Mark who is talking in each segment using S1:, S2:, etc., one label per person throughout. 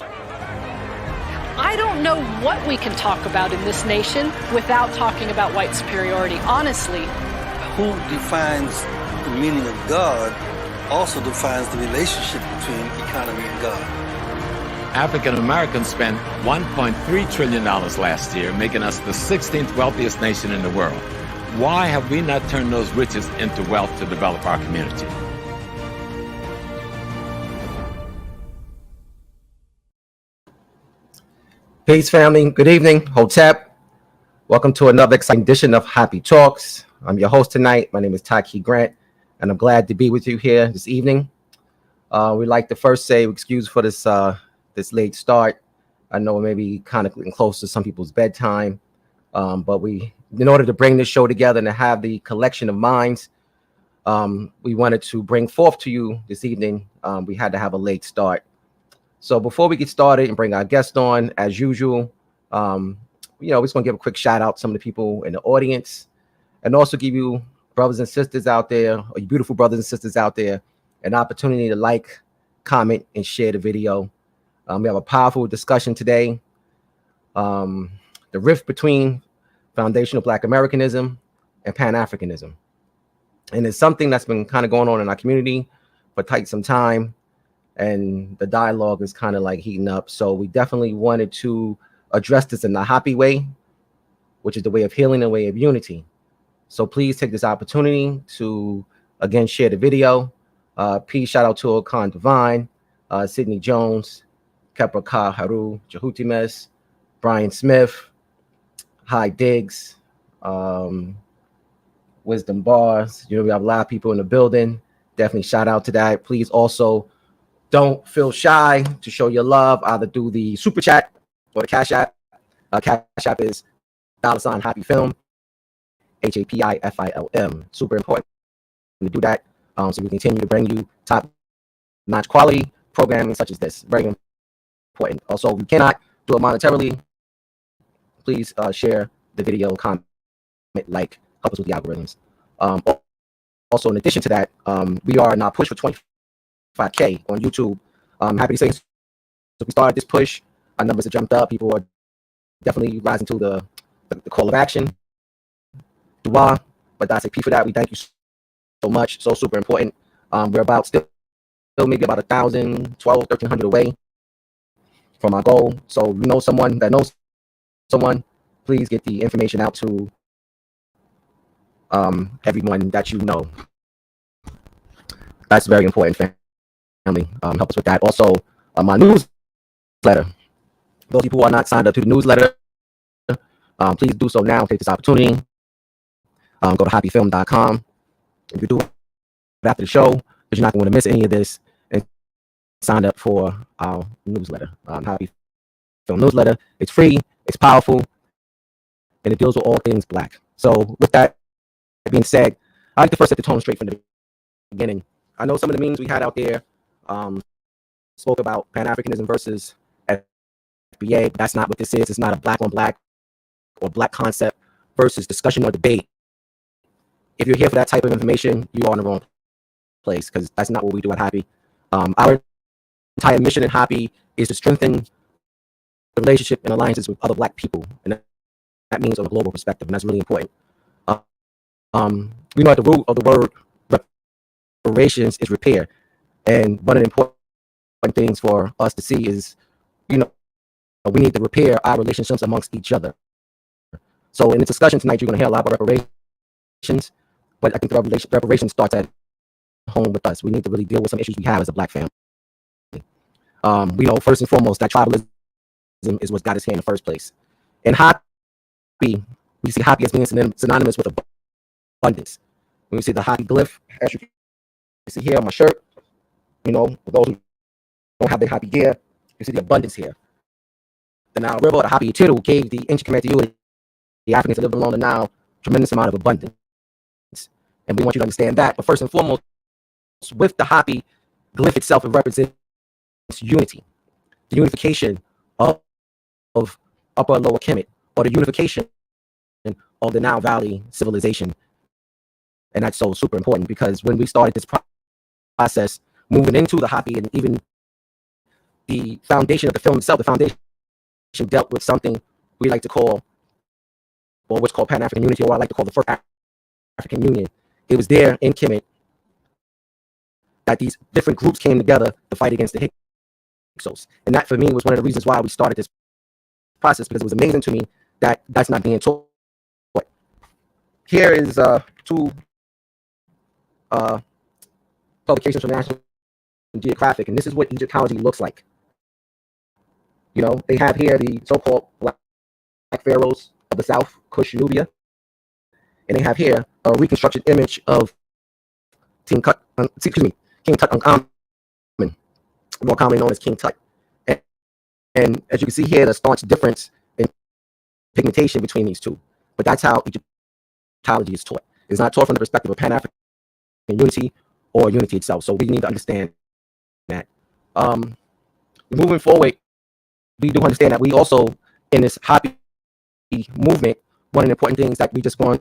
S1: I don't know what we can talk about in this nation without talking about white superiority, honestly.
S2: Who defines the meaning of God also defines the relationship between economy and God.
S3: African Americans spent $1.3 trillion last year, making us the 16th wealthiest nation in the world. Why have we not turned those riches into wealth to develop our community?
S4: Peace, family. Good evening. Hotep. Welcome to another exciting edition of HAPI Talks. I'm your host tonight. My name is Taki Grant, and I'm glad to be with you here this evening. We'd like to first say excuse for this late start. I know it may be kind of getting close to some people's bedtime, but in order to bring this show together and to have the collection of minds we wanted to bring forth to you this evening, we had to have a late start. So before we get started and bring our guest on, as usual, we're just going to give a quick shout out to some of the people in the audience, and also give you brothers and sisters out there, or you beautiful brothers and sisters out there, an opportunity to like, comment, and share the video. We have a powerful discussion today. The rift between foundational Black Americanism and Pan Africanism. And it's something that's been kind of going on in our community for quite some time. And the dialogue is kind of like heating up. So we definitely wanted to address this in the HAPI way, which is the way of healing, the way of unity. So please take this opportunity to, again, share the video. Peace, shout out to Okan Divine, Sydney Jones, Kepra Ka Haru, Jahutimes, Brian Smith, Hi Diggs, Wisdom Bars. We have a lot of people in the building. Definitely shout out to that. Please also don't feel shy to show your love, either through the super chat or the Cash App. Cash App is $ hapifilm, HAPIFILM. Super important to do that, so we continue to bring you top-notch quality programming such as this. Very important. Also, we cannot do it monetarily. Please share the video, comment, like, help us with the algorithms. Also, in addition to that, we are now push for 25K on YouTube. I'm happy to say, so we started this push. Our numbers have jumped up. People are definitely rising to the call of action. Dua, but that's a P for that. We thank you so much. So super important. We're about still maybe about 1,000, 1,200, 1,300 away from our goal. So you know someone that knows someone, please get the information out to everyone that you know. That's very important, family. Help us with that. Also, my newsletter. Those people who are not signed up to the newsletter, please do so now. Take this opportunity. Go to hapifilm.com. If you do it after the show, because you're not going to miss any of this, and sign up for our newsletter. HAPI Film newsletter. It's free, it's powerful, and it deals with all things Black. So with that being said, I like to first set the tone straight from the beginning. I know some of the memes we had out there spoke about Pan Africanism versus FBA. That's not what this is. It's not a Black on Black or Black concept versus discussion or debate. If you're here for that type of information, you are in the wrong place, because that's not what we do at HAPI. Our entire mission at HAPI is to strengthen the relationship and alliances with other Black people, and that means on a global perspective, and that's really important. We know at the root of the word reparations is repair, and one of the important things for us to see is, we need to repair our relationships amongst each other. So in the discussion tonight, you're going to hear a lot about reparations, but I think the reparations starts at home with us. We need to really deal with some issues we have as a Black family. We know first and foremost that tribalism is what got us here in the first place. In HAPI, we see HAPI as being synonymous with abundance. When we see the HAPI glyph, as you can see here on my shirt, for those who don't have the HAPI gear, you see the abundance here. The Nile River, the HAPI Tiru, gave the ancient Kemetic Youth, the Africans that live along the Nile, tremendous amount of abundance. And we want you to understand that. But first and foremost, with the HAPI glyph itself, it represents unity. The unification of Upper and Lower Kemet, or the unification of the Nile Valley civilization. And that's so super important, because when we started this process, moving into the HAPI and even the foundation of the film itself, the foundation dealt with something we like to call, or what's called Pan African Unity, or I like to call the First African Union. It was there in Kemet that these different groups came together to fight against the Hyksos. And that, for me, was one of the reasons why we started this process, because it was amazing to me that that's not being taught. Here is two publications from National Geographic, and this is what Egyptology looks like. You know, they have here the so-called black pharaohs of the South, Kush, Nubia, and they have here a reconstructed image of King Tutankhamun, more commonly known as King Tut. And as you can see here, the staunch difference in pigmentation between these two. But that's how Egyptology is taught. It's not taught from the perspective of Pan-African unity or unity itself. So we need to understand that. Moving forward, we do understand that we also, in this HAPI movement, one of the important things that we just gone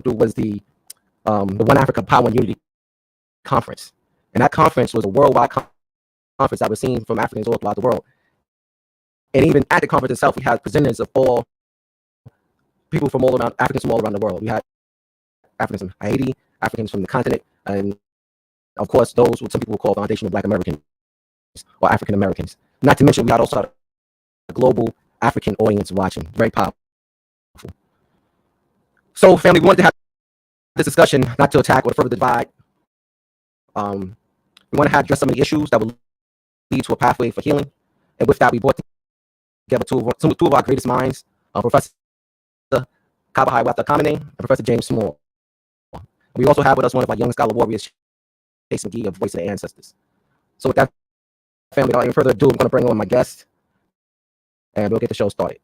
S4: through was the One Africa Power and Unity Conference. And that conference was a worldwide conference that was seen from Africans all throughout the world. And even at the conference itself, we had presenters of all people from all around, Africans from all around the world. We had Africans from Haiti, Africans from the continent, and of course, those what some people call foundational Black Americans or African Americans. Not to mention, we had also a global African audience watching. Very powerful. So, family, we wanted to have this discussion not to attack or further divide. We want to address some of the issues that will lead to a pathway for healing. And with that, we brought together two of our greatest minds, Professor Kaba Kamene and Professor James Small. We also have with us one of our young scholar warriors, Chase McGhee, of Voice of the Ancestors. So with that, family, without any further ado, I'm going to bring on my guest, and we'll get the show started.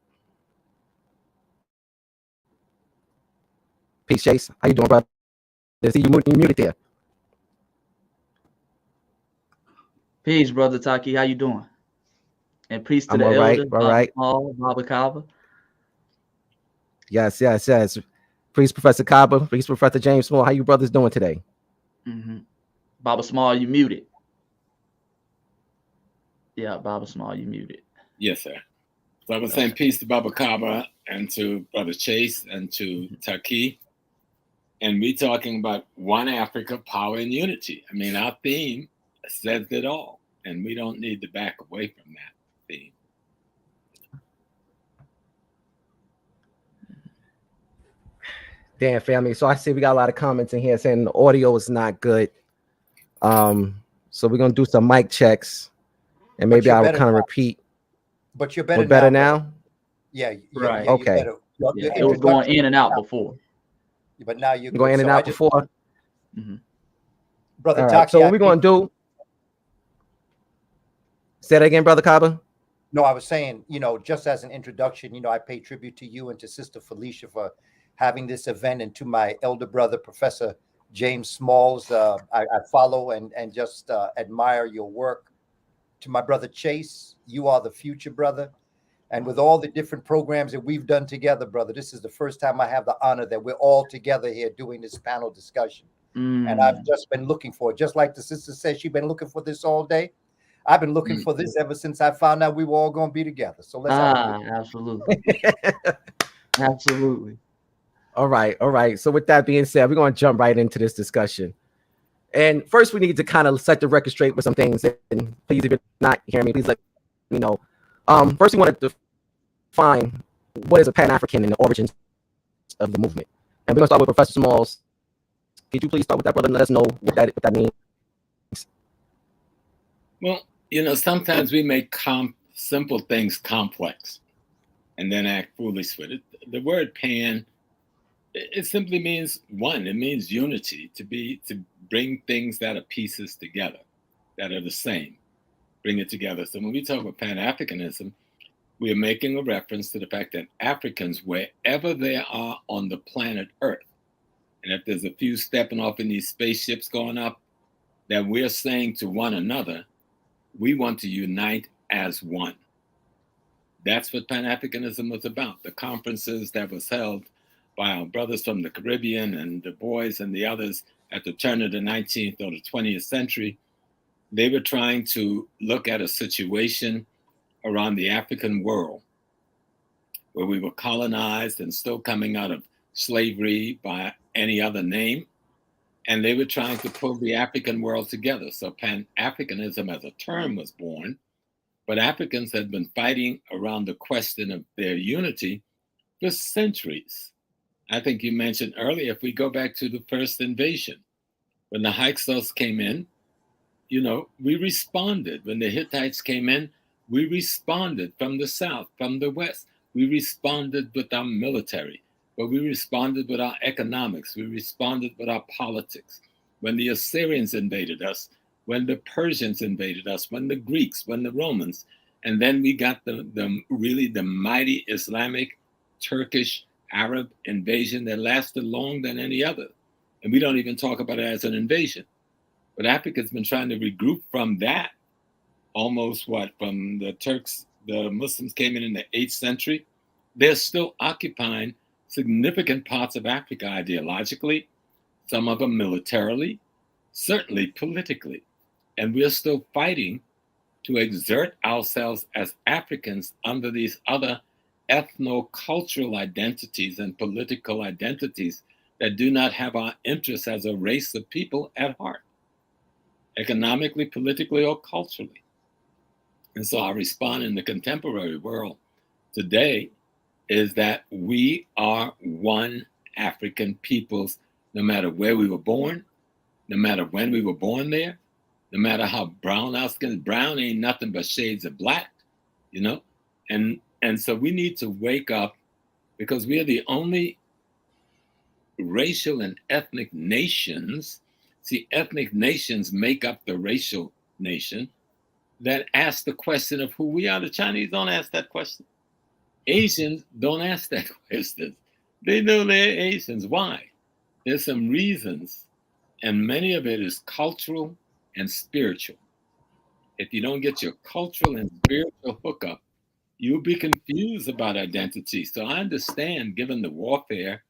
S4: Peace, Chase. How you doing, brother? See you muted there.
S5: Peace, brother Taki. How you doing? And peace to
S4: I'm
S5: the
S4: all right,
S5: elder,
S4: all right.
S5: Baba Kaba.
S4: Yes. Peace, Professor Kaba. Peace, Professor James Small. How you brothers doing today?
S5: Mm-hmm. Baba Small, you muted. Yeah, Baba Small, you muted.
S3: Yes, sir. So I was saying peace to Baba Kaba and to Brother Chase and to Taki. And we talking about one Africa, power and unity. I mean, our theme says it all. And we don't need to back away from that theme.
S4: Damn, family. So I see we got a lot of comments in here saying the audio is not good. So we're gonna do some mic checks, and maybe I will kind of repeat.
S6: But you're better.
S4: We're better now.
S6: Yeah.
S5: Right.
S6: Yeah,
S4: okay.
S5: Yeah, it was going in and out before.
S6: But now you're
S4: going in and out before.
S5: Mm-hmm.
S6: Brother
S4: Right.
S6: Taki.
S4: So what we're gonna do? Say that again, Brother Kaba.
S6: No, I was saying, just as an introduction, I pay tribute to you and to Sister Felicia for having this event, and to my elder brother, Professor James Smalls. I follow and just admire your work. To my brother Chase, you are the future, brother. And with all the different programs that we've done together, brother, this is the first time I have the honor that we're all together here doing this panel discussion. And I've just been looking for it. Just like the sister said, she's been looking for this all day. I've been looking for this ever since I found out we were all going to be together. So let's
S5: absolutely. Absolutely.
S4: All right. So with that being said, we're going to jump right into this discussion. And first, we need to kind of set the record straight with some things. And please, if you're not hearing me, please let me know. First, we want to define what is a Pan-African and the origins of the movement. And we're going to start with Professor Smalls. Could you please start with that, brother, and let us know what that means?
S3: Well, sometimes we make simple things complex and then act foolish with it. The word pan, it simply means one. It means unity, to bring things that are pieces together, that are the same, bring it together. So when we talk about Pan-Africanism, we are making a reference to the fact that Africans, wherever they are on the planet Earth, and if there's a few stepping off in these spaceships going up, that we're saying to one another, we want to unite as one. That's what Pan-Africanism was about. The conferences that was held by our brothers from the Caribbean and the boys and the others at the turn of the 19th or the 20th century, they were trying to look at a situation around the African world where we were colonized and still coming out of slavery by any other name. And they were trying to pull the African world together. So Pan Africanism as a term was born, but Africans had been fighting around the question of their unity for centuries. I think you mentioned earlier, if we go back to the first invasion, when the Hyksos came in, we responded. When the Hittites came in, we responded from the south, from the west. We responded with our military, but we responded with our economics. We responded with our politics. When the Assyrians invaded us, when the Persians invaded us, when the Greeks, when the Romans, and then we got the mighty Islamic, Turkish, Arab invasion that lasted longer than any other. And we don't even talk about it as an invasion. But Africa's been trying to regroup from that, almost from the Turks, the Muslims came in the 8th century. They're still occupying significant parts of Africa ideologically, some of them militarily, certainly politically. And we're still fighting to exert ourselves as Africans under these other ethno-cultural identities and political identities that do not have our interests as a race of people at heart, economically, politically, or culturally. And so our response in the contemporary world today is that we are one African peoples, no matter where we were born, no matter when we were born there, no matter how brown our skin is. Brown ain't nothing but shades of black, And so we need to wake up, because we are the only racial and ethnic nations. See, ethnic nations make up the racial nation that ask the question of who we are. The Chinese don't ask that question. Asians don't ask that question. They know they're Asians. Why? There's some reasons, and many of it is cultural and spiritual. If you don't get your cultural and spiritual hookup, you'll be confused about identity. So I understand, given the warfare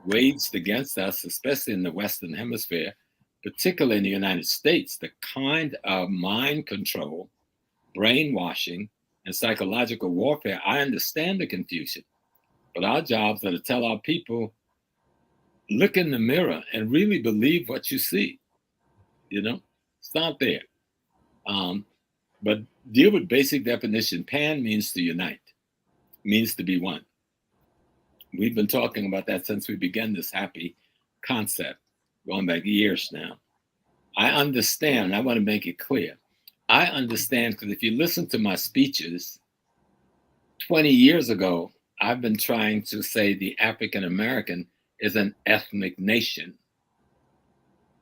S3: waged against us, especially in the Western Hemisphere, particularly in the United States, the kind of mind control, brainwashing, and psychological warfare, I understand the confusion. But our jobs are to tell our people, look in the mirror and really believe what you see. Start there. But deal with basic definition. Pan means to unite, means to be one. We've been talking about that since we began this HAPI concept, going back years now. I understand, I want to make it clear. I understand, because if you listen to my speeches, 20 years ago, I've been trying to say the African American is an ethnic nation,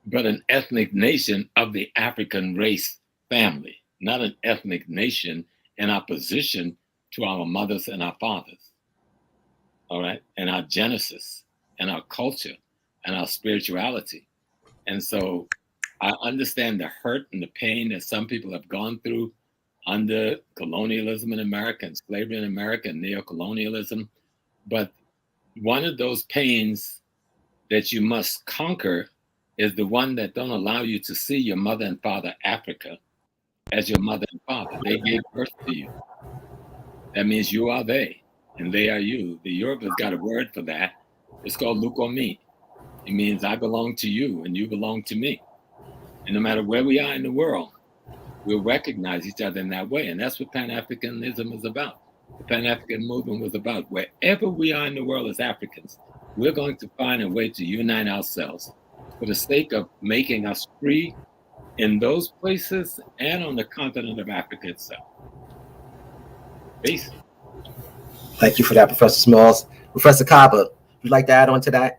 S3: but an ethnic nation of the African race family, not an ethnic nation in opposition to our mothers and our fathers, all right, and our genesis and our culture and our spirituality. And so I understand the hurt and the pain that some people have gone through under colonialism in America and slavery in America and neocolonialism. But one of those pains that you must conquer is the one that don't allow you to see your mother and father Africa as your mother and father. They gave birth to you. That means you are they and they are you. The Yoruba's got a word for that. It's called Lukomi. It means I belong to you and you belong to me. And no matter where we are in the world, we'll recognize each other in that way. And that's what Pan Africanism is about. The Pan African movement was about wherever we are in the world as Africans, we're going to find a way to unite ourselves for the sake of making us free in those places and on the continent of Africa itself. Peace.
S4: Thank you for that, Professor Smalls. Professor Kaba, would you like to add on to that?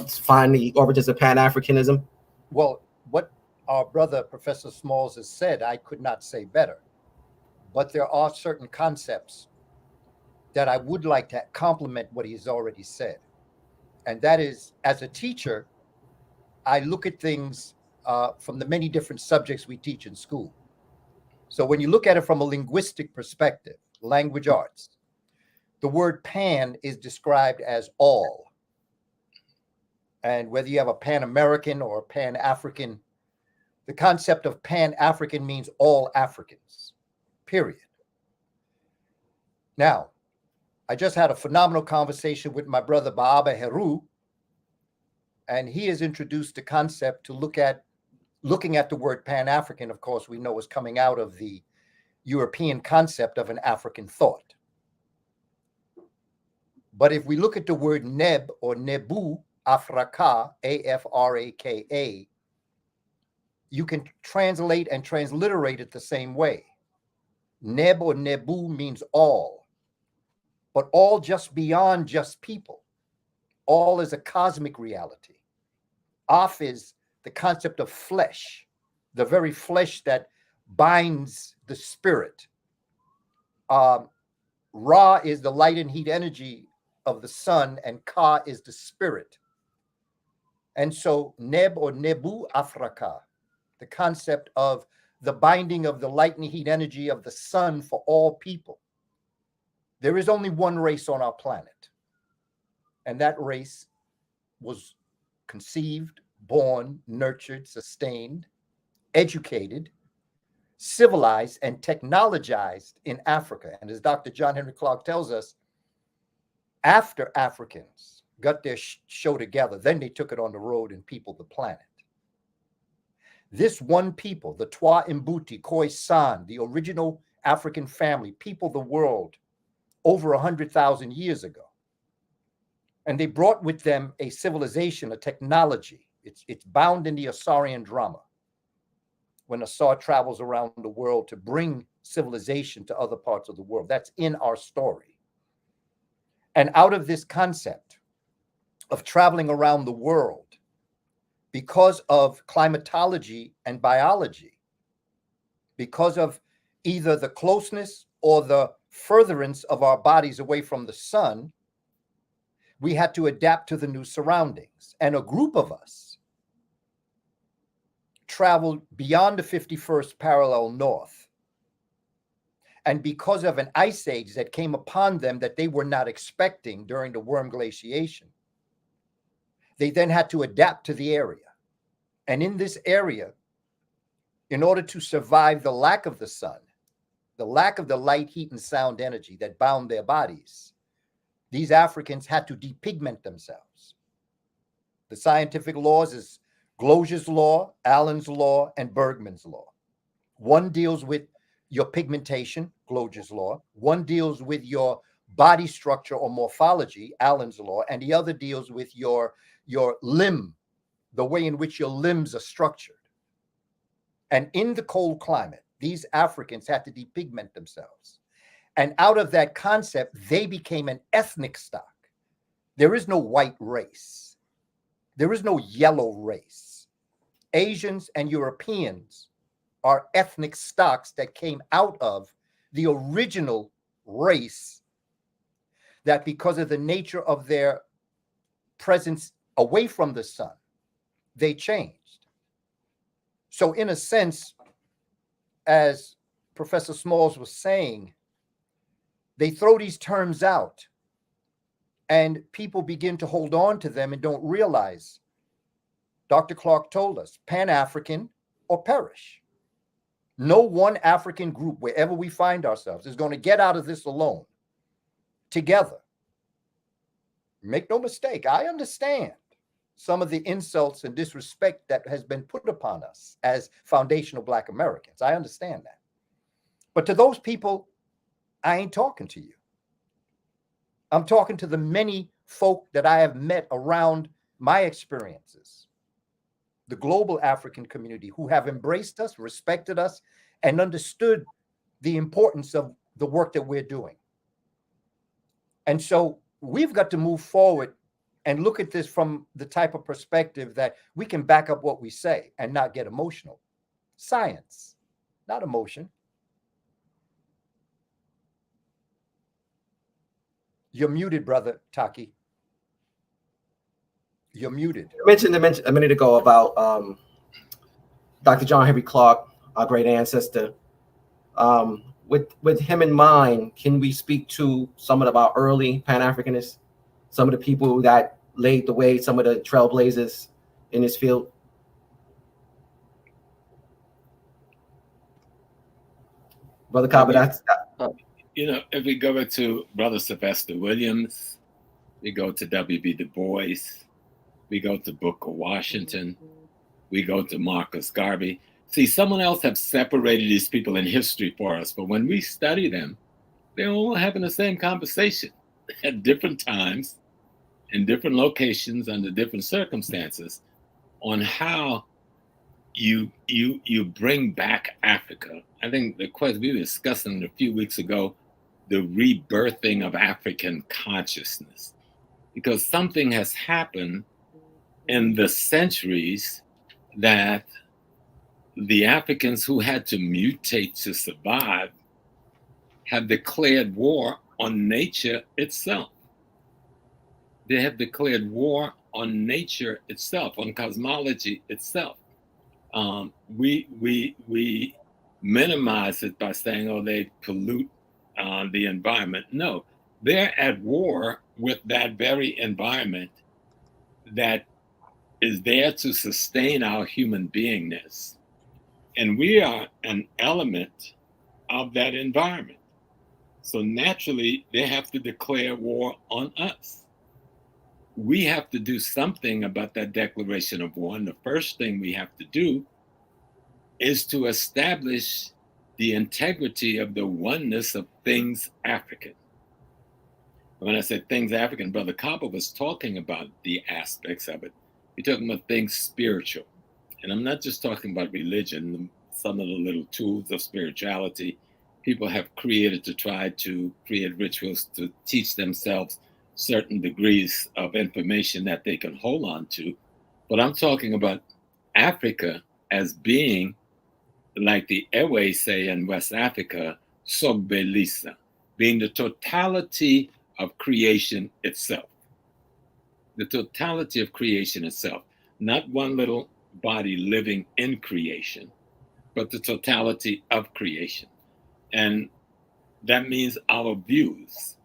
S4: Find the origins of Pan Africanism?
S6: Well, what our brother Professor Smalls has said, I could not say better. But there are certain concepts that I would like to complement what he's already said. And that is, as a teacher, I look at things from the many different subjects we teach in school. So when you look at it from a linguistic perspective, language arts, the word pan is described as all. And whether you have a Pan American or a Pan African, The concept of Pan-African means all Africans, period. Now, I just had a phenomenal conversation with my brother Baaba Heru, and he has introduced the concept to looking at the word Pan-African, of course, we know is coming out of the European concept of an African thought. But if we look at the word Neb or Nebu, Afrika, A-F-R-A-K-A, you can translate and transliterate it the same way. Neb or Nebu means all, but all just beyond just people. All is a cosmic reality. Af is the concept of flesh, the very flesh that binds the spirit. Ra is the light and heat energy of the sun, and Ka is the spirit. And so Neb or Nebu Afrika, the concept of the binding of the light and heat energy of the sun for all people. There is only one race on our planet, and that race was conceived, born, nurtured, sustained, educated, civilized, and technologized in Africa. And as Dr. John Henry Clarke tells us, after Africans got their show together, then they took it on the road and peopled the planet. This one people, the Twa Mbuti, Khoisan, the original African family, peopled the world over 100,000 years ago. And they brought with them a civilization, a technology. It's bound in the Asarian drama, when Asar travels around the world to bring civilization to other parts of the world. That's in our story. And out of this concept of traveling around the world, because of climatology and biology, because of either the closeness or the furtherance of our bodies away from the sun, we had to adapt to the new surroundings. And a group of us traveled beyond the 51st parallel north. And because of an ice age that came upon them that they were not expecting during the Worm glaciation, they then had to adapt to the area. And in this area, in order to survive the lack of the sun, the lack of the light, heat, and sound energy that bound their bodies, these Africans had to depigment themselves. The scientific laws is Glosier's law, Allen's law, and Bergman's law. One deals with your pigmentation, Glosier's law. One deals with your body structure or morphology, Allen's law, and the other deals with your limb, the way in which your limbs are structured. And in the cold climate, these Africans had to depigment themselves. And out of that concept, they became an ethnic stock. There is no white race. There is no yellow race. Asians and Europeans are ethnic stocks that came out of the original race that, because of the nature of their presence away from the sun, they changed. So in a sense, as Professor Smalls was saying, they throw these terms out and people begin to hold on to them and don't realize. Dr. Clarke told us, Pan-African or perish. No one African group, wherever we find ourselves, is going to get out of this alone, together. Make no mistake, I understand some of the insults and disrespect that has been put upon us as foundational Black Americans. I understand that. But to those people, I ain't talking to you. I'm talking to the many folk that I have met around my experiences, the global African community, who have embraced us, respected us, and understood the importance of the work that we're doing. And so we've got to move forward and look at this from the type of perspective that we can back up what we say and not get emotional. Science, not emotion. You're muted, brother Taki. You're muted.
S4: I mentioned a minute ago about Dr. John Henry Clarke, our great ancestor. With him in mind, can we speak to some of our early Pan-Africanists, some of the people that laid the way, some of the trailblazers in this field? Brother Kaba, that's
S3: If we go to Brother Sylvester Williams, we go to W.B. Du Bois, we go to Booker Washington, we go to Marcus Garvey. See, someone else have separated these people in history for us, but when we study them, they're all having the same conversation at different times, in different locations, under different circumstances, on how you bring back Africa. I think the question we were discussing a few weeks ago, the rebirthing of African consciousness, because something has happened in the centuries that the Africans who had to mutate to survive have declared war on nature itself. They have declared war on nature itself, on cosmology itself. We minimize it by saying, oh, they pollute the environment. No, they're at war with that very environment that is there to sustain our human beingness. And we are an element of that environment. So naturally, they have to declare war on us. We have to do something about that declaration of war. And the first thing we have to do is to establish the integrity of the oneness of things African. When I said things African, Brother Kaba was talking about the aspects of it. We're talking about things spiritual. And I'm not just talking about religion, some of the little tools of spirituality people have created to try to create rituals to teach themselves certain degrees of information that they can hold on to. But I'm talking about Africa as being, like the Ewe say in West Africa, Sogbelisa, being the totality of creation itself. The totality of creation itself, not one little body living in creation, but the totality of creation. And that means our views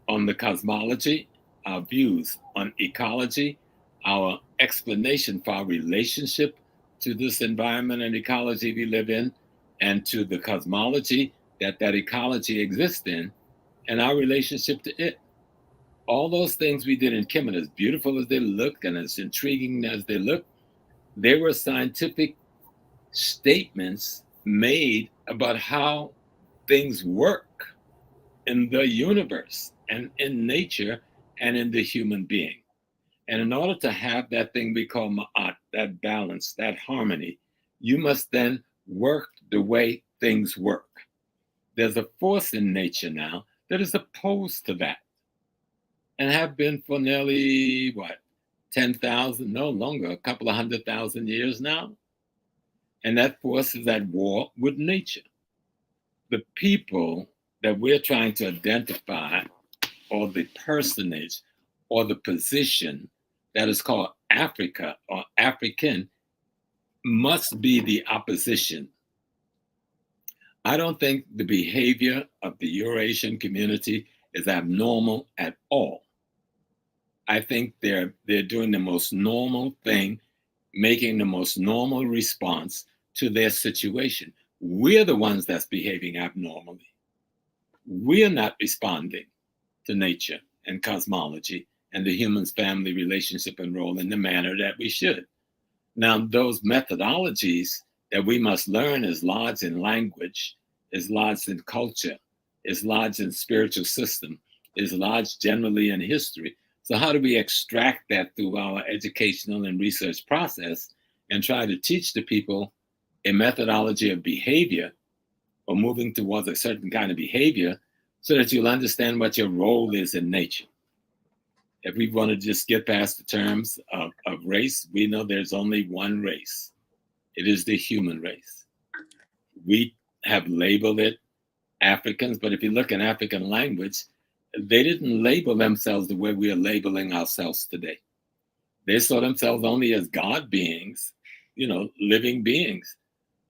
S3: on the cosmology, our views on ecology, our explanation for our relationship to this environment and ecology we live in, and to the cosmology that ecology exists in, and our relationship to it. All those things we did in Kemet, as beautiful as they look and as intriguing as they look, they were scientific statements made about how things work in the universe and in nature and in the human being. And in order to have that thing we call ma'at, that balance, that harmony, you must then work the way things work. There's a force in nature now that is opposed to that, and have been for nearly, 10,000, no longer, a couple of 100,000 years now. And that force is at war with nature. The people that we're trying to identify, or the personage, or the position that is called Africa or African, must be the opposition. I don't think the behavior of the Eurasian community is abnormal at all. I think they're doing the most normal thing, making the most normal response to their situation. We're the ones that's behaving abnormally. We're not responding to nature and cosmology and the human's family relationship and role in the manner that we should. Now, those methodologies that we must learn is lodged in language, is lodged in culture, is lodged in spiritual system, is lodged generally in history. So how do we extract that through our educational and research process and try to teach the people a methodology of behavior, or moving towards a certain kind of behavior, so that you'll understand what your role is in nature? If we want to just get past the terms of race, we know there's only one race. It is the human race. We have labeled it Africans, but if you look in African language, they didn't label themselves the way we are labeling ourselves today. They saw themselves only as God beings, living beings.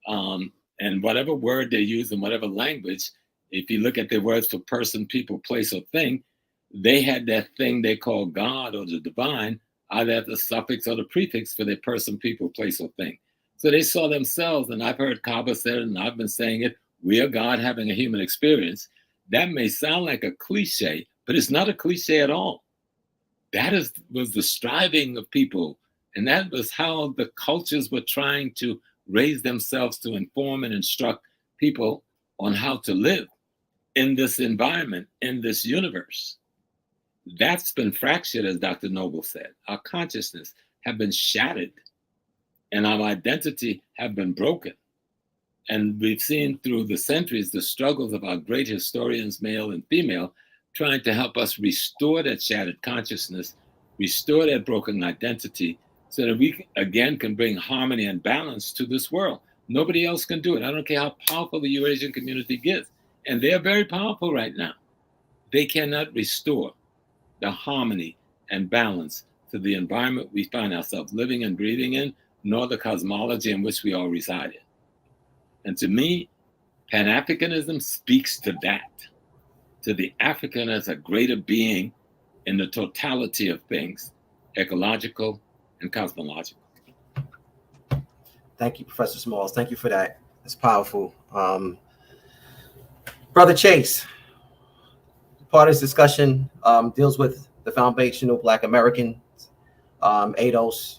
S3: And whatever word they use in whatever language, if you look at their words for person, people, place, or thing, they had that thing they call God or the divine, either at the suffix or the prefix for their person, people, place, or thing. So they saw themselves, and I've heard Kaba say it, and I've been saying it, we are God having a human experience. That may sound like a cliche, but it's not a cliche at all. That was the striving of people. And that was how the cultures were trying to raise themselves to inform and instruct people on how to live in this environment, in this universe. That's been fractured, as Dr. Noble said. Our consciousness have been shattered and our identity have been broken. And we've seen through the centuries the struggles of our great historians, male and female, trying to help us restore that shattered consciousness, restore that broken identity, so that we again can bring harmony and balance to this world. Nobody else can do it. I don't care how powerful the Eurasian community gets. And they're very powerful right now. They cannot restore the harmony and balance to the environment we find ourselves living and breathing in, nor the cosmology in which we all reside in. And to me, Pan Africanism speaks to that, to the African as a greater being in the totality of things, ecological and cosmological.
S4: Thank you, Professor Smalls. Thank you for that. It's powerful. Brother Chase, part of this discussion deals with the foundational Black Americans, ADOS.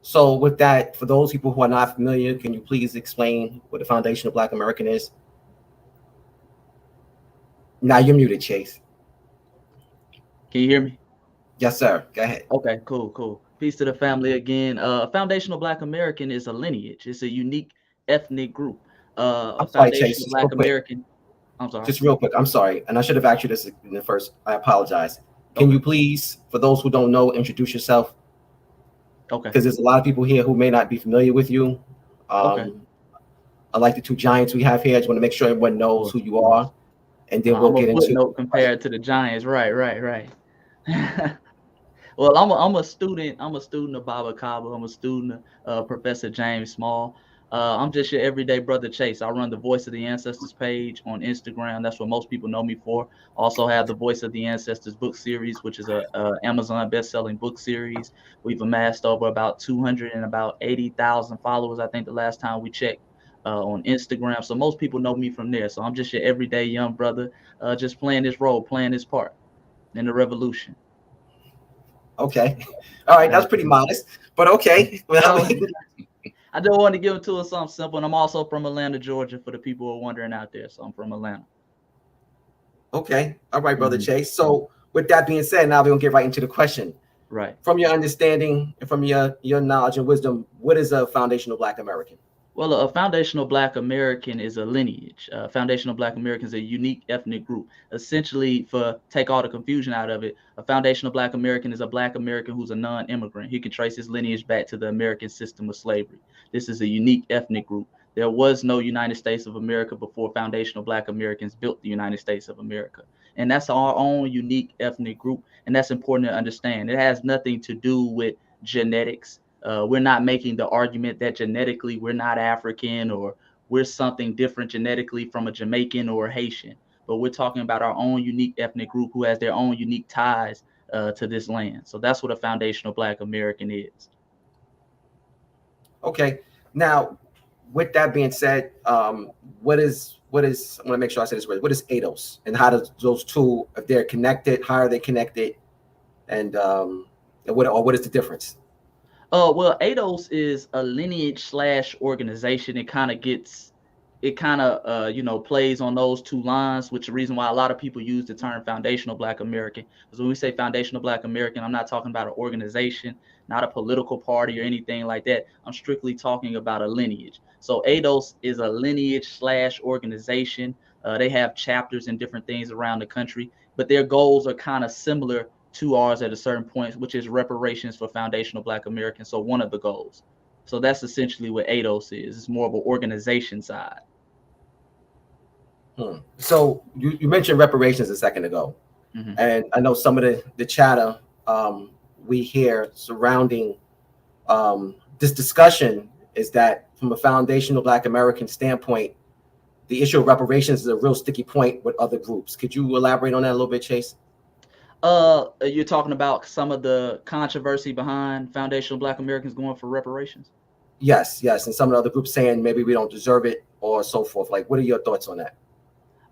S4: So with that, for those people who are not familiar, can you please explain what the foundational Black American is? Now you're muted, Chase.
S5: Can you hear me?
S4: Yes, sir. Go ahead.
S5: Okay, cool. Peace to the family again. Foundational Black American is a lineage. It's a unique ethnic group. A foundational Black American. I'm sorry.
S4: Just real quick. I'm sorry. And I should have asked you this in the first. I apologize. Can you please, for those who don't know, introduce yourself?
S5: Okay.
S4: Because there's a lot of people here who may not be familiar with you.
S5: Okay.
S4: Unlike the two giants we have here, I just want to make sure everyone knows who you are. And then we'll get into
S5: compared to the giants. Right. Well, I'm a student of Baba Kaba. I'm a student of Professor James Small. I'm just your everyday brother Chase. I run the Voice of the Ancestors page on Instagram. That's what most people know me for. Also have the Voice of the Ancestors book series, which is a Amazon best-selling book series. We've amassed over about 280,000 followers, I think the last time we checked, on Instagram. So most people know me from there. So I'm just your everyday young brother, just playing this role, playing this part in the revolution.
S4: Okay. All right. That's pretty modest, but okay. Well,
S5: I just wanted to give it to us something simple. And I'm also from Atlanta, Georgia, for the people who are wondering out there. So I'm from Atlanta.
S4: Okay. All right, Brother Chase. So with that being said, now we're going to get right into the question.
S5: Right.
S4: From your understanding and from your knowledge and wisdom, what is a foundational Black American?
S5: Well, a foundational Black American is a lineage. Foundational Black American is a unique ethnic group. Essentially, take all the confusion out of it, a foundational Black American is a Black American who's a non-immigrant. He can trace his lineage back to the American system of slavery. This is a unique ethnic group. There was no United States of America before foundational Black Americans built the United States of America. And that's our own unique ethnic group. And that's important to understand. It has nothing to do with genetics. We're not making the argument that genetically we're not African or we're something different genetically from a Jamaican or a Haitian, but we're talking about our own unique ethnic group who has their own unique ties to this land. So that's what a foundational Black American is.
S4: Okay. Now, with that being said, what is I want to make sure I say this right. What is ADOS, and how does those two, if they're connected, how are they connected, and what is the difference?
S5: Well, ADOS is a lineage / organization. It kind of plays on those two lines, which is the reason why a lot of people use the term foundational Black American. Because when we say foundational Black American, I'm not talking about an organization, not a political party or anything like that. I'm strictly talking about a lineage. So ADOS is a lineage / organization. They have chapters and different things around the country, but their goals are kind of similar to ours at a certain point, which is reparations for foundational Black Americans. So one of the goals. So that's essentially what ADOS is. It's more of an organization side.
S4: So you mentioned reparations a second ago. Mm-hmm. And I know some of the chatter we hear surrounding this discussion is that from a foundational Black American standpoint, the issue of reparations is a real sticky point with other groups. Could you elaborate on that a little bit, Chase?
S5: You're talking about some of the controversy behind foundational Black Americans going for reparations?
S4: Yes, yes. And some of the other groups saying maybe we don't deserve it or so forth. Like, what are your thoughts on that?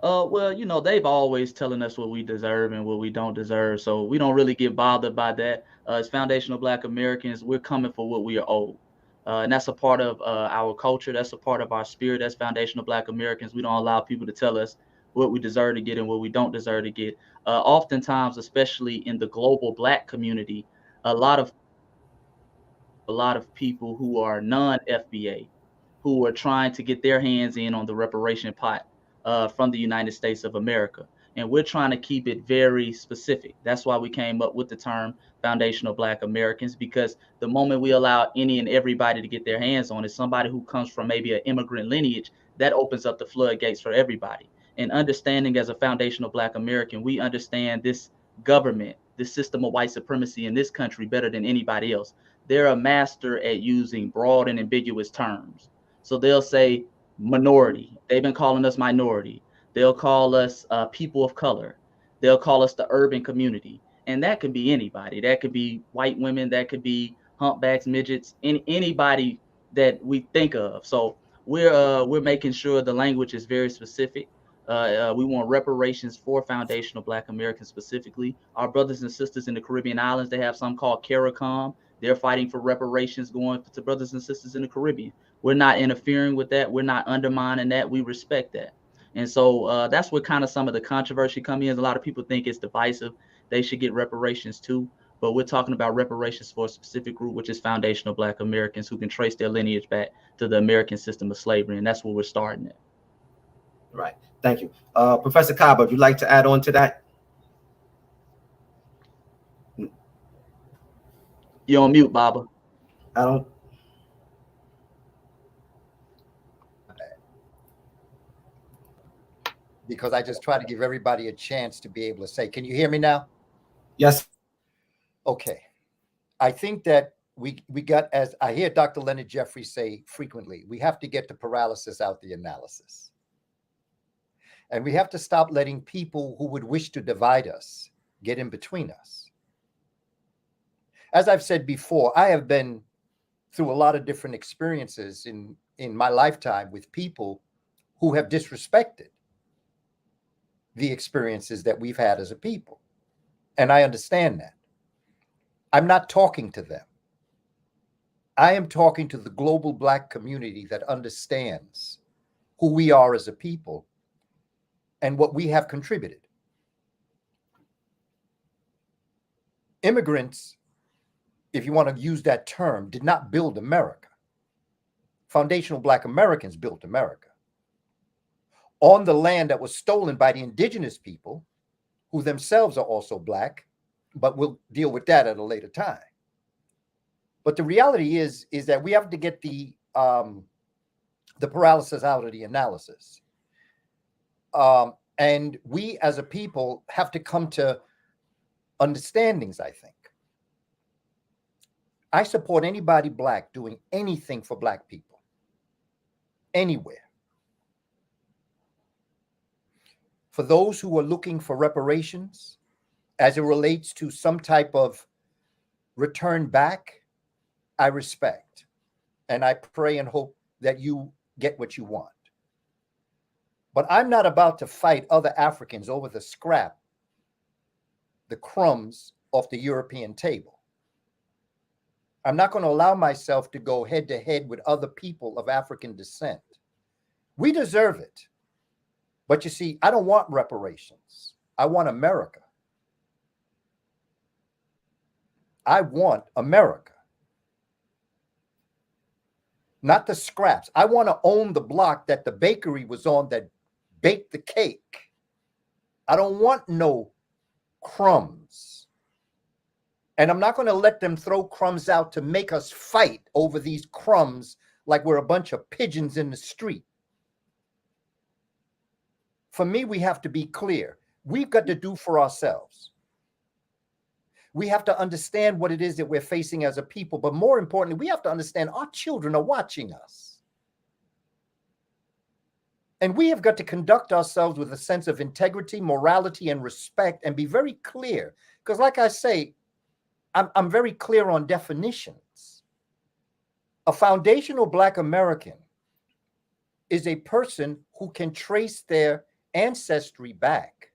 S5: Well, you know, they've always telling us what we deserve and what we don't deserve, so we don't really get bothered by that. As foundational Black Americans, we're coming for what we are owed. And that's a part of our culture. That's a part of our spirit. That's foundational Black Americans. We don't allow people to tell us what we deserve to get and what we don't deserve to get. Oftentimes, especially in the global Black community, a lot of people who are non-FBA, who are trying to get their hands in on the reparation pot from the United States of America. And we're trying to keep it very specific. That's why we came up with the term foundational Black Americans, because the moment we allow any and everybody to get their hands on it, somebody who comes from maybe an immigrant lineage, that opens up the floodgates for everybody. And understanding as a foundational Black American, we understand this government, this system of white supremacy in this country better than anybody else. They're a master at using broad and ambiguous terms. So they'll say minority. They've been calling us minority. They'll call us people of color. They'll call us the urban community. And that could be anybody. That could be white women. That could be humpbacks, midgets, anybody that we think of. So we're making sure the language is very specific. We want reparations for foundational Black Americans specifically. Our brothers and sisters in the Caribbean islands, they have something called CARICOM. They're fighting for reparations going to brothers and sisters in the Caribbean. We're not interfering with that. We're not undermining that. We respect that. And so that's where kind of some of the controversy comes in. A lot of people think it's divisive. They should get reparations too. But we're talking about reparations for a specific group, which is foundational Black Americans who can trace their lineage back to the American system of slavery. And that's where we're starting at.
S4: Right. Thank you. Professor Kaba, if you'd like to add on to that.
S5: You're on mute, Baba.
S4: I don't.
S6: Because I just try to give everybody a chance to be able to say, can you hear me now?
S4: Yes.
S6: Okay. I think that we got, as I hear Dr. Leonard Jeffries say frequently, we have to get the paralysis out the analysis. And we have to stop letting people who would wish to divide us get in between us. As I've said before, I have been through a lot of different experiences in my lifetime with people who have disrespected the experiences that we've had as a people. And I understand that. I'm not talking to them. I am talking to the global Black community that understands who we are as a people and what we have contributed. Immigrants, if you want to use that term, did not build America. Foundational Black Americans built America on the land that was stolen by the indigenous people, who themselves are also Black, but we'll deal with that at a later time. But the reality is that we have to get the paralysis out of the analysis. And we as a people have to come to understandings, I think. I support anybody Black doing anything for Black people, anywhere. For those who are looking for reparations as it relates to some type of return back, I respect. And I pray and hope that you get what you want. But I'm not about to fight other Africans over the scrap, the crumbs off the European table. I'm not going to allow myself to go head to head with other people of African descent. We deserve it. But you see, I don't want reparations. I want America. I want America. Not the scraps. I want to own the block that the bakery was on that baked the cake. I don't want no crumbs. And I'm not going to let them throw crumbs out to make us fight over these crumbs like we're a bunch of pigeons in the street. For me, we have to be clear. We've got to do for ourselves. We have to understand what it is that we're facing as a people. But more importantly, we have to understand our children are watching us. And we have got to conduct ourselves with a sense of integrity, morality, and respect, and be very clear. Because like I say, I'm very clear on definitions. A foundational Black American is a person who can trace their ancestry back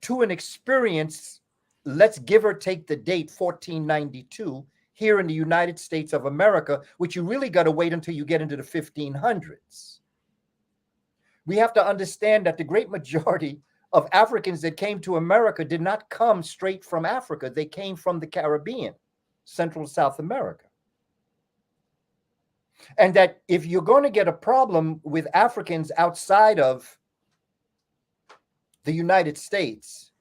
S6: to an experience, let's give or take the date 1492, here in the United States of America, which you really got to wait until you get into the 1500s. We have to understand that the great majority of Africans that came to America did not come straight from Africa. They came from the Caribbean, Central South America. And that if you're going to get a problem with Africans outside of the United States,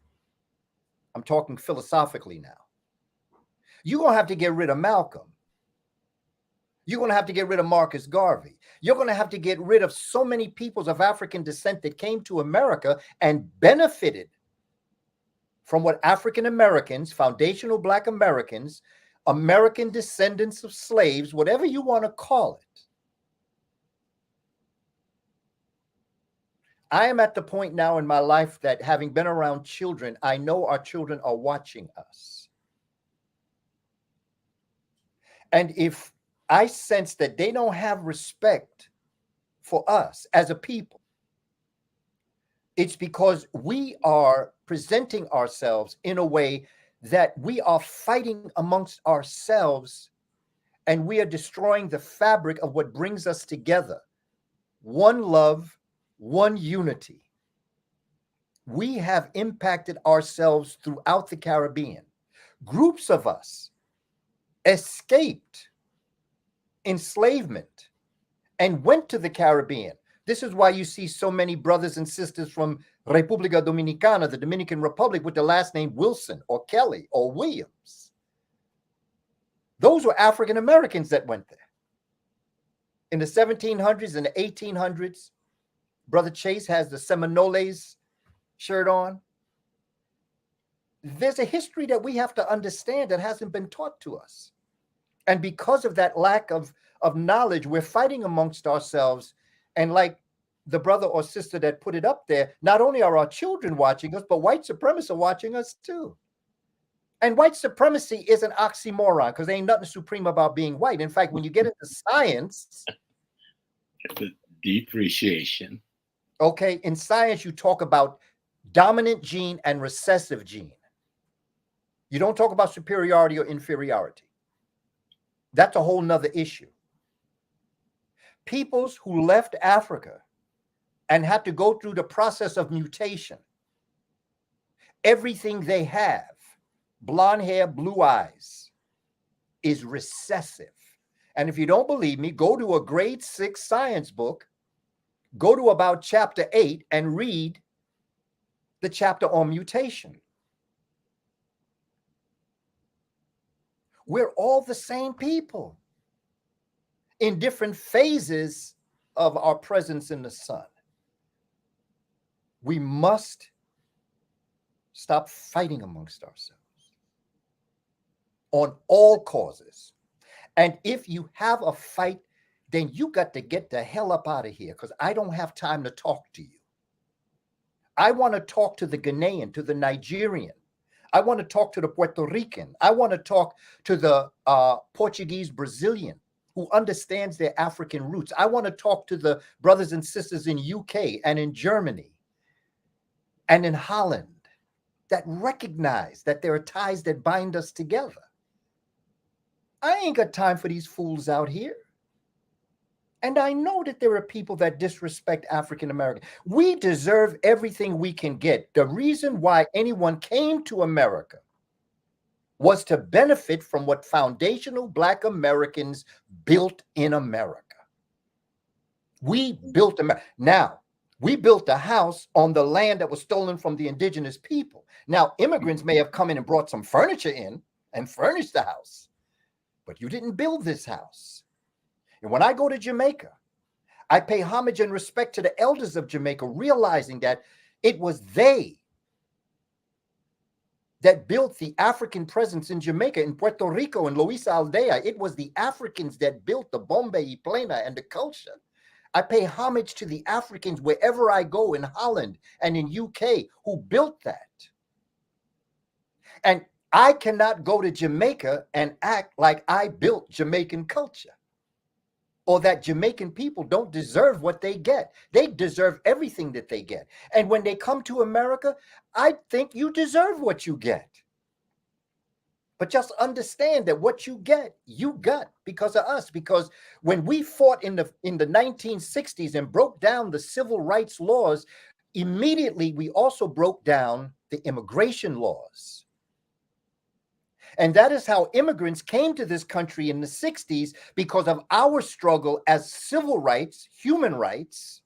S6: I'm talking philosophically now, you're going to have to get rid of Malcolm. You're going to have to get rid of Marcus Garvey. You're going to have to get rid of so many peoples of African descent that came to America and benefited from what African Americans, foundational Black Americans, American descendants of slaves, whatever you want to call it. I am at the point now in my life that, having been around children, I know our children are watching us. And if I sense that they don't have respect for us as a people, it's because we are presenting ourselves in a way that we are fighting amongst ourselves, and we are destroying the fabric of what brings us together. One love, one unity. We have impacted ourselves throughout the Caribbean. Groups of us escaped enslavement and went to the Caribbean. This is why you see so many brothers and sisters from República Dominicana, the Dominican Republic, with the last name Wilson or Kelly or Williams. Those were African Americans that went there. In the 1700s and the 1800s, Brother Chase has the Seminoles shirt on. There's a history that we have to understand that hasn't been taught to us. And because of that lack of knowledge, we're fighting amongst ourselves. And like the brother or sister that put it up there, not only are our children watching us, but white supremacists are watching us too. And white supremacy is an oxymoron because there ain't nothing supreme about being white. In fact, when you get into science,
S7: the depreciation.
S6: Okay, in science, you talk about dominant gene and recessive gene. You don't talk about superiority or inferiority. That's a whole nother issue. Peoples who left Africa and had to go through the process of mutation, everything they have, blonde hair, blue eyes, is recessive. And if you don't believe me, go to a grade 6 science book, go to about chapter 8 and read the chapter on mutation. We're all the same people in different phases of our presence in the sun. We must stop fighting amongst ourselves on all causes. And if you have a fight, then you got to get the hell up out of here, because I don't have time to talk to you. I want to talk to the Ghanaian, to the Nigerian. I want to talk to the Puerto Rican. I want to talk to the Portuguese Brazilian who understands their African roots. I want to talk to the brothers and sisters in UK and in Germany and in Holland that recognize that there are ties that bind us together. I ain't got time for these fools out here. And I know that there are people that disrespect African Americans. We deserve everything we can get. The reason why anyone came to America was to benefit from what foundational Black Americans built in America. We built America. Now, we built a house on the land that was stolen from the indigenous people. Now, immigrants may have come in and brought some furniture in and furnished the house, but you didn't build this house. And when I go to Jamaica, I pay homage and respect to the elders of Jamaica, realizing that it was they that built the African presence in Jamaica, in Puerto Rico, and Luisa Aldea. It was the Africans that built the Bombay Plana and the culture. I pay homage to the Africans wherever I go, in Holland and in UK, who built that. And I cannot go to Jamaica and act like I built Jamaican culture, or that Jamaican people don't deserve what they get. They deserve everything that they get. And when they come to America, I think you deserve what you get. But just understand that what you get, you got because of us. Because when we fought in the 1960s and broke down the civil rights laws, immediately we also broke down the immigration laws. And that is how immigrants came to this country in the 60s, because of our struggle as civil rights, human rights.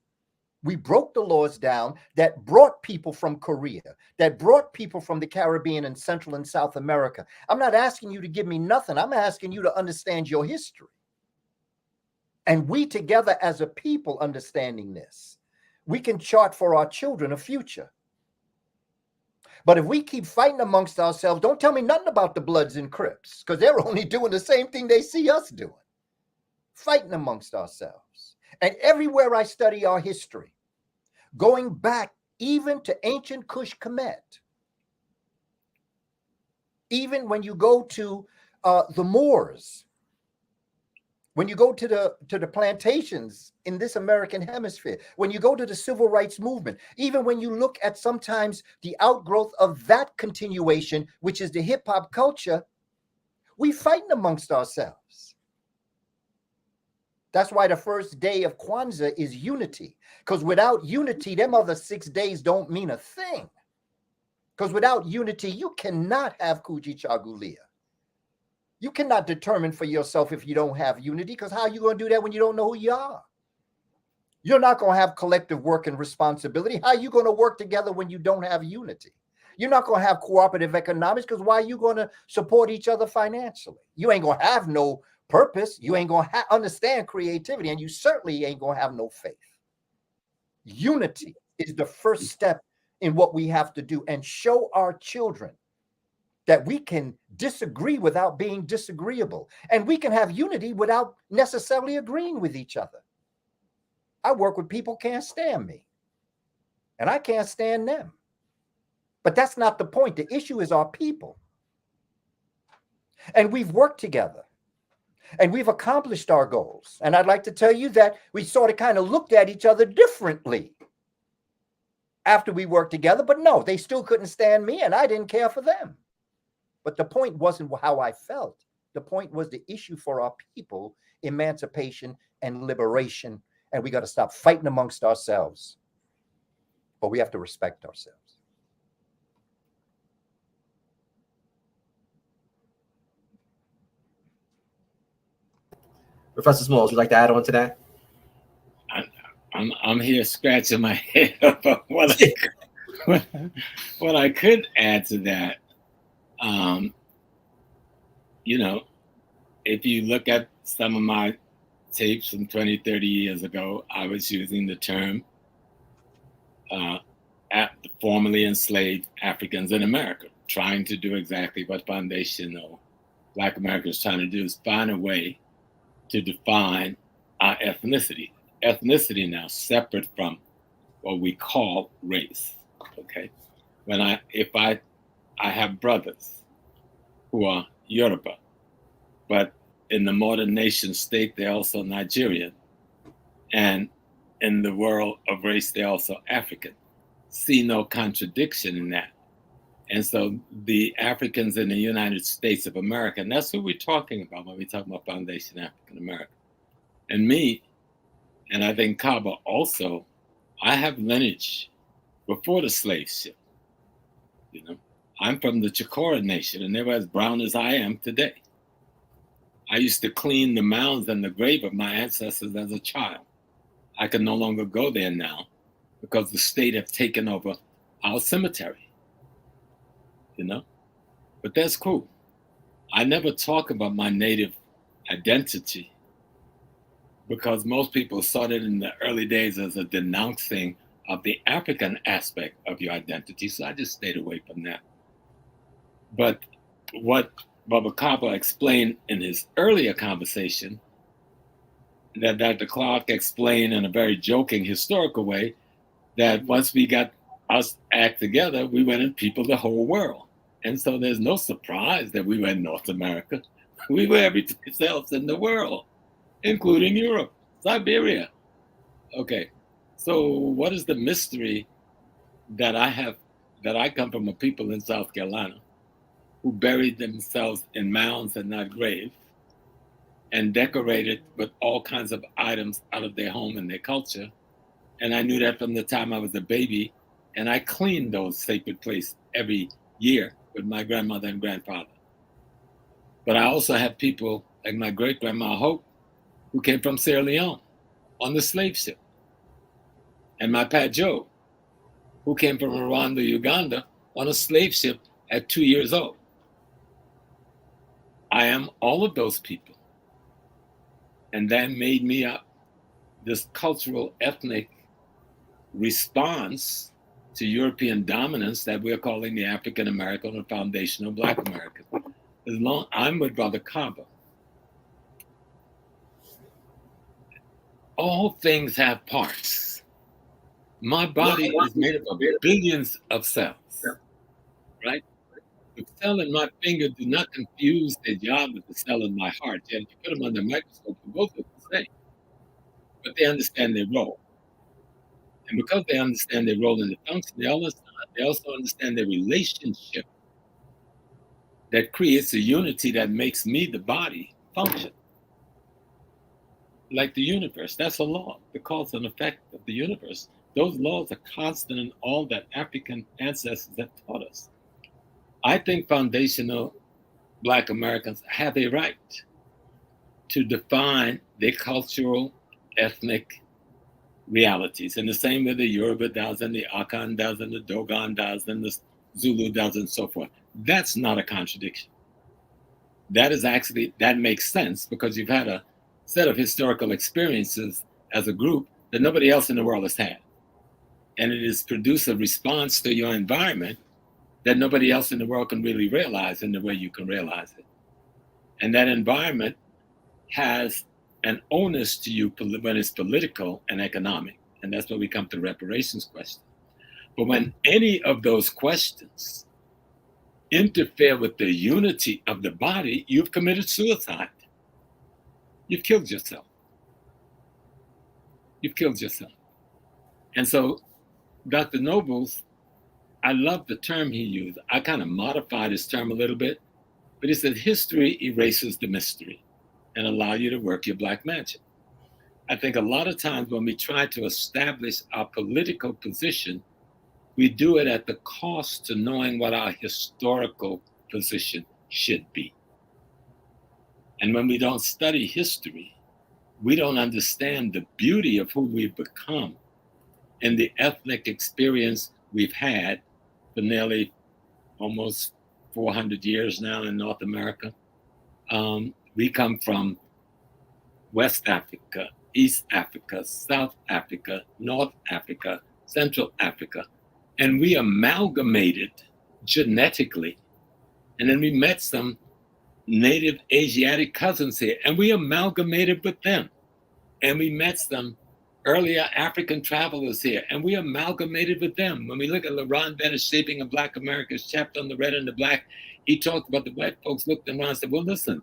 S6: We broke the laws down that brought people from Korea, that brought people from the Caribbean and Central and South America. I'm not asking you to give me nothing. I'm asking you to understand your history. And we together as a people understanding this, we can chart for our children a future. But if we keep fighting amongst ourselves, don't tell me nothing about the Bloods and Crips, because they're only doing the same thing they see us doing, fighting amongst ourselves. And everywhere I study our history, going back even to ancient Kush Kemet, even when you go to the Moors, when you go to the plantations in this American hemisphere, when you go to the civil rights movement, even when you look at sometimes the outgrowth of that continuation, which is the hip hop culture, we fighting amongst ourselves. That's why the first day of Kwanzaa is unity, because without unity, them other 6 days don't mean a thing. Because without unity, you cannot have Kujichagulia. You cannot determine for yourself if you don't have unity, because how are you going to do that when you don't know who you are? You're not going to have collective work and responsibility. How are you going to work together when you don't have unity? You're not going to have cooperative economics, because why are you going to support each other financially? You ain't going to have no purpose. You ain't going to understand creativity, and you certainly ain't going to have no faith. Unity is the first step in what we have to do, and show our children that we can disagree without being disagreeable, and we can have unity without necessarily agreeing with each other. I work with people who can't stand me, and I can't stand them. But that's not the point. The issue is our people. And we've worked together, and we've accomplished our goals. And I'd like to tell you that we sort of kind of looked at each other differently after we worked together. But no, they still couldn't stand me, and I didn't care for them. But the point wasn't how I felt. The point was the issue for our people, emancipation and liberation. And we got to stop fighting amongst ourselves. But we have to respect ourselves.
S4: Professor Smalls, would you like to add on to that?
S7: I'm here scratching my head about what I could add to that. You know, if you look at some of my tapes from 20, 30 years ago, I was using the term formerly enslaved Africans in America, trying to do exactly what foundational Black Americans trying to do, is find a way to define our ethnicity. Ethnicity now separate from what we call race. Okay, if I have brothers who are Yoruba, but in the modern nation state, they're also Nigerian. And in the world of race, they're also African. See no contradiction in that. And so the Africans in the United States of America, and that's what we're talking about when we talk about Foundation African American. And me, and I think Kaba also, I have lineage before the slave ship. You know, I'm from the Chicora Nation, and they were as brown as I am today. I used to clean the mounds and the grave of my ancestors as a child. I can no longer go there now because the state have taken over our cemetery, you know? But that's cool. I never talk about my native identity because most people saw it in the early days as a denouncing of the African aspect of your identity. So I just stayed away from that. But what Baba Kaba explained in his earlier conversation, that Dr. Clark explained in a very joking, historical way, that once we got us act together, we went and peopled the whole world. And so there's no surprise that we were in North America. We were every place else in the world, including Europe, Siberia. Okay, so what is the mystery that I come from a people in South Carolina who buried themselves in mounds and not graves, and decorated with all kinds of items out of their home and their culture. And I knew that from the time I was a baby, and I cleaned those sacred places every year with my grandmother and grandfather. But I also have people like my great-grandma Hope, who came from Sierra Leone on the slave ship, and my Pat Joe, who came from Rwanda, Uganda, on a slave ship at 2 years old. I am all of those people. And that made me up this cultural, ethnic response to European dominance that we're calling the African American or foundational Black American. As long I'm with Brother Kaba, all things have parts. My body is made up of billions of cells, right? The cell in my finger do not confuse their job with the cell in my heart. Yet if you put them under a microscope, they both look the same, but they understand their role. And because they understand their role in the function, they also understand their relationship that creates a unity that makes me, the body, function. Like the universe, that's a law, the cause and effect of the universe. Those laws are constant in all that African ancestors have taught us. I think foundational Black Americans have a right to define their cultural, ethnic realities in the same way the Yoruba does and the Akan does and the Dogon does and the Zulu does and so forth. That's not a contradiction. That makes sense because you've had a set of historical experiences as a group that nobody else in the world has had. And it has produced a response to your environment that nobody else in the world can really realize in the way you can realize it. And that environment has an onus to you when it's political and economic. And that's where we come to the reparations question. But when any of those questions interfere with the unity of the body, you've committed suicide. You've killed yourself. You've killed yourself. And so Dr. Nobles, I love the term he used. I kind of modified his term a little bit, but he said history erases the mystery and allow you to work your Black magic. I think a lot of times when we try to establish our political position, we do it at the cost to knowing what our historical position should be. And when we don't study history, we don't understand the beauty of who we've become and the ethnic experience we've had for nearly almost 400 years now in North America. We come from West Africa, East Africa, South Africa, North Africa, Central Africa, and we amalgamated genetically. And then we met some native Asiatic cousins here, and we amalgamated with them. And we met some earlier African travelers here, and we amalgamated with them. When we look at LaRon Bennett's Shaping of Black America's chapter on the red and the black, he talked about the Black folks looked around and said, well, listen,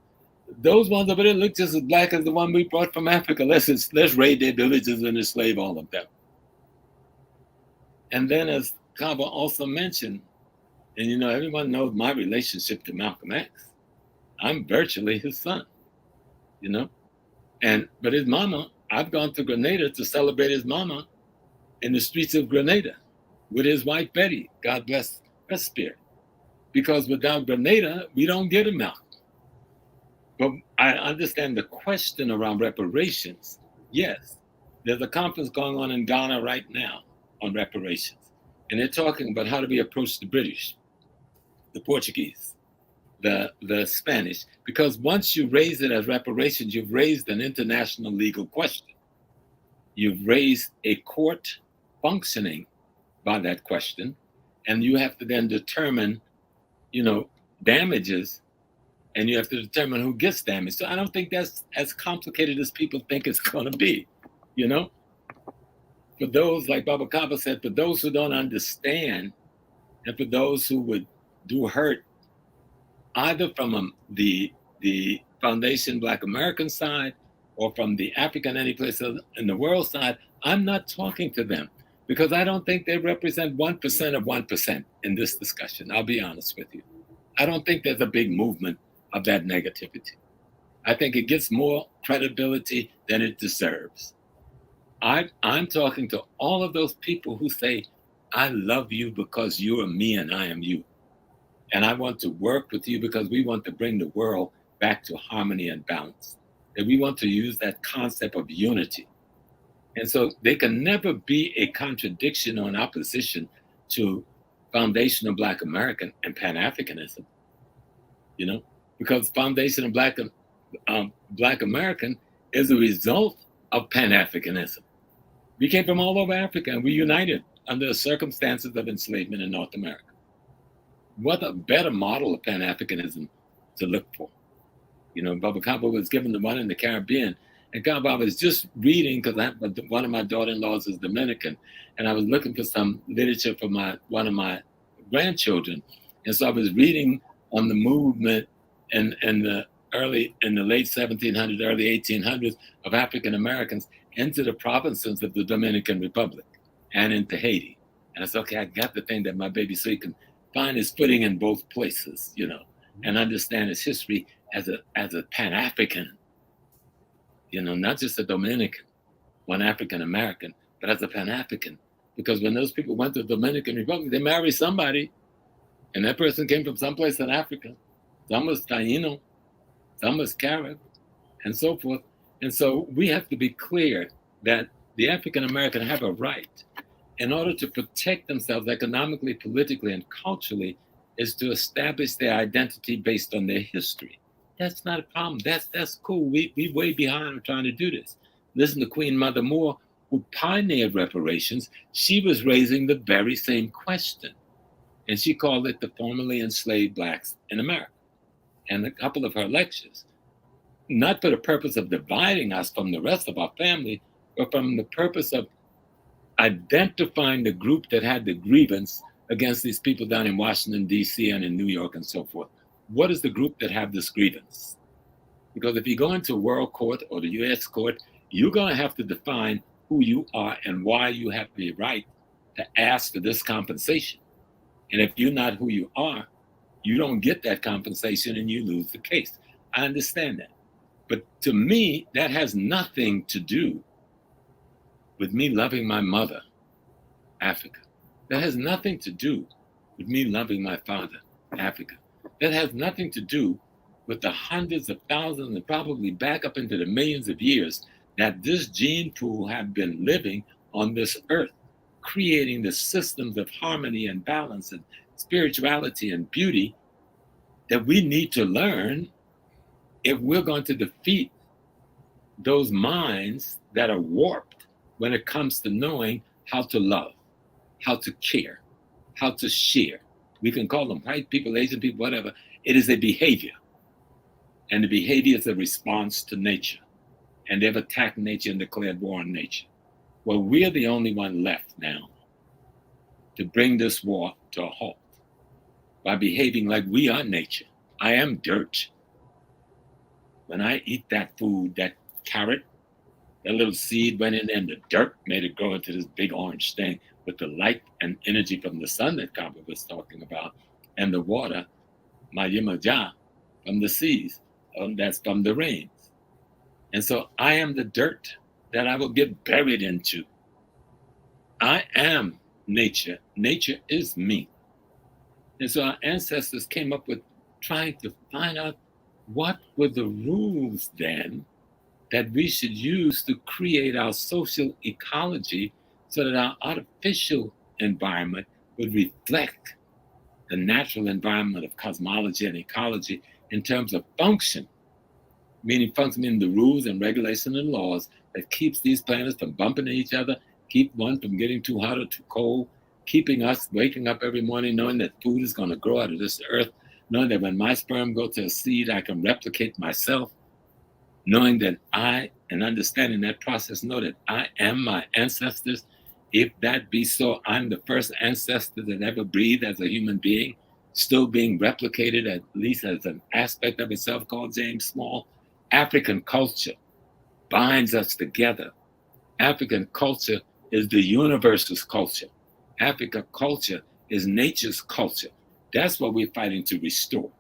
S7: those ones over there look just as black as the one we brought from Africa. Let's raid their villages and enslave all of them. And then as Kaba also mentioned, and everyone knows my relationship to Malcolm X. I'm virtually his son, but his mama, I've gone to Grenada to celebrate his mama in the streets of Grenada with his wife, Betty, God bless her spirit. Because without Grenada, we don't get a Malcolm. But I understand the question around reparations. Yes, there's a conference going on in Ghana right now on reparations. And they're talking about how do we approach the British, the Portuguese, the Spanish, because once you raise it as reparations, you've raised an international legal question. You've raised a court functioning by that question, and you have to then determine, damages, and you have to determine who gets damaged. So I don't think that's as complicated as people think it's going to be, For those, like Baba Kaba said, for those who don't understand, and for those who would do hurt either from the Foundation Black American side or from the African any place in the world side, I'm not talking to them because I don't think they represent 1% of 1% in this discussion. I'll be honest with you. I don't think there's a big movement of that negativity. I think it gets more credibility than it deserves. I'm talking to all of those people who say, I love you because you are me and I am you. And I want to work with you because we want to bring the world back to harmony and balance. And we want to use that concept of unity. And so there can never be a contradiction or an opposition to foundational Black American and Pan Africanism, you know, because foundational Black American is a result of Pan Africanism. We came from all over Africa and we united under the circumstances of enslavement in North America. What a better model of Pan Africanism to look for. You know, Baba Kaba was given the one in the Caribbean. And Kaba, I was just reading, because one of my daughter-in-laws is Dominican, and I was looking for some literature for one of my grandchildren. And so I was reading on the movement in the late 1700s, early 1800s of African Americans into the provinces of the Dominican Republic and into Haiti. And I said, okay, I got the thing that my baby so he can find his footing in both places, you know, and understand his history as a Pan-African, you know, not just a Dominican, one African American, but as a Pan-African. Because when those people went to the Dominican Republic, they married somebody, and that person came from someplace in Africa. Some was Taino, some was Carib, and so forth. And so we have to be clear that the African American have a right, in order to protect themselves economically, politically, and culturally, is to establish their identity based on their history. That's not a problem. That's cool. We way behind on trying to do this. Listen to Queen Mother Moore, who pioneered reparations. She was raising the very same question. And she called it the formerly enslaved Blacks in America. And a couple of her lectures, not for the purpose of dividing us from the rest of our family, but from the purpose of identifying the group that had the grievance against these people down in Washington, D.C. and in New York and so forth. What is the group that have this grievance? Because if you go into World Court or the U.S. Court, you're going to have to define who you are and why you have the right to ask for this compensation. And if you're not who you are, you don't get that compensation and you lose the case. I understand that. But to me, that has nothing to do with me loving my mother, Africa. That has nothing to do with me loving my father, Africa. That has nothing to do with the hundreds of thousands and probably back up into the millions of years that this gene pool have been living on this earth, creating the systems of harmony and balance and spirituality and beauty that we need to learn if we're going to defeat those minds that are warped when it comes to knowing how to love, how to care, how to share. We can call them white people, Asian people, whatever. It is a behavior. And the behavior is a response to nature. And they've attacked nature and declared war on nature. Well, we're the only one left now to bring this war to a halt by behaving like we are nature. I am dirt. When I eat that food, that carrot, that little seed went in there and the dirt made it grow into this big orange thing with the light and energy from the sun that Kaba was talking about, and the water, Mayimaja, from the seas, that's from the rains. And so I am the dirt that I will get buried into. I am nature. Nature is me. And so our ancestors came up with trying to find out what were the rules then that we should use to create our social ecology so that our artificial environment would reflect the natural environment of cosmology and ecology in terms of function, meaning function in the rules and regulations and laws that keeps these planets from bumping into each other, keep one from getting too hot or too cold, keeping us waking up every morning knowing that food is going to grow out of this earth, knowing that when my sperm goes to a seed, I can replicate myself, knowing that and understanding that process, know that I am my ancestors. If that be so, I'm the first ancestor that ever breathed as a human being. still being replicated, at least as an aspect of itself, called James Small. African culture binds us together. African culture is the universe's culture. African culture is nature's culture. That's what we're fighting to restore.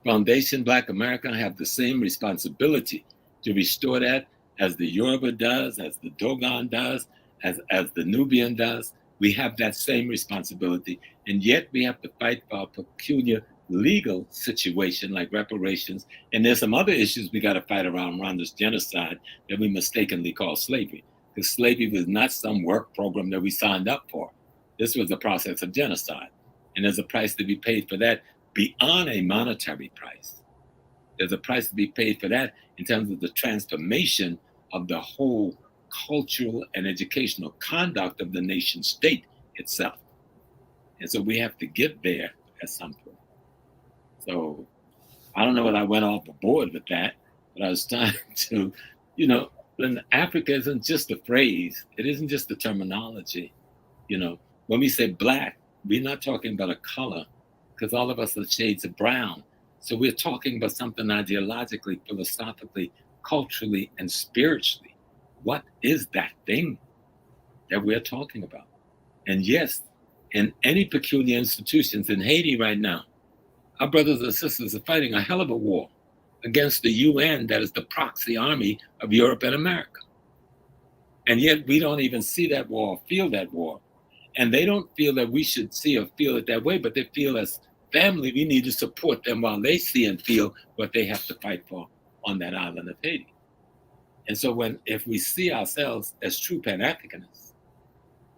S7: Foundation Black America have the same responsibility to restore that as the Yoruba does, as the Dogon does, as the Nubian does. We have that same responsibility, and yet we have to fight for a peculiar legal situation like reparations. And there's some other issues we got to fight around this genocide that we mistakenly call slavery, because slavery was not some work program that we signed up for. This was a process of genocide, and there's a price to be paid for that beyond a monetary price. There's a price to be paid for that in terms of the transformation of the whole cultural and educational conduct of the nation state itself. And so we have to get there at some point. So I don't know whether I went off the board with that, but I was trying to, when Africa isn't just a phrase, it isn't just the terminology. When we say Black, we're not talking about a color, because all of us are shades of brown. So we're talking about something ideologically, philosophically, culturally, and spiritually. What is that thing that we're talking about? And yes, in any peculiar institutions in Haiti right now, our brothers and sisters are fighting a hell of a war against the UN, that is the proxy army of Europe and America. And yet we don't even see that war or feel that war. And they don't feel that we should see or feel it that way, but they feel as family, we need to support them while they see and feel what they have to fight for on that island of Haiti. And so if we see ourselves as true Pan Africanists,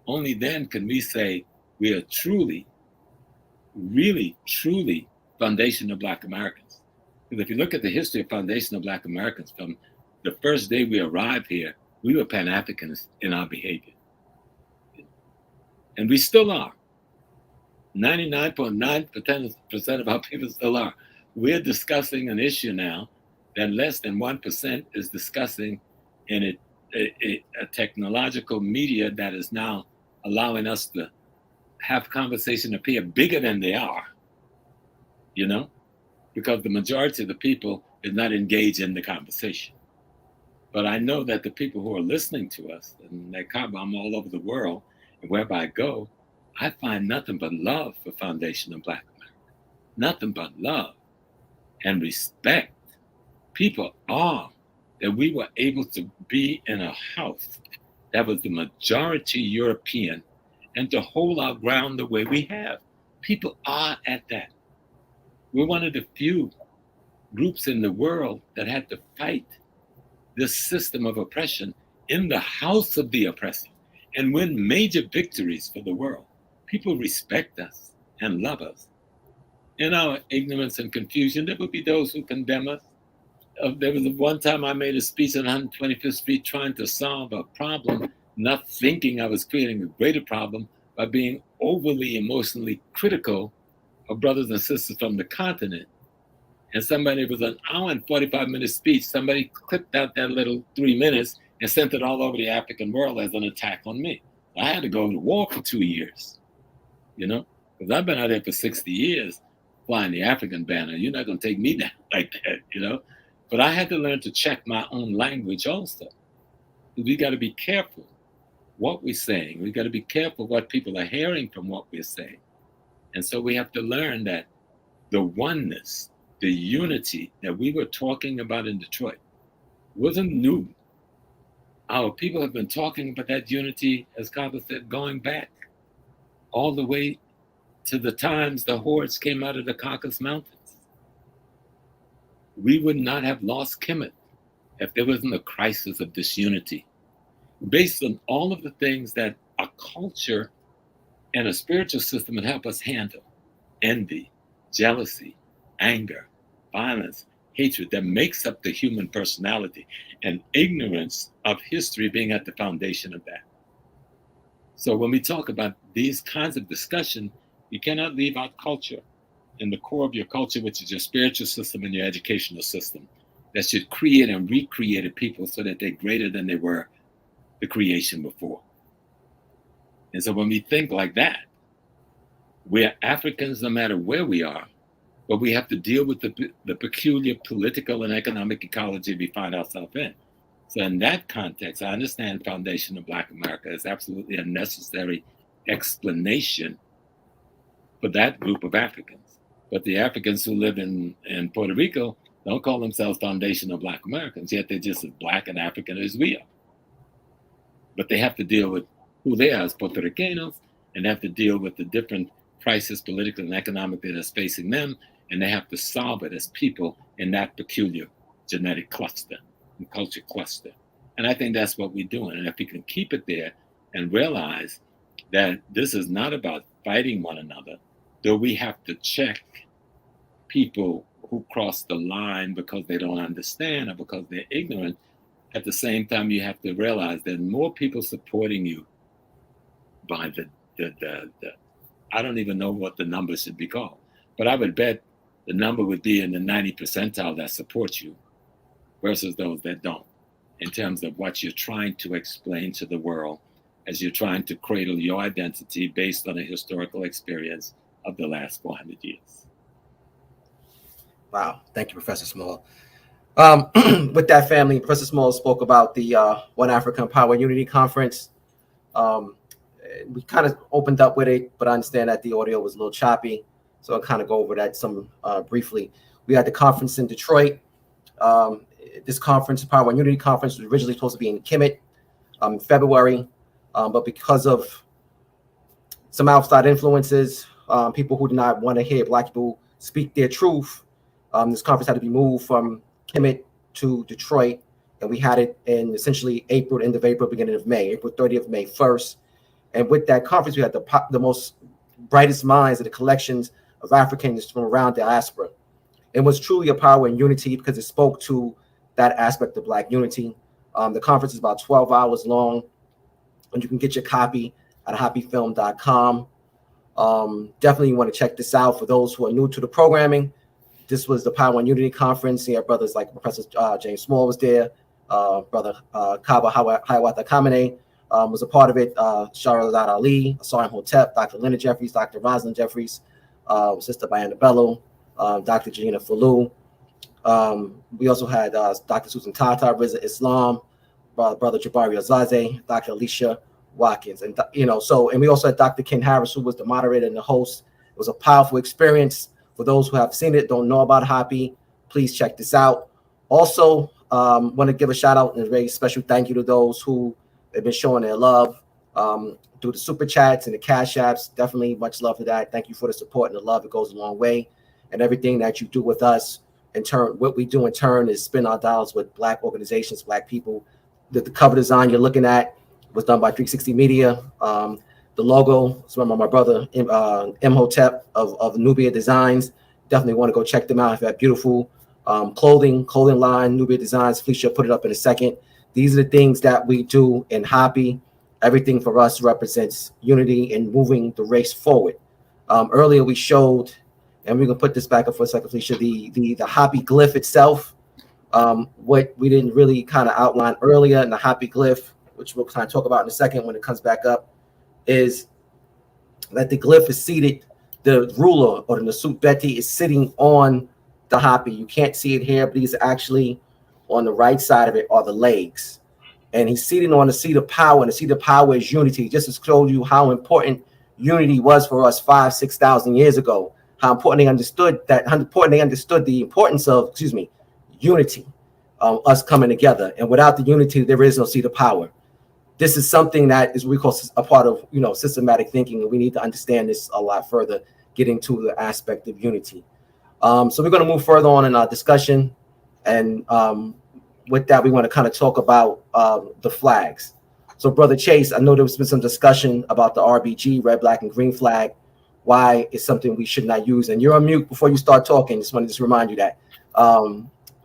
S7: only then can we say we are truly, really, truly foundational Black Americans. Because if you look at the history of foundational Black Americans, from the first day we arrived here, we were Pan Africanists in our behavior. And we still are. 99.9% of our people still are. We're discussing an issue now that less than 1% is discussing in a technological media that is now allowing us to have conversation appear bigger than they are, because the majority of the people is not engaged in the conversation. But I know that the people who are listening to us, and I'm all over the world, and wherever I go, I find nothing but love for Foundation of Black America. Nothing but love and respect. People are that we were able to be in a house that was the majority European and to hold our ground the way we have. People are at that. We're one of the few groups in the world that had to fight this system of oppression in the house of the oppressor and win major victories for the world. People respect us and love us. In our ignorance and confusion, there will be those who condemn us. There was one time I made a speech on 125th Street trying to solve a problem, not thinking I was creating a greater problem by being overly emotionally critical of brothers and sisters from the continent. And it was an hour and 45-minute speech. Somebody clipped out that little 3 minutes and sent it all over the African world as an attack on me. I had to go to war for 2 years, because I've been out there for 60 years flying the African banner. You're not going to take me down like that, But I had to learn to check my own language also. We got to be careful what we're saying. We got to be careful what people are hearing from what we're saying. And so we have to learn that the oneness, the unity that we were talking about in Detroit wasn't new. Our people have been talking about that unity, as Kaba said, going back all the way to the times the hordes came out of the Caucasus Mountains. We would not have lost Kemet if there wasn't a crisis of disunity, based on all of the things that a culture and a spiritual system would help us handle: envy, jealousy, anger, violence, hatred, that makes up the human personality, and ignorance of history being at the foundation of that. So when we talk about these kinds of discussion, you cannot leave out culture in the core of your culture, which is your spiritual system and your educational system, that should create and recreate a people so that they're greater than they were the creation before. And so when we think like that, We are Africans no matter where we are, but we have to deal with the peculiar political and economic ecology we find ourselves in. So in that context, I understand Foundation of Black America is absolutely a necessary explanation for that group of Africans. But the Africans who live in Puerto Rico don't call themselves Foundation of Black Americans, yet they're just as Black and African as we are. But they have to deal with who they are as Puerto Ricanos, and they have to deal with the different crisis, political and economic, that is facing them, and they have to solve it as people in that peculiar genetic cluster and culture cluster. And I think that's what we're doing. And if we can keep it there and realize that this is not about fighting one another, though we have to check people who cross the line because they don't understand or because they're ignorant, at the same time, you have to realize that more people supporting you by the I don't even know what the number should be called, but I would bet the number would be in the 90 percentile that support you versus those that don't, in terms of what you're trying to explain to the world as you're trying to cradle your identity based on a historical experience of the last 400 years.
S4: Wow. Thank you, Professor Small. With that, family, Professor Small spoke about the One African Power Unity Conference. We kind of opened up with it, but I understand that the audio was a little choppy, so I'll kind of go over that some briefly. We had the conference in Detroit. This conference, Power and Unity Conference, was originally supposed to be in Kemet in February, but because of some outside influences, people who did not want to hear Black people speak their truth, this conference had to be moved from Kemet to Detroit, and we had it in essentially April, end of April, beginning of May, April 30th, May 1st. And with that conference, we had the most brightest minds of the collections of Africans from around diaspora. It was truly a power and unity because it spoke to that aspect of Black unity. The conference is about 12 hours long, and you can get your copy at hapifilm.com. Definitely you want to check this out for those who are new to the programming. This was the Power and Unity Conference. You have brothers like Professor James Small was there, Brother Kaba Kamene was a part of it. Shahrazad Ali, Asar Hotep, Dr. Leonard Jeffries, Dr. Rosalind Jeffries, Sister Bayana Bello, Dr. Janina Falou. We also had Dr. Susan Tata, Riza Islam, Brother Jabari Azaze, Dr. Alicia Watkins, and and we also had Dr. Ken Harris, who was the moderator and the host. It was a powerful experience. For those who have seen it, don't know about HAPI, please check this out. Also, want to give a shout out and a very special thank you to those who have been showing their love through the super chats and the cash apps. Definitely much love for that. Thank you for the support and the love. It goes a long way. And everything that you do with us, in turn, what we do in turn is spend our dollars with Black organizations, Black people. The cover design you're looking at was done by 360 Media. The logo is from my brother Imhotep of Nubia Designs. Definitely want to go check them out. If you have beautiful clothing line, Nubia Designs. Felicia, put it up in a second. These are the things that we do in HAPI. Everything for us represents unity and moving the race forward. Earlier we showed, and we can put this back up for a second, Felicia, the HAPI glyph itself. What we didn't really kind of outline earlier in the HAPI glyph, which we'll kind of talk about in a second when it comes back up, is that the glyph is seated, the ruler or the Nasut Beti is sitting on the HAPI. You can't see it here, but he's actually on the right side of it are the legs. And he's sitting on the seat of power, and the seat of power is unity. Just to show you how important unity was for us 5,000-6,000 years ago, how important they understood the importance of, unity, us coming together. And without the unity, there is no seat of power. This is something that is we call a part of systematic thinking, and we need to understand this a lot further, getting to the aspect of unity. So we're going to move further on in our discussion, and with that, we want to kind of talk about the flags. So, Brother Chase, I know there's been some discussion about the RBG, red, black, and green flag. Why it's something we should not use. And you're on mute before you start talking. Just wanted to remind you that.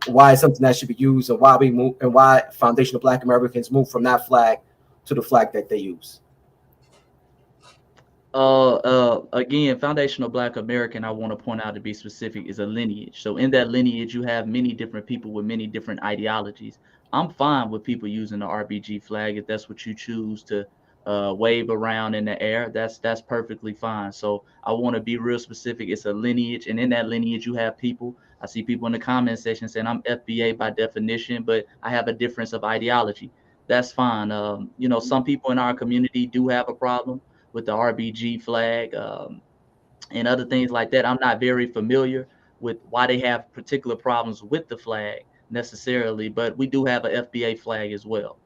S4: Why it's something that should be used, and why we move, and why Foundation of Black Americans move from that flag to the flag that they use.
S5: Again, Foundational Black American, I want to point out, to be specific, is a lineage. So in that lineage, you have many different people with many different ideologies. I'm fine with people using the RBG flag if that's what you choose to wave around in the air, that's perfectly fine. So I want to be real specific. It's a lineage, and in that lineage you have people. I see people in the comment section saying I'm FBA by definition, but I have a difference of ideology. That's fine. Some people in our community do have a problem with the RBG flag, and other things like that. I'm not very familiar with why they have particular problems with the flag necessarily, but we do have a FBA flag as well.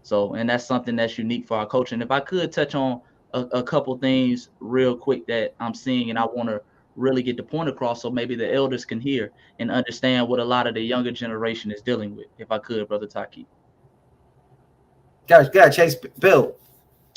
S5: So, and that's something that's unique for our culture. And if I could touch on a couple things real quick that I'm seeing, and I want to really get the point across so maybe the elders can hear and understand what a lot of the younger generation is dealing with. If I could, Brother Taki.
S4: Guys, Chase, Bill.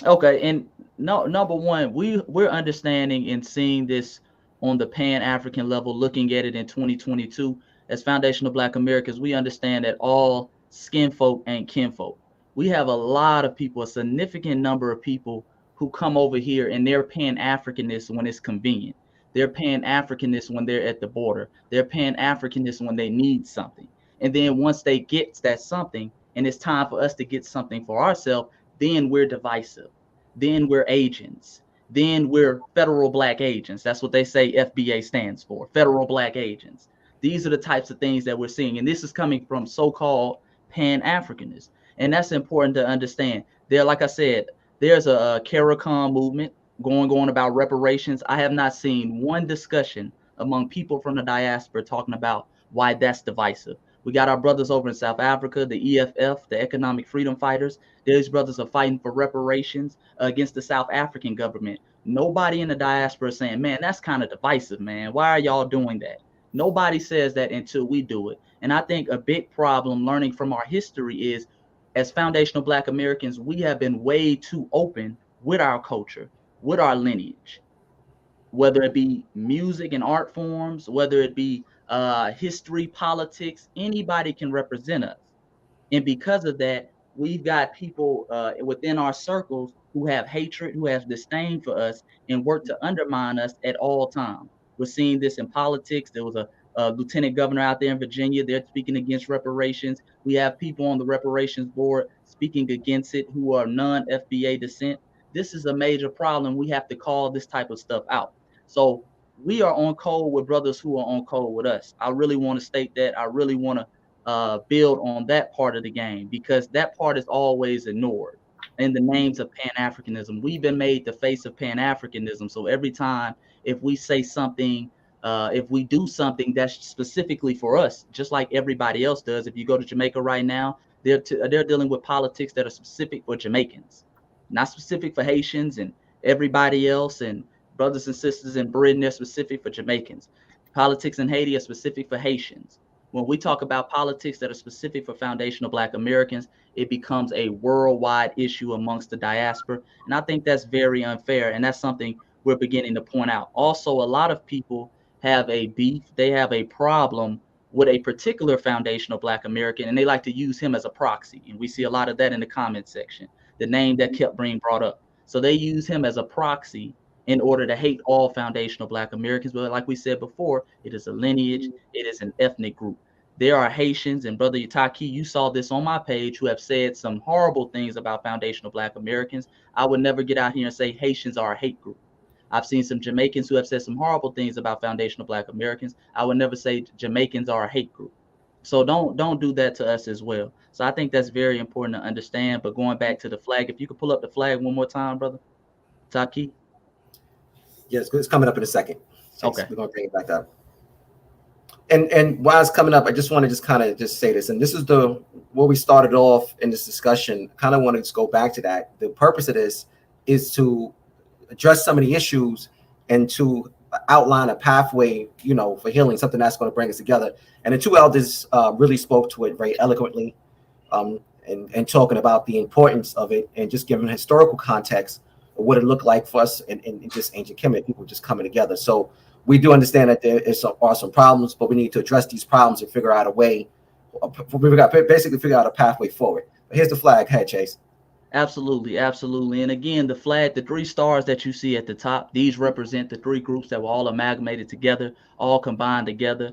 S5: Okay, and number one, we're understanding and seeing this on the Pan African level, looking at it in 2022 as foundational Black Americans. We understand that all skin folk ain't kinfolk. We have a lot of people, a significant number of people who come over here and they're Pan-Africanists when it's convenient. They're Pan-Africanists when they're at the border. They're Pan-Africanists when they need something. And then once they get that something and it's time for us to get something for ourselves, then we're divisive. Then we're agents. Then we're federal Black agents. That's what they say FBA stands for, federal Black agents. These are the types of things that we're seeing. And this is coming from so-called Pan-Africanists. And that's important to understand. There, like I said, there's a CARICOM movement going on about reparations. I have not seen one discussion among people from the diaspora talking about why that's divisive. We got our brothers over in South Africa, the EFF, the Economic Freedom Fighters. These brothers are fighting for reparations against the South African government. Nobody in the diaspora is saying, man, that's kind of divisive, man. Why are y'all doing that? Nobody says that until we do it. And I think a big problem learning from our history is, as foundational Black Americans, we have been way too open with our culture, with our lineage, whether it be music and art forms, whether it be history, politics, anybody can represent us. And because of that, we've got people within our circles who have hatred, who have disdain for us and work to undermine us at all times. We're seeing this in politics. There was a lieutenant governor out there in Virginia. They're speaking against reparations. We have people on the reparations board speaking against it who are non-FBA descent. This is a major problem. We have to call this type of stuff out. So we are on code with brothers who are on code with us. I really want to state that. I really want to build on that part of the game, because that part is always ignored in the names of Pan-Africanism. We've been made the face of Pan-Africanism. So every time if we say something, if we do something that's specifically for us, just like everybody else does. If you go to Jamaica right now, they're dealing with politics that are specific for Jamaicans, not specific for Haitians and everybody else, and brothers and sisters in Britain, they're specific for Jamaicans. Politics in Haiti are specific for Haitians. When we talk about politics that are specific for foundational Black Americans, it becomes a worldwide issue amongst the diaspora. And I think that's very unfair. And that's something we're beginning to point out. Also, a lot of people have a beef. They have a problem with a particular foundational Black American, and they like to use him as a proxy. And we see a lot of that in the comment section, the name that kept being brought up. So they use him as a proxy in order to hate all foundational Black Americans. But like we said before, it is a lineage, it is an ethnic group. There are Haitians, and Brother Yataki, you saw this on my page, who have said some horrible things about foundational Black Americans. I would never get out here and say Haitians are a hate group. I've seen some Jamaicans who have said some horrible things about foundational Black Americans. I would never say Jamaicans are a hate group. So don't do that to us as well. So I think that's very important to understand. But going back to the flag, if you could pull up the flag one more time, Brother Taki.
S4: Yes, it's coming up in a second. So
S5: okay,
S4: we're gonna bring it back up. And while it's coming up, I just want to kind of say this, and this is where we started off in this discussion. Kind of want to just go back to that. The purpose of this is to address some of the issues and to outline a pathway, for healing, something that's going to bring us together. And the two elders really spoke to it very eloquently, and talking about the importance of it and just giving historical context of what it looked like for us in just ancient Kemet, people just coming together. So we do understand that there are some problems, but we need to address these problems and figure out a way, basically figure out a pathway forward. But here's the flag. Head, Chase.
S5: Absolutely, absolutely. And again, the flag, the 3 stars that you see at the top, these represent the 3 groups that were all amalgamated together, all combined together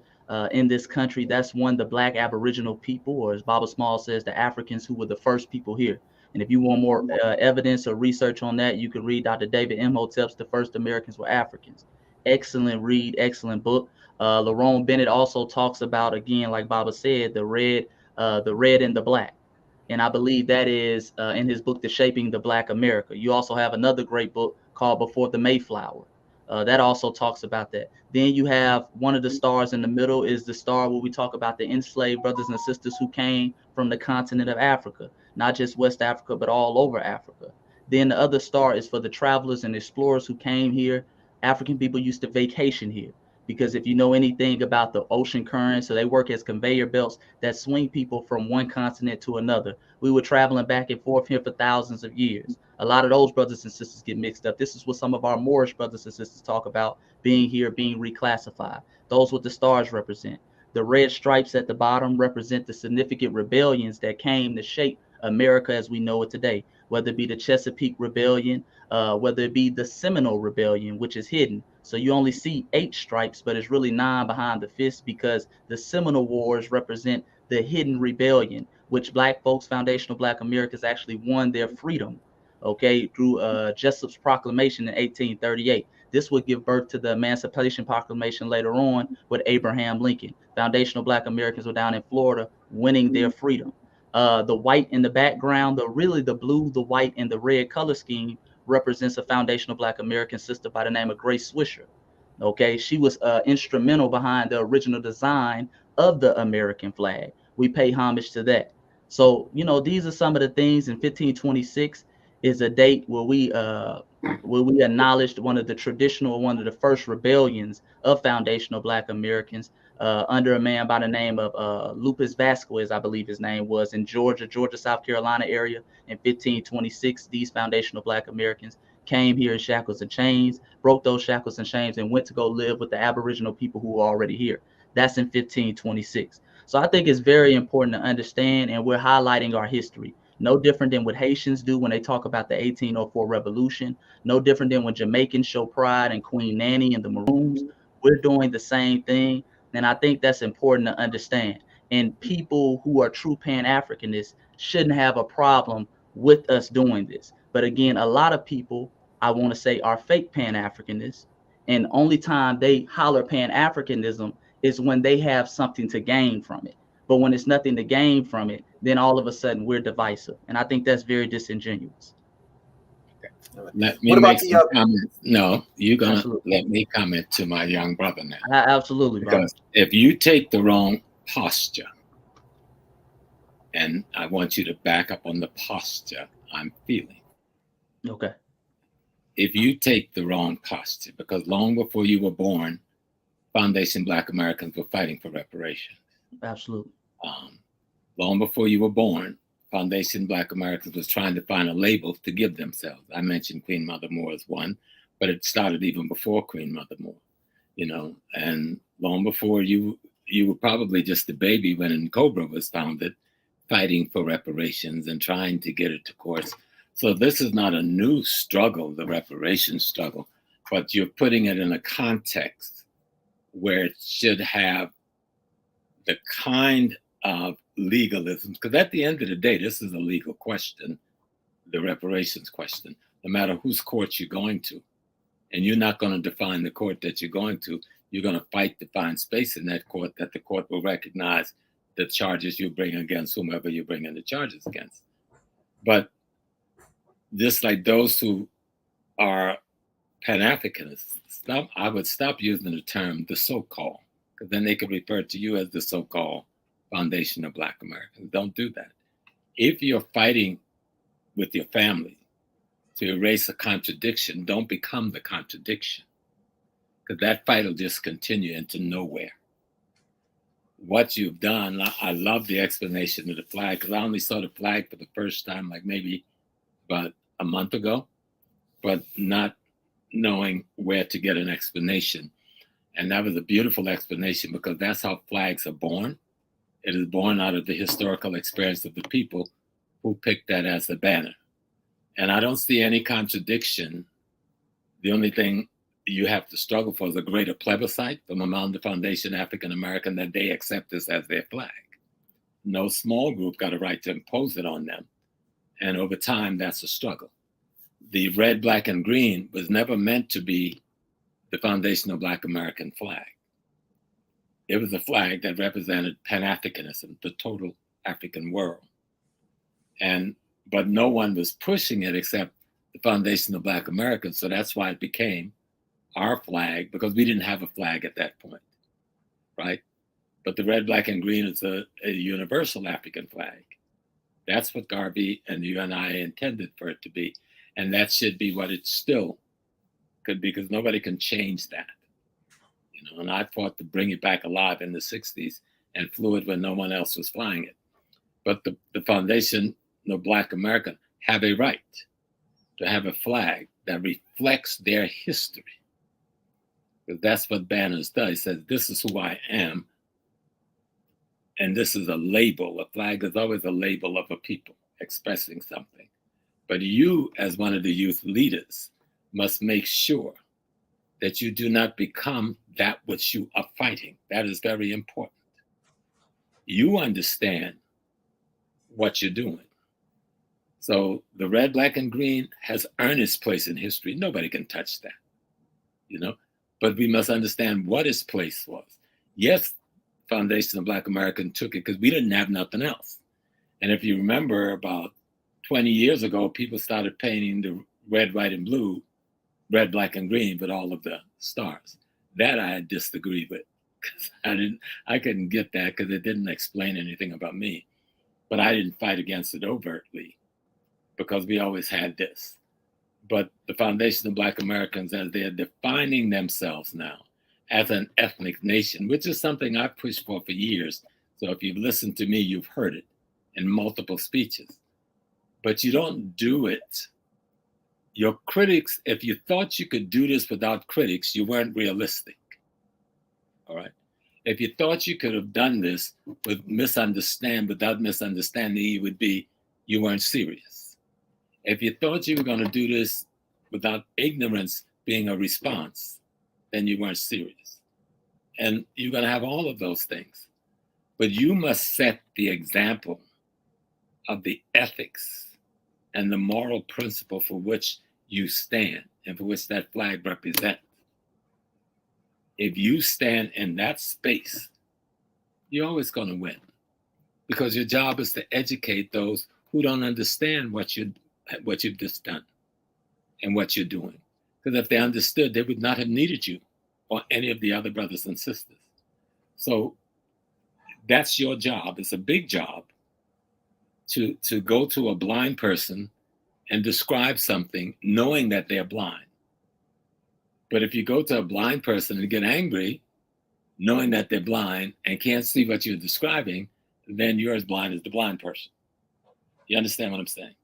S5: in this country. That's one, the Black Aboriginal people, or as Baba Small says, the Africans who were the first people here. And if you want more evidence or research on that, you can read Dr. David Imhotep's The First Americans Were Africans. Excellent read, excellent book. Lerone Bennett also talks about, again, like Baba said, the red and the black. And I believe that is in his book, The Shaping the Black America. You also have another great book called Before the Mayflower. That also talks about that. Then you have one of the stars in the middle is the star where we talk about the enslaved brothers and sisters who came from the continent of Africa, not just West Africa, but all over Africa. Then the other star is for the travelers and explorers who came here. African people used to vacation here, because if you know anything about the ocean currents, so they work as conveyor belts that swing people from one continent to another. We were traveling back and forth here for thousands of years. A lot of those brothers and sisters get mixed up. This is what some of our Moorish brothers and sisters talk about, being here, being reclassified. Those what the stars represent. The red stripes at the bottom represent the significant rebellions that came to shape America as we know it today, whether it be the Chesapeake Rebellion, whether it be the Seminole Rebellion, which is hidden. So you only see 8 stripes, but it's really 9 behind the fist, because the Seminole Wars represent the hidden rebellion, which Black folks, foundational Black Americans, actually won their freedom, okay, through Jessup's proclamation in 1838. This would give birth to the Emancipation Proclamation later on with Abraham Lincoln. Foundational Black Americans were down in Florida winning their freedom. The white in the background, the blue, the white, and the red color scheme represents a foundational Black American sister by the name of Grace Swisher. Okay, she was instrumental behind the original design of the American flag. We pay homage to that. So, you know, these are some of the things. In 1526 is a date where we acknowledged one of the first rebellions of foundational Black Americans under a man by the name of Lupus Vasquez, I believe his name was, in Georgia, South Carolina area. In 1526, these foundational Black Americans came here in shackles and chains, broke those shackles and chains, and went to go live with the Aboriginal people who were already here. That's in 1526. So I think it's very important to understand, and we're highlighting our history. No different than what Haitians do when they talk about the 1804 revolution. No different than when Jamaicans show pride in Queen Nanny and the Maroons. We're doing the same thing. And I think that's important to understand. And people who are true Pan-Africanists shouldn't have a problem with us doing this. But again, a lot of people, I want to say, are fake Pan-Africanists. And only time they holler Pan-Africanism is when they have something to gain from it. But when it's nothing to gain from it, then all of a sudden we're divisive. And I think that's very disingenuous.
S7: Let me make some comments. No, you're going to let me comment to my young brother now.
S5: Absolutely,
S7: because if you take the wrong posture, and I want you to back up on the posture I'm feeling.
S5: Okay.
S7: If you take the wrong posture, because long before you were born, Foundation Black Americans were fighting for reparations.
S5: Absolutely.
S7: Long before you were born, Foundation Black Americans was trying to find a label to give themselves. I mentioned Queen Mother Moore as one, but it started even before Queen Mother Moore, you know, and long before you were probably just a baby when Cobra was founded, fighting for reparations and trying to get it to courts. So this is not a new struggle, the reparations struggle, but you're putting it in a context where it should have the kind of legalism, because at the end of the day, this is a legal question, the reparations question, no matter whose court you're going to. And you're not going to define the court that you're going to. You're going to fight to find space in that court that the court will recognize the charges you bring against whomever you bring in the charges against. But just like those who are Pan-Africanists, I would stop using the term the so-called, because then they could refer to you as the so-called Foundation of Black Americans. Don't do that. If you're fighting with your family to erase a contradiction, don't become the contradiction, because that fight will just continue into nowhere. What you've done, I love the explanation of the flag, because I only saw the flag for the first time like maybe about a month ago, but not knowing where to get an explanation. And that was a beautiful explanation, because that's how flags are born. It is born out of the historical experience of the people who picked that as the banner. And I don't see any contradiction. The only thing you have to struggle for is a greater plebiscite from among the Foundation African American that they accept this as their flag. No small group got a right to impose it on them. And over time, that's a struggle. The red, black, and green was never meant to be the foundational Black American flag. It was a flag that represented Pan Africanism, the total African world. But no one was pushing it except the foundational Black Americans. So that's why it became our flag, because we didn't have a flag at that point, right? But the red, black, and green is a universal African flag. That's what Garvey and you and I intended for it to be. And that should be what it still could be, because nobody can change that. You know, and I fought to bring it back alive in the 60s and flew it when no one else was flying it. But the foundation of Black American have a right to have a flag that reflects their history. Because that's what banners does. It says, this is who I am. And this is a label. A flag is always a label of a people expressing something. But you, as one of the youth leaders, must make sure that you do not become that which you are fighting. That is very important. You understand what you're doing. So the red, black, and green has earned its place in history. Nobody can touch that, you know? But we must understand what its place was. Yes, Foundation of Black American took it because we didn't have nothing else. And if you remember, about 20 years ago, people started painting the red, white, and blue, red, black, and green with all of the stars. That I disagreed with, because I couldn't get that because it didn't explain anything about me. But I didn't fight against it overtly because we always had this. But the Foundation of Black Americans, as they're defining themselves now as an ethnic nation, which is something I've pushed for years. So if you've listened to me, you've heard it in multiple speeches. But you don't do it. Your critics, if you thought you could do this without critics, you weren't realistic. All right. If you thought you could have done this without misunderstanding, you weren't serious. If you thought you were going to do this without ignorance being a response, then you weren't serious. And you're going to have all of those things. But you must set the example of the ethics and the moral principle for which you stand and for which that flag represents. If you stand in that space, you're always going to win, because your job is to educate those who don't understand what you've just done and what you're doing. Because if they understood, they would not have needed you or any of the other brothers and sisters. So that's your job. It's a big job to go to a blind person and describe something knowing that they're blind. But if you go to a blind person and get angry, knowing that they're blind and can't see what you're describing, then you're as blind as the blind person. You understand what I'm saying?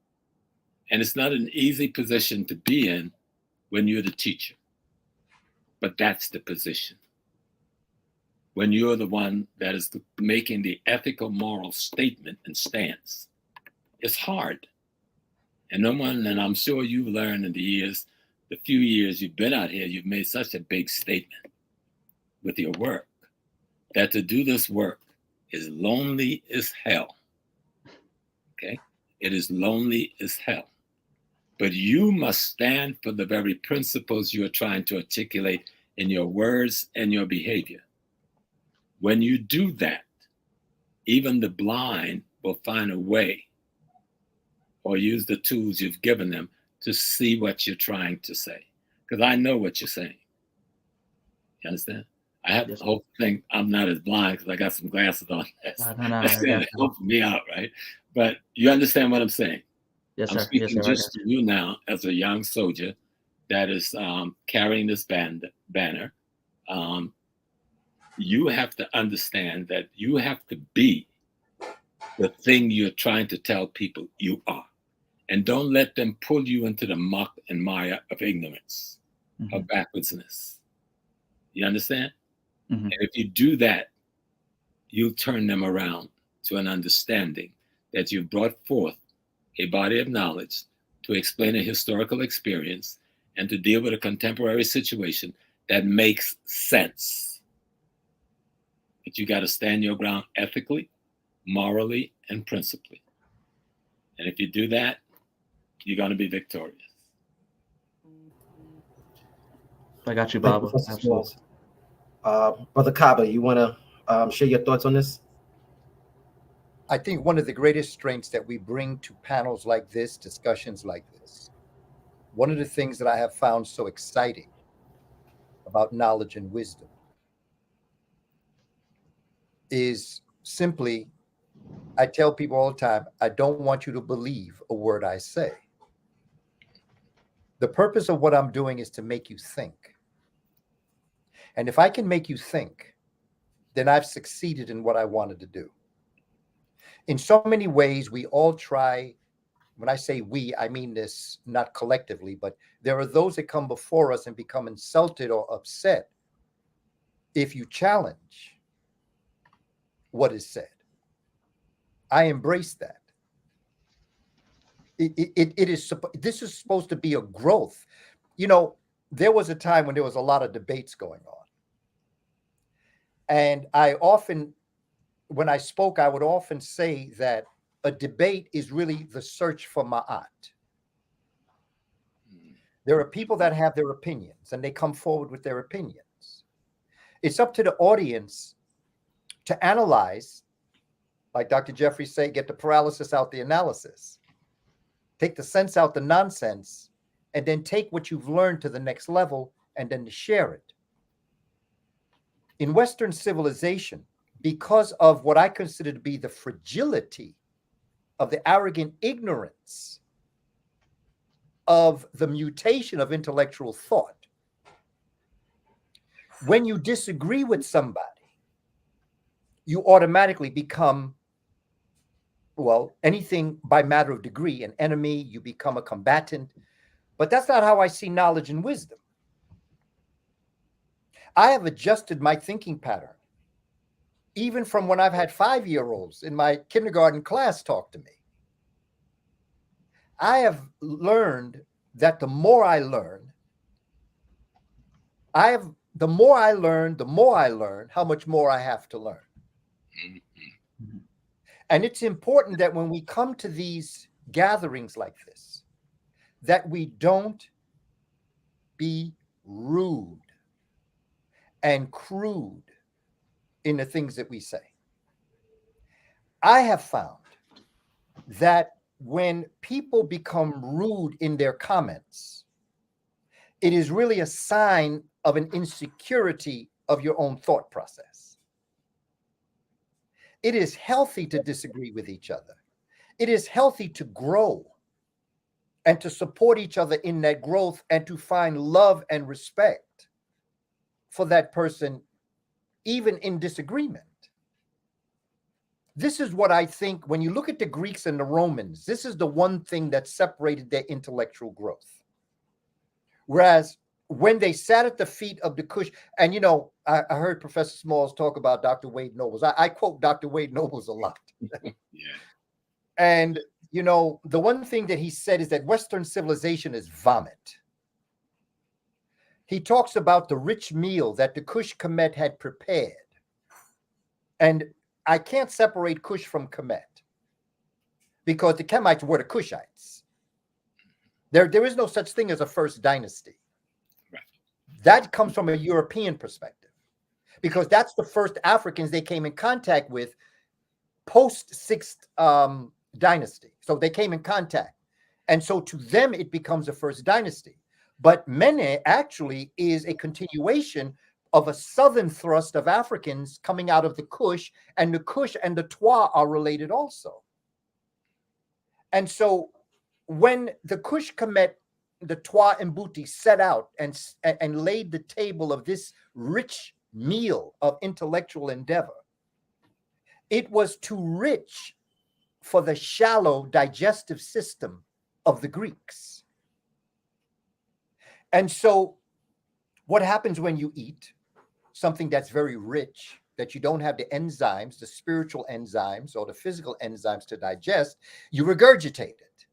S7: And it's not an easy position to be in when you're the teacher. But that's the position. When you're the one that is making the ethical, moral statement and stance. It's hard. And I'm sure you've learned in the few years you've been out here, you've made such a big statement with your work, that to do this work is lonely as hell. Okay? It is lonely as hell. But you must stand for the very principles you are trying to articulate in your words and your behavior. When you do that, even the blind will find a way or use the tools you've given them to see what you're trying to say. Because I know what you're saying. You understand? I have this whole thing. I'm not as blind because I got some glasses on. That's helping me out, right? But you understand what I'm saying?
S5: Yes, sir.
S7: I'm speaking just to you now as a young soldier that is carrying this banner. You have to understand that you have to be the thing you're trying to tell people you are. And don't let them pull you into the muck and mire of ignorance, of backwardsness. You understand? And if you do that, you'll turn them around to an understanding that you've brought forth a body of knowledge to explain a historical experience and to deal with a contemporary situation that makes sense. But you got to stand your ground ethically, morally, and principally. And if you do that, you're going to be victorious.
S5: I got you,
S4: Thank
S5: Baba.
S4: you, Professor
S5: Absolutely.
S4: Smalls. Brother Kaba, you want to share your thoughts on this?
S6: I think one of the greatest strengths that we bring to panels like this, discussions like this, one of the things that I have found so exciting about knowledge and wisdom is simply, I tell people all the time, I don't want you to believe a word I say. The purpose of what I'm doing is to make you think. And if I can make you think, then I've succeeded in what I wanted to do. In so many ways, we all try. When I say we, I mean this not collectively, but there are those that come before us and become insulted or upset if you challenge what is said. I embrace that. This is supposed to be a growth. You know, there was a time when there was a lot of debates going on. And when I spoke, I would often say that a debate is really the search for ma'at. There are people that have their opinions and they come forward with their opinions. It's up to the audience to analyze, like Dr. Jeffrey say, get the paralysis out the analysis. Take the sense out the nonsense, and then take what you've learned to the next level and then to share it. In Western civilization, because of what I consider to be the fragility of the arrogant ignorance of the mutation of intellectual thought, when you disagree with somebody, you automatically become, well, anything by matter of degree, an enemy, you become a combatant. But that's not how I see knowledge and wisdom. I have adjusted my thinking pattern, even from when I've had 5-year-olds in my kindergarten class talk to me. I have learned that the more I learn, the more I learn how much more I have to learn. And it's important that when we come to these gatherings like this, that we don't be rude and crude in the things that we say. I have found that when people become rude in their comments, it is really a sign of an insecurity of your own thought process. It is healthy to disagree with each other. It is healthy to grow and to support each other in that growth and to find love and respect for that person, even in disagreement. This is what I think, when you look at the Greeks and the Romans, this is the one thing that separated their intellectual growth. Whereas when they sat at the feet of the Cush, and you know, I heard Professor Smalls talk about Dr. Wade Nobles. I quote Dr. Wade Nobles a lot.
S7: Yeah.
S6: And you know, the one thing that he said is that Western civilization is vomit. He talks about the rich meal that the Cush Kemet had prepared. And I can't separate Cush from Kemet because the Kemites were the Cushites. There is no such thing as a first dynasty.
S7: Right.
S6: That comes from a European perspective because that's the first Africans they came in contact with post Sixth dynasty. So they came in contact. And so to them, it becomes a first dynasty. But Mene actually is a continuation of a southern thrust of Africans coming out of the Kush, and the Kush and the Twa are related also. And so when the Kush Kemet, the Twa and Mbuti set out and laid the table of this rich meal of intellectual endeavor, it was too rich for the shallow digestive system of the Greeks. And so what happens when you eat something that's very rich, that you don't have the enzymes, the spiritual enzymes or the physical enzymes to digest, you regurgitate it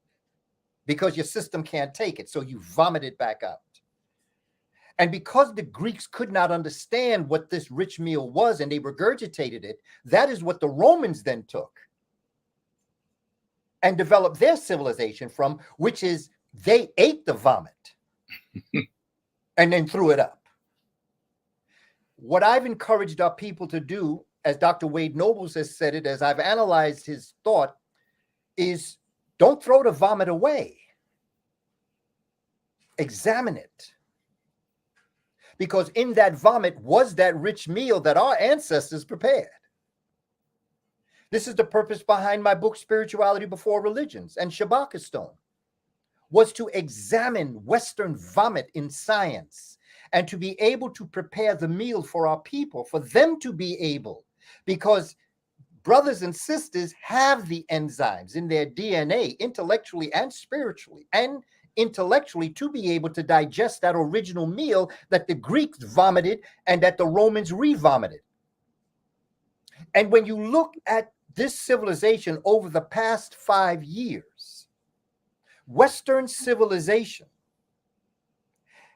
S6: because your system can't take it. So you vomit it back out. And because the Greeks could not understand what this rich meal was and they regurgitated it, that is what the Romans then took and developed their civilization from, which is they ate the vomit and then threw it up. What I've encouraged our people to do, as Dr. Wade Nobles has said it, as I've analyzed his thought, is don't throw the vomit away. Examine it. Because in that vomit was that rich meal that our ancestors prepared. This is the purpose behind my book, Spirituality Before Religions, and Shabaka Stone, was to examine Western vomit in science and to be able to prepare the meal for our people, for them to be able, because brothers and sisters have the enzymes in their DNA, intellectually and spiritually, and intellectually, to be able to digest that original meal that the Greeks vomited and that the Romans re-vomited. And when you look at this civilization over the past 5 years, Western civilization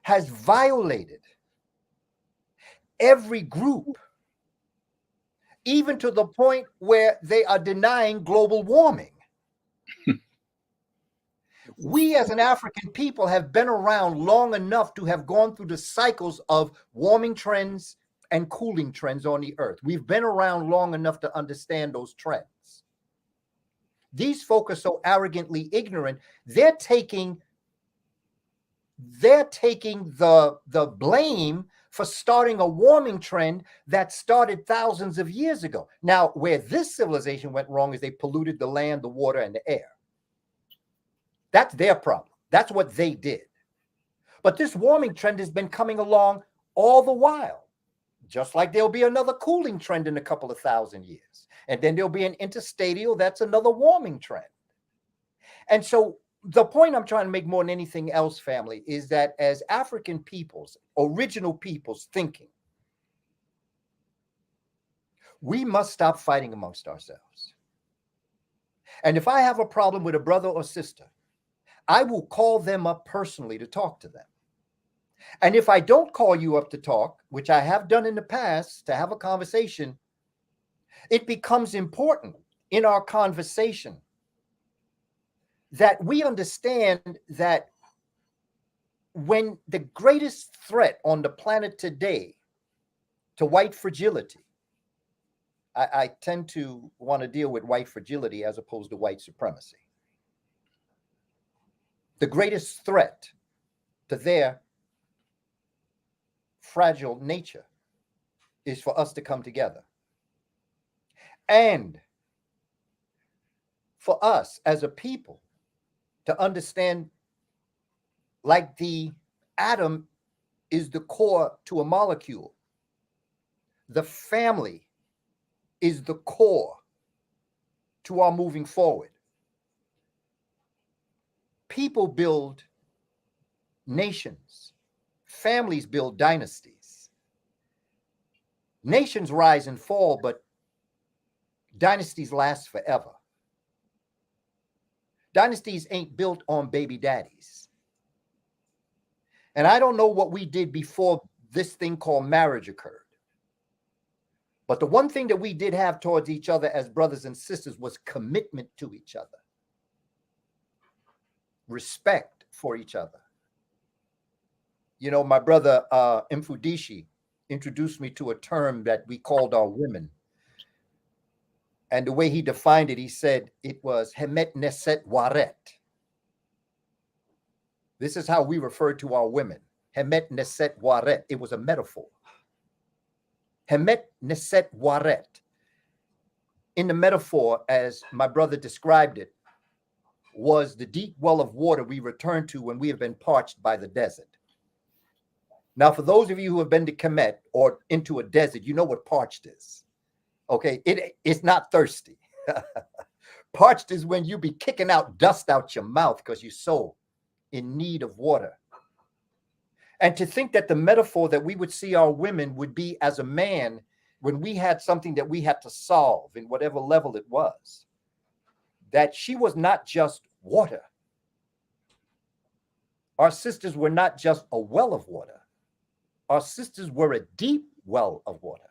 S6: has violated every group, even to the point where they are denying global warming. We as an African people have been around long enough to have gone through the cycles of warming trends and cooling trends on the earth. We've been around long enough to understand those trends. These folk are so arrogantly ignorant, they're taking the blame for starting a warming trend that started thousands of years ago. Now, where this civilization went wrong is they polluted the land, the water, and the air. That's their problem. That's what they did. But this warming trend has been coming along all the while, just like there'll be another cooling trend in a couple of thousand years. And then there'll be an interstadial, that's another warming trend. And so the point I'm trying to make more than anything else, family, is that as African peoples, original peoples thinking, we must stop fighting amongst ourselves. And if I have a problem with a brother or sister, I will call them up personally to talk to them. And if I don't call you up to talk, which I have done in the past, to have a conversation, it becomes important in our conversation that we understand that when the greatest threat on the planet today to white fragility, I tend to want to deal with white fragility as opposed to white supremacy. The greatest threat to their fragile nature is for us to come together. And for us as a people to understand, like the atom is the core to a molecule, the family is the core to our moving forward. People build nations. Families build dynasties. Nations rise and fall, but dynasties last forever. Dynasties ain't built on baby daddies. And I don't know what we did before this thing called marriage occurred. But the one thing that we did have towards each other as brothers and sisters was commitment to each other. Respect for each other. You know, my brother Mfudishi introduced me to a term that we called our women. And the way he defined it, he said it was Hemet Neset Waret. This is how we refer to our women. Hemet Neset Waret. It was a metaphor. Hemet Neset Waret. In the metaphor, as my brother described it, was the deep well of water we return to when we have been parched by the desert. Now, for those of you who have been to Kemet or into a desert, you know what parched is. Okay, it's not thirsty. Parched is when you be kicking out dust out your mouth because you're so in need of water. And to think that the metaphor that we would see our women would be as a man when we had something that we had to solve in whatever level it was, that she was not just water. Our sisters were not just a well of water. Our sisters were a deep well of water.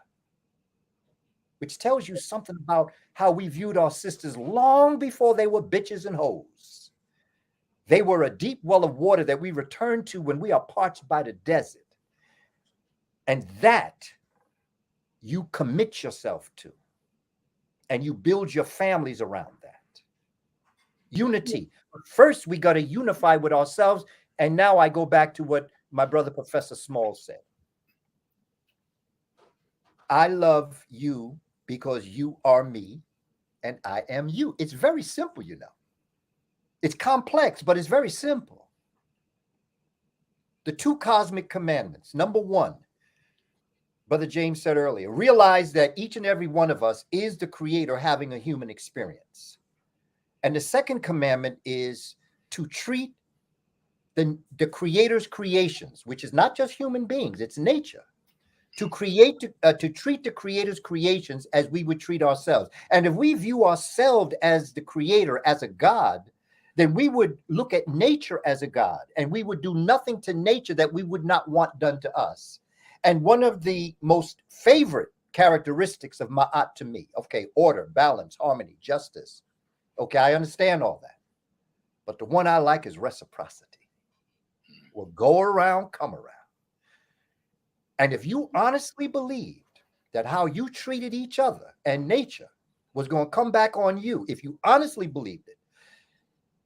S6: which tells you something about how we viewed our sisters long before they were bitches and hoes. They were a deep well of water that we return to when we are parched by the desert. And that you commit yourself to, and you build your families around that. Unity. First, we got to unify with ourselves. And now I go back to what my brother, Professor Small, said. I love you because you are me and I am you. It's very simple, you know. It's complex, but it's very simple. The two cosmic commandments. Number one, Brother James said earlier, realize that each and every one of us is the creator having a human experience. And the second commandment is to treat the creator's creations, which is not just human beings, it's nature, to treat the creator's creations as we would treat ourselves. And if we view ourselves as the creator, as a God, then we would look at nature as a God, and we would do nothing to nature that we would not want done to us. And one of the most favorite characteristics of Ma'at to me, okay, order, balance, harmony, justice. Okay, I understand all that. But the one I like is reciprocity. Will go around, come around. And if you honestly believed that how you treated each other and nature was going to come back on you, if you honestly believed it,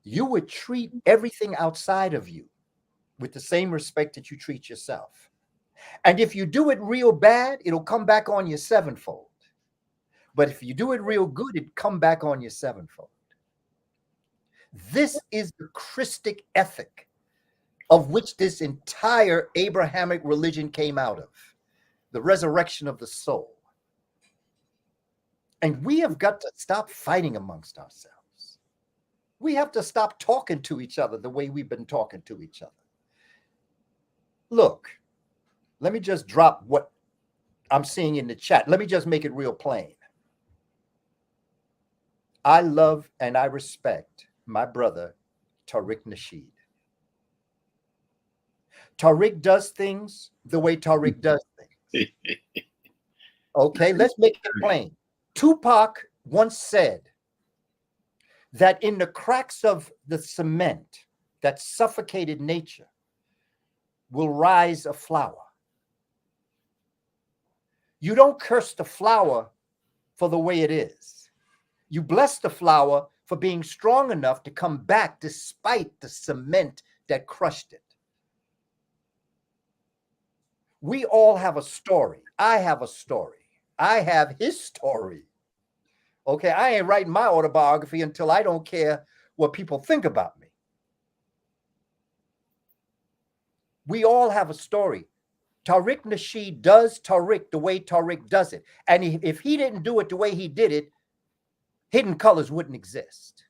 S6: you would treat everything outside of you with the same respect that you treat yourself. And if you do it real bad, it'll come back on you sevenfold. But if you do it real good, it'll come back on you sevenfold. This is the Christic ethic of which this entire Abrahamic religion came out of, the resurrection of the soul. And we have got to stop fighting amongst ourselves. We have to stop talking to each other the way we've been talking to each other. Look, let me just drop what I'm seeing in the chat. Let me just make it real plain. I love and I respect my brother, Tariq Nasheed. Tariq does things the way Tariq does things. Okay, let's make it plain. Tupac once said that in the cracks of the cement that suffocated nature will rise a flower. You don't curse the flower for the way it is. You bless the flower for being strong enough to come back despite the cement that crushed it. We all have a story. I have a story. I have his story. Okay, I ain't writing my autobiography until I don't care what people think about me. We all have a story. Tariq Nasheed does Tariq the way Tariq does it. And if he didn't do it the way he did it, Hidden Colors wouldn't exist.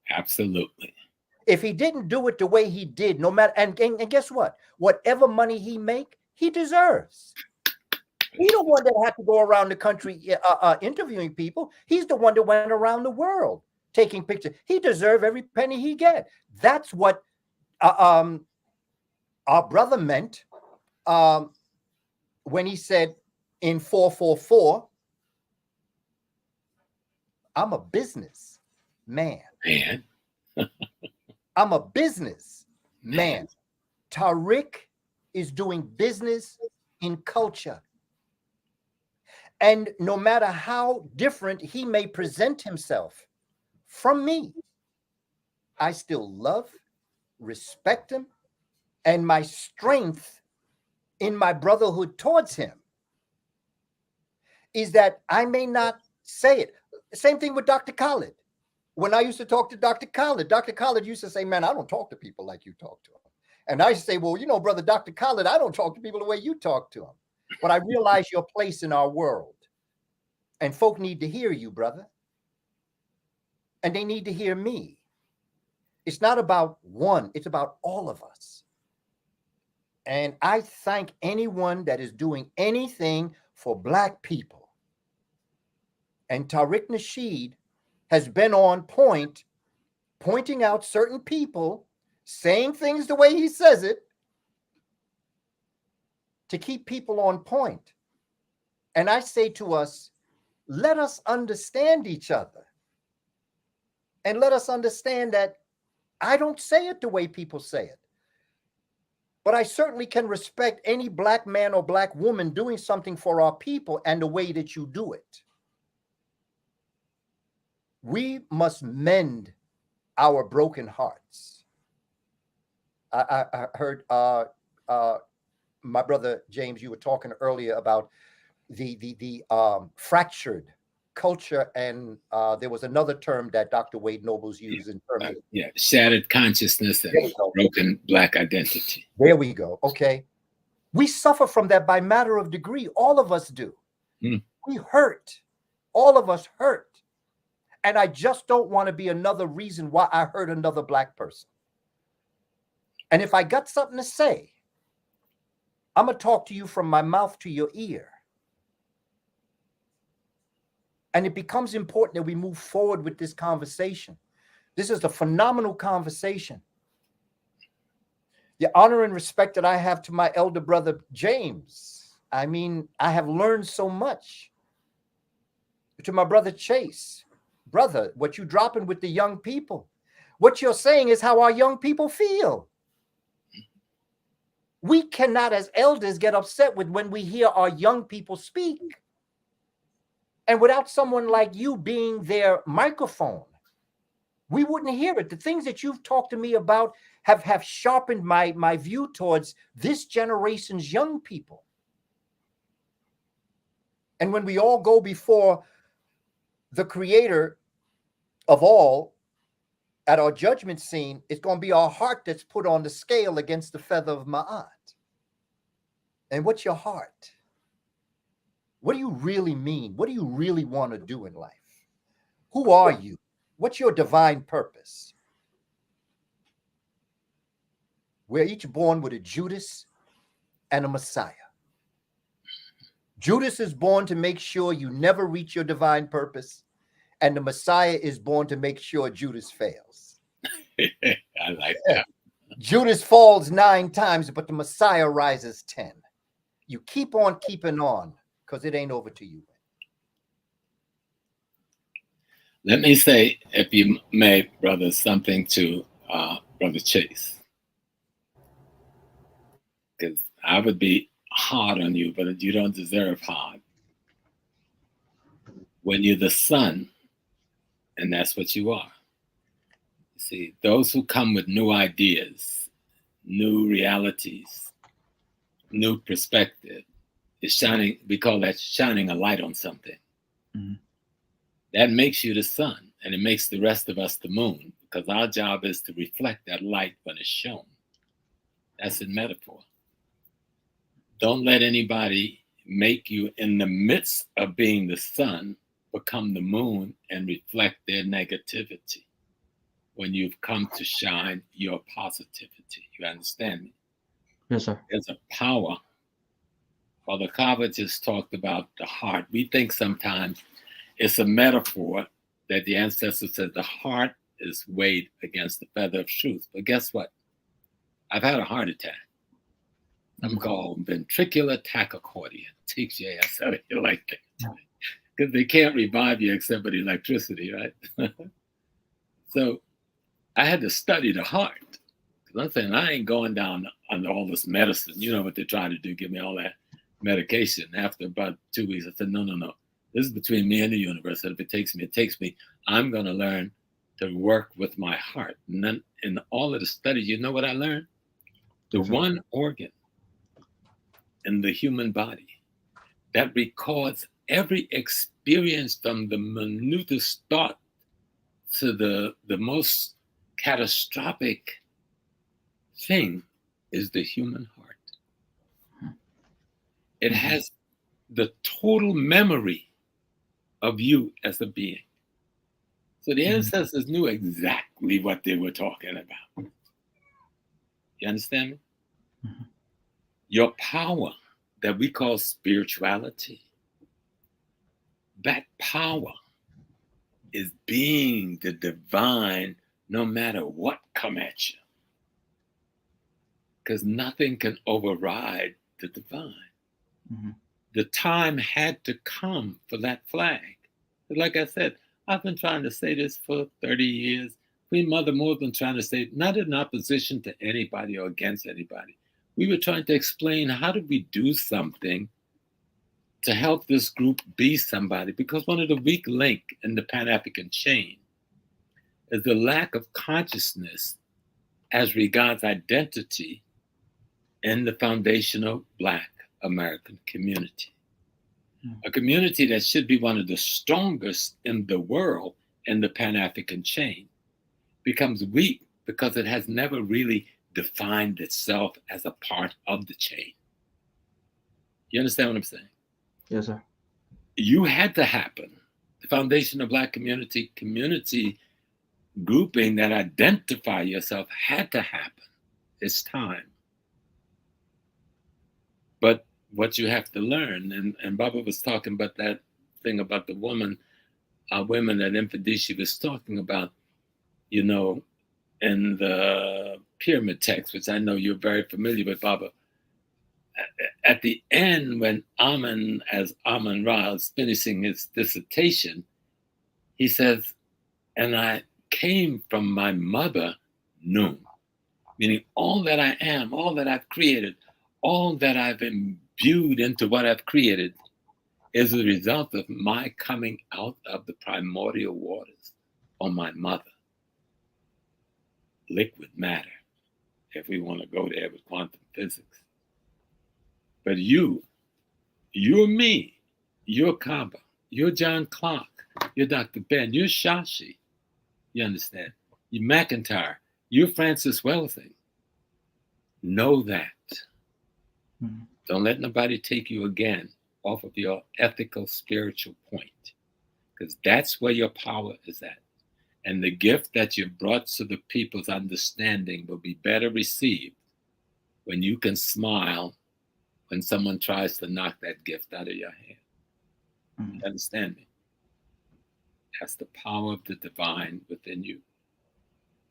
S7: Absolutely.
S6: If he didn't do it the way he did, no matter, and guess what? Whatever money he make, he deserves. He's the one that had to go around the country interviewing people. He's the one that went around the world taking pictures. He deserves every penny he get. That's what our brother meant when he said in 444, I'm a business man. I'm a business man. Tariq is doing business in culture. And no matter how different he may present himself from me, I still love, respect him, and my strength in my brotherhood towards him is that I may not say it. Same thing with Dr. Khalid. When I used to talk to Dr. Khalid used to say, man, I don't talk to people like you talk to them. And I used to say, well, you know, brother, Dr. Khalid, I don't talk to people the way you talk to them. But I realize your place in our world. And folk need to hear you, brother. And they need to hear me. It's not about one, it's about all of us. And I thank anyone that is doing anything for Black people. And Tariq Nasheed has been on point, pointing out certain people, saying things the way he says it, to keep people on point. And I say to us, let us understand each other. And let us understand that I don't say it the way people say it. But I certainly can respect any Black man or Black woman doing something for our people and the way that you do it. We must mend our broken hearts. I heard my brother James, you were talking earlier about the fractured culture, and there was another term that Dr. Wade Nobles used in terms of
S7: shattered consciousness and broken Black identity.
S6: There we go. Okay. We suffer from that by matter of degree. All of us do. We hurt. All of us hurt. And I just don't want to be another reason why I hurt another Black person. And if I got something to say, I'm going to talk to you from my mouth to your ear. And it becomes important that we move forward with this conversation. This is a phenomenal conversation. The honor and respect that I have to my elder brother, James. I mean, I have learned so much. To my brother, Chase. Brother, what you're dropping with the young people. What you're saying is how our young people feel. We cannot, as elders, get upset with when we hear our young people speak. And without someone like you being their microphone, we wouldn't hear it. The things that you've talked to me about have sharpened my view towards this generation's young people. And when we all go before the creator of all at our judgment scene, it's going to be our heart that's put on the scale against the feather of Ma'at. And what's your heart? What do you really mean? What do you really want to do in life? Who are you? What's your divine purpose? We're each born with a Judas and a Messiah. Judas is born to make sure you never reach your divine purpose, and the Messiah is born to make sure Judas fails.
S7: I like that.
S6: Judas falls 9 times, but the Messiah rises 10. You keep on keeping on, because it ain't over till you win.
S7: Let me say, if you may, brother, something to Brother Chase. Because I would be hard on you, but you don't deserve hard. When you're the son, and that's what you are. See, those who come with new ideas, new realities, new perspective, is shining, we call that shining a light on something. Mm-hmm. That makes you the sun, and it makes the rest of us the moon, because our job is to reflect that light when it's shown. That's a metaphor. Don't let anybody make you, in the midst of being the sun, become the moon and reflect their negativity when you've come to shine your positivity. You understand me?
S5: Yes, sir.
S7: There's a power. Father Kaba just talked about the heart. We think sometimes it's a metaphor that the ancestors said the heart is weighed against the feather of truth. But guess what? I've had a heart attack. I'm called ventricular tachycardia. Takes your ass out of your like that. Because they can't revive you except with electricity, right? So I had to study the heart. Because I'm saying I ain't going down under all this medicine. You know what they're trying to do, give me all that medication. After about 2 weeks, I said, no. This is between me and the universe. And if it takes me, it takes me. I'm going to learn to work with my heart. And then in all of the studies, you know what I learned? The one organ in the human body that records every experience from the minutest thought to the most catastrophic thing is the human heart. It has the total memory of you as a being. So the ancestors knew exactly what they were talking about. You understand me? Mm-hmm. Your power that we call spirituality, that power is being the divine no matter what come at you. Because nothing can override the divine. Mm-hmm. the time had to come for that flag. Like I said, I've been trying to say this for 30 years. Queen Mother Moore's been trying to say, not in opposition to anybody or against anybody. We were trying to explain how do we do something to help this group be somebody, because one of the weak links in the Pan African chain is the lack of consciousness as regards identity in the foundational Black American community. A community that should be one of the strongest in the world in the Pan African chain becomes weak because it has never really defined itself as a part of the chain. You understand what I'm saying?
S5: Yes, sir.
S7: You had to happen. The foundation of Black community grouping that identify yourself had to happen. It's time. But what you have to learn, and Baba was talking about that thing about the women that Mfadishi was talking about, you know, in the pyramid text, which I know you're very familiar with, Baba. At the end, when Amun-Ra is finishing his dissertation, he says, and I came from my mother, Nun, meaning all that I am, all that I've created, all that I've imbued into what I've created is a result of my coming out of the primordial waters on my mother. Liquid matter, if we want to go there with quantum physics. But you're me, you're Kaba, you're John Clark, you're Dr. Ben, you're Shashi, you understand? You're McIntyre, you're Francis Welsing. Know that. Mm-hmm. Don't let nobody take you again off of your ethical, spiritual point, because that's where your power is at. And the gift that you brought to the people's understanding will be better received when you can smile when someone tries to knock that gift out of your hand. Mm-hmm. You understand me? That's the power of the divine within you.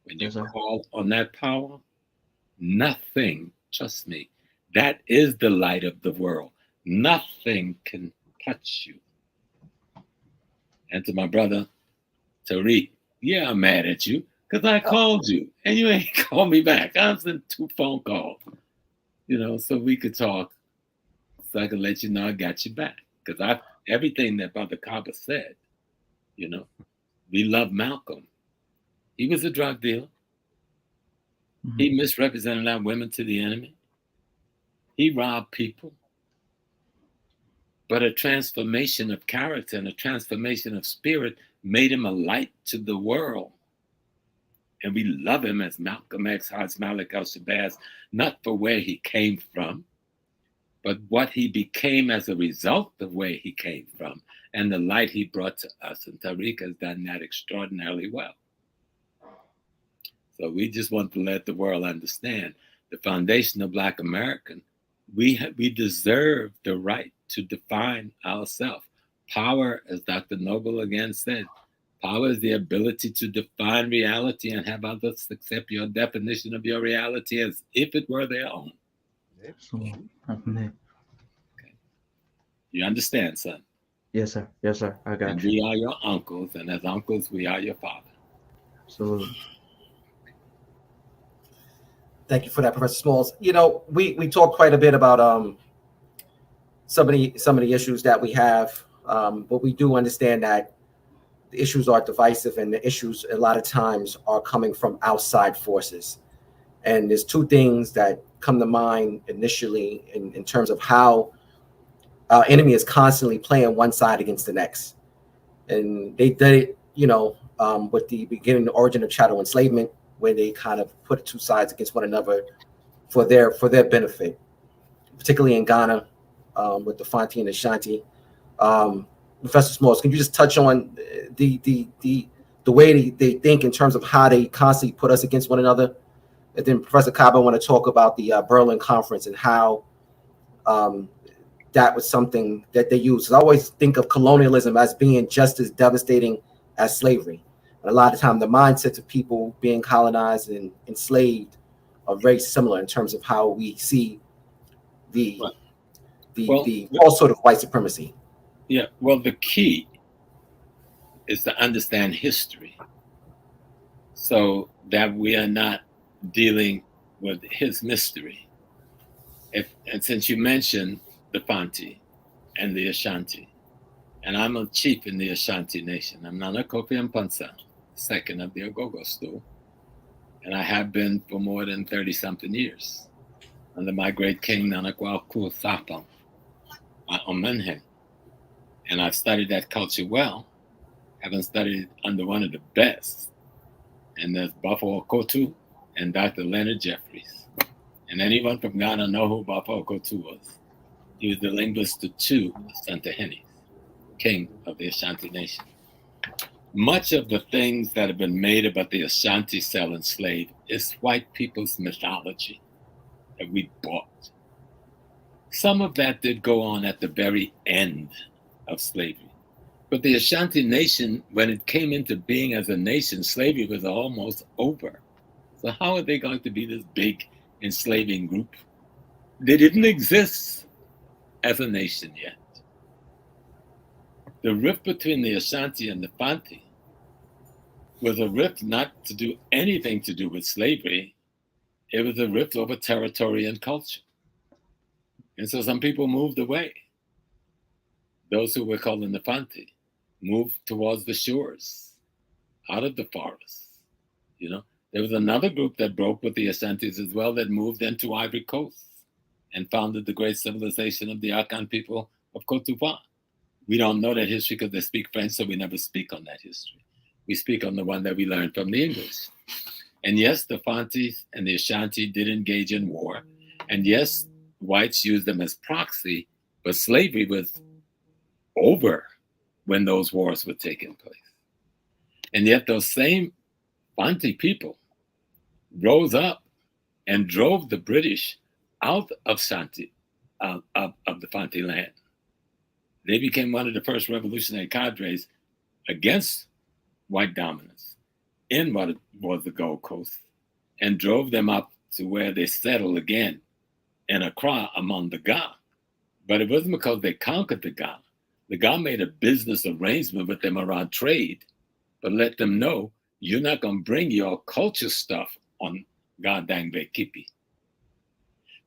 S7: When you call on that power, nothing, trust me, that is the light of the world. Nothing can touch you. And to my brother, Tariq, yeah, I'm mad at you because I called you and you ain't called me back. I sent 2 phone calls, you know, so we could talk, so I could let you know I got you back. Because everything that Brother Kaba said, you know, we love Malcolm. He was a drug dealer. Mm-hmm. He misrepresented our women to the enemy. He robbed people. But a transformation of character and a transformation of spirit made him a light to the world. And we love him as Malcolm X, Haj Malik al-Shabazz, not for where he came from, but what he became as a result of where he came from and the light he brought to us. And Tariq has done that extraordinarily well. So we just want to let the world understand the foundation of Black American. We deserve the right to define ourselves. Power, as Dr. Noble again said, power is the ability to define reality and have others accept your definition of your reality as if it were their own. Okay. You understand, son?
S5: Yes, sir. Yes, sir. I got you.
S7: We are your uncles, and as uncles, we are your father.
S5: Absolutely.
S4: Thank you for that, Professor Smalls. You know, we talk quite a bit about some of the issues that we have, but we do understand that the issues are divisive, and the issues a lot of times are coming from outside forces. And there's 2 things that come to mind initially in terms of how our enemy is constantly playing one side against the next. And they did it, you know, with the beginning, the origin of chattel enslavement, where they kind of put 2 sides against one another for their benefit, particularly in Ghana with the Fanti and Ashanti. Professor Smalls, can you just touch on the way they think in terms of how they constantly put us against one another? And then Professor Kaba, I want to talk about the Berlin Conference and how that was something that they used. I always think of colonialism as being just as devastating as slavery. And a lot of time, the mindsets of people being colonized and enslaved are very similar in terms of how we see the the falsehood of white supremacy?
S7: Yeah, well, the key is to understand history so that we are not dealing with his mystery. And since you mentioned the Fanti and the Ashanti, and I'm a chief in the Ashanti Nation. I'm Nana Kofi Mpansa, second of the Ogogo stool, and I have been for more than 30-something years under my great king Nana Kwaku Thapam Omenhe. And I've studied that culture well, having studied under one of the best, and there's Bafo Okotu and Dr. Leonard Jeffries. And anyone from Ghana know who Bafo Okotu was. He was the linguist to two Santahenis, king of the Ashanti Nation. Much of the things that have been made about the Ashanti selling slave is white people's mythology that we bought. Some of that did go on at the very end of slavery. But the Ashanti Nation, when it came into being as a nation, slavery was almost over. So how are they going to be this big enslaving group? They didn't exist as a nation yet. The rift between the Ashanti and the Fanti was a rift not to do anything to do with slavery. It was a rift over territory and culture. And so some people moved away. Those who were called the Fanti moved towards the shores, out of the forests. You know, there was another group that broke with the Ashantis as well that moved into Ivory Coast and founded the great civilization of the Akan people of Cote d'Ivoire. We don't know that history because they speak French, so we never speak on that history. We speak on the one that we learned from the English. And yes, the Fantis and the Ashanti did engage in war. And yes, whites used them as proxy, but slavery was over when those wars were taking place. And yet those same Fanti people rose up and drove the British out of the Fanti land. They became one of the first revolutionary cadres against white dominance in what was the Gold Coast and drove them up to where they settled again in Accra among the Ga. But it wasn't because they conquered the Ga. The Ga made a business arrangement with them around trade, but let them know you're not going to bring your culture stuff on Gadangbe Kipi.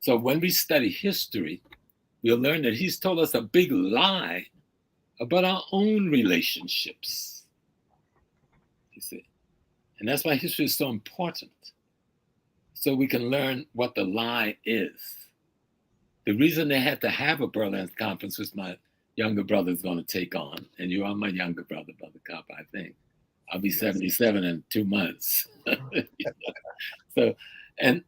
S7: So when we study history, we'll learn that he's told us a big lie about our own relationships. You see? And that's why history is so important. So we can learn what the lie is. The reason they had to have a Berlin conference, which my younger brother is going to take on, and you are my younger brother, Brother Kappa, I think. I'll be 77 in 2 months. So, and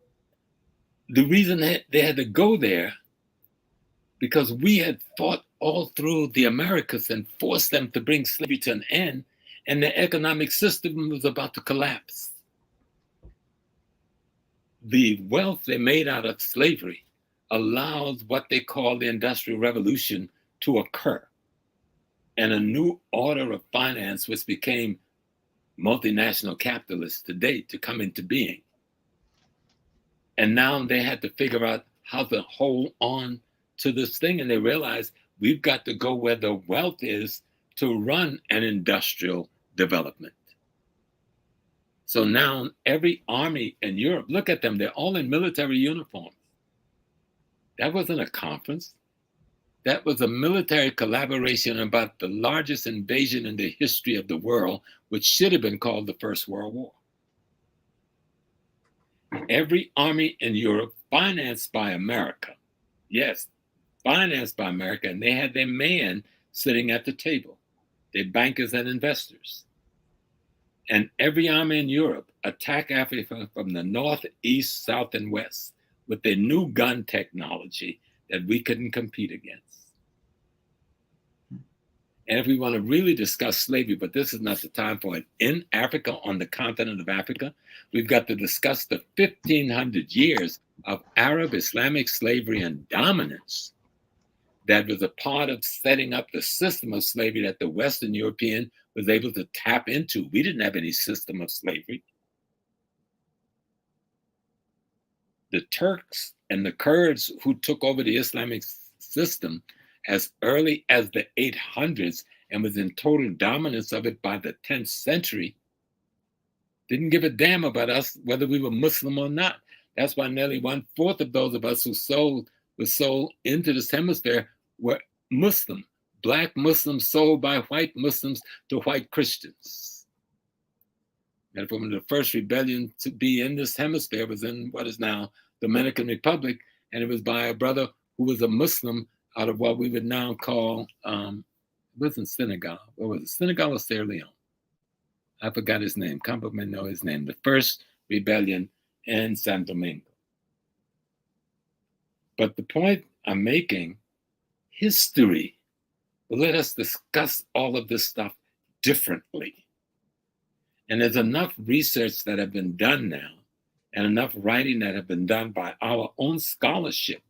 S7: the reason they had to go there because we had fought all through the Americas and forced them to bring slavery to an end, and the economic system was about to collapse. The wealth they made out of slavery allowed what they call the Industrial Revolution to occur, and a new order of finance, which became multinational capitalists today, to come into being. And now they had to figure out how to hold on to this thing, and they realized we've got to go where the wealth is to run an industrial development. So now every army in Europe, look at them, they're all in military uniforms. That wasn't a conference. That was a military collaboration about the largest invasion in the history of the world, which should have been called the First World War. Every army in Europe financed by America. Yes, financed by America, and they had their man sitting at the table, their bankers and investors. And every army in Europe attacked Africa from the north, east, south, and west with their new gun technology that we couldn't compete against. And if we want to really discuss slavery, but this is not the time for it, in Africa, on the continent of Africa, we've got to discuss the 1,500 years of Arab Islamic slavery and dominance that was a part of setting up the system of slavery that the Western European was able to tap into. We didn't have any system of slavery. The Turks and the Kurds who took over the Islamic
S3: system as early as the 800s and was in total dominance of it by the 10th century, didn't give a damn about us whether we were Muslim or not. That's why nearly 1/4 of those of us who were sold into this hemisphere were Muslim. Black Muslims sold by white Muslims to white Christians. And from the first rebellion to be in this hemisphere was in what is now Dominican Republic, and it was by a brother who was a Muslim out of what we would now call, it wasn't Senegal. What was it? Senegal or Sierra Leone? I forgot his name. Combo may know his name. The first rebellion in San Domingo. But the point I'm making, history will let us discuss all of this stuff differently. And there's enough research that have been done now and enough writing that have been done by our own scholarship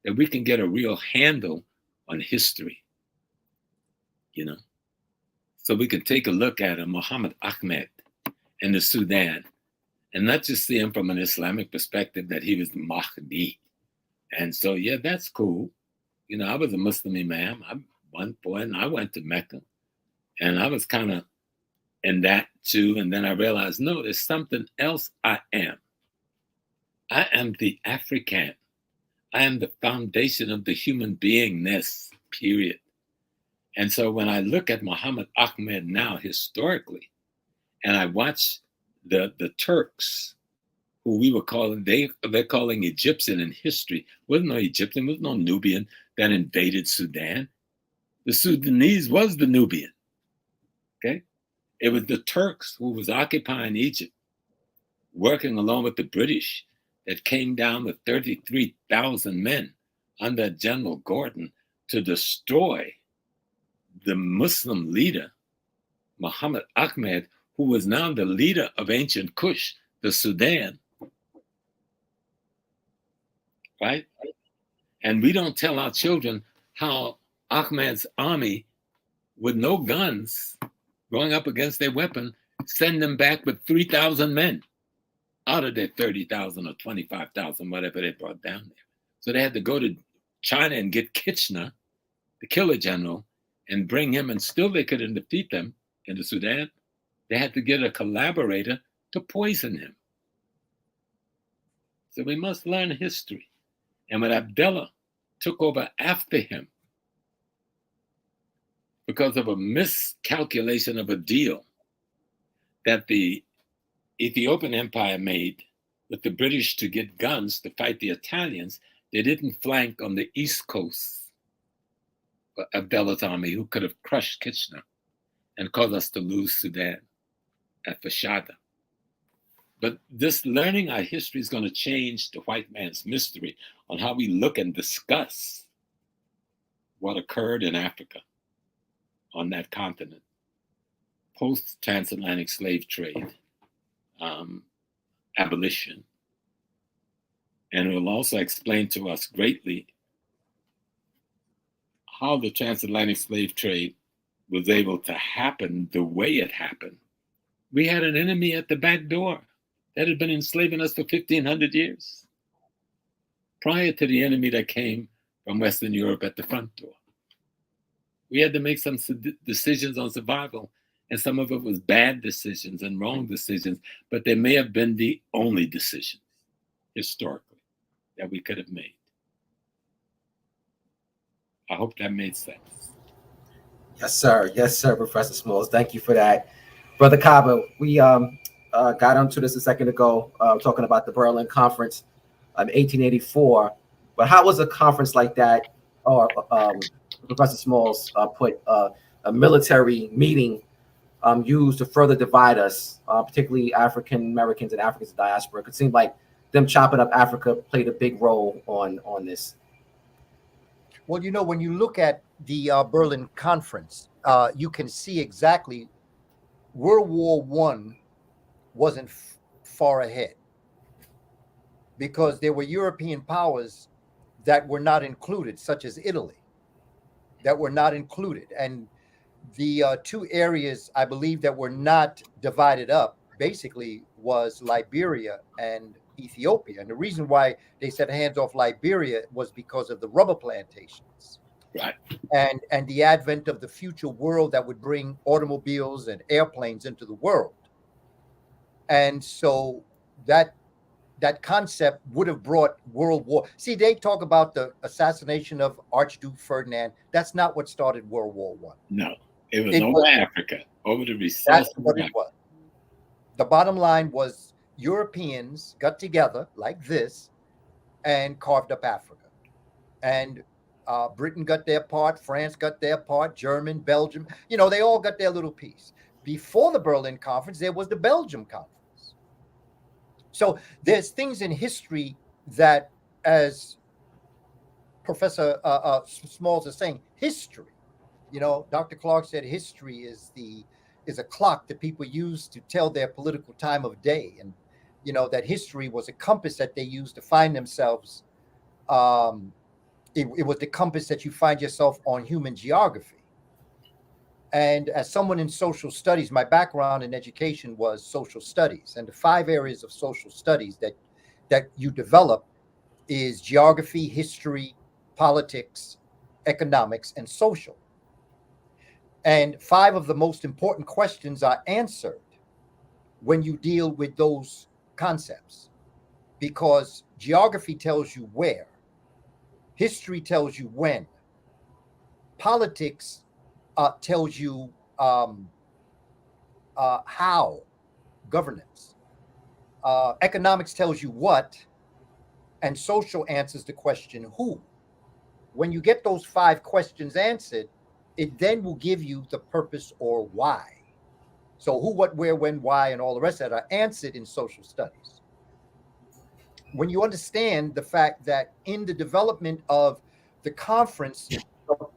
S3: that we can get a real handle on history, you know? So we can take a look at Muhammad Ahmed in the Sudan and not just see him from an Islamic perspective that he was the Mahdi. And so, yeah, that's cool. You know, I was a Muslim imam. I'm one boy, and I went to Mecca. And I was kind of in that too. And then I realized, no, there's something else I am. I am the African. I am the foundation of the human beingness, period. And so when I look at Muhammad Ahmed now historically, and I watch the Turks, who we were calling, they're calling Egyptian in history. Wasn't no Egyptian, was no Nubian that invaded Sudan. The Sudanese was the Nubian, okay? It was the Turks who was occupying Egypt, working along with the British, that came down with 33,000 men under General Gordon to destroy the Muslim leader, Muhammad Ahmed, who was now the leader of ancient Kush, the Sudan, right? And we don't tell our children how Ahmed's army, with no guns, going up against their weapon, send them back with 3,000 men out of their 30,000 or 25,000, whatever they brought down there. So they had to go to China and get Kitchener, the killer general, and bring him, and still they couldn't defeat them in the Sudan. They had to get a collaborator to poison him. So we must learn history. And when Abdullah took over after him, because of a miscalculation of a deal that the Ethiopian Empire made with the British to get guns to fight the Italians, they didn't flank on the East Coast of Abdullah's army, who could have crushed Kitchener and caused us to lose Sudan at Fashada. But this learning our history is going to change the white man's mystery on how we look and discuss what occurred in Africa on that continent, post-transatlantic slave trade, abolition. And it will also explain to us greatly how the transatlantic slave trade was able to happen the way it happened. We had an enemy at the back door that had been enslaving us for 1,500 years, prior to the enemy that came from Western Europe at the front door. We had to make some decisions on survival, and some of it was bad decisions and wrong decisions, but they may have been the only decisions historically that we could have made. I hope that made sense.
S4: Yes, sir. Yes, sir, Professor Smalls. Thank you for that. Brother Kaba, we got onto this a second ago, talking about the Berlin Conference of 1884. But how was a conference like that, or Professor Smalls put a military meeting used to further divide us, particularly African Americans and Africans in diaspora? It could seem like them chopping up Africa played a big role on this.
S6: Well, you know, when you look at the Berlin Conference, you can see exactly World War I wasn't far ahead, because there were European powers that were not included, such as Italy, that were not included. And the two areas, I believe, that were not divided up basically was Liberia and Ethiopia. And the reason why they said hands off Liberia was because of the rubber plantations.
S7: Right.
S6: And the advent of the future world that would bring automobiles and airplanes into the world. And so that concept would have brought World War. See, they talk about the assassination of Archduke Ferdinand. That's not what started World War I.
S7: No, it was over Africa, over the resources.
S6: That's what it was. The bottom line was Europeans got together like this and carved up Africa. And Britain got their part, France got their part, German, Belgium, they all got their little piece. Before the Berlin Conference, there was the Belgium Conference. So there's things in history that, as Professor Smalls is saying, history. Dr. Clark said history is a clock that people use to tell their political time of day, and that history was a compass that they used to find themselves. It was the compass that you find yourself on human geography. And as someone in social studies, my background in education was social studies, and the 5 areas of social studies that you develop is geography, history, politics, economics, and social. And 5 of the most important questions are answered when you deal with those concepts, because geography tells you where, history tells you when, politics tells you how, governance, economics tells you what, and social answers the question who. When you get those 5 questions answered, it then will give you the purpose or why. So who, what, where, when, why, and all the rest of that are answered in social studies. When you understand the fact that in the development of the conference,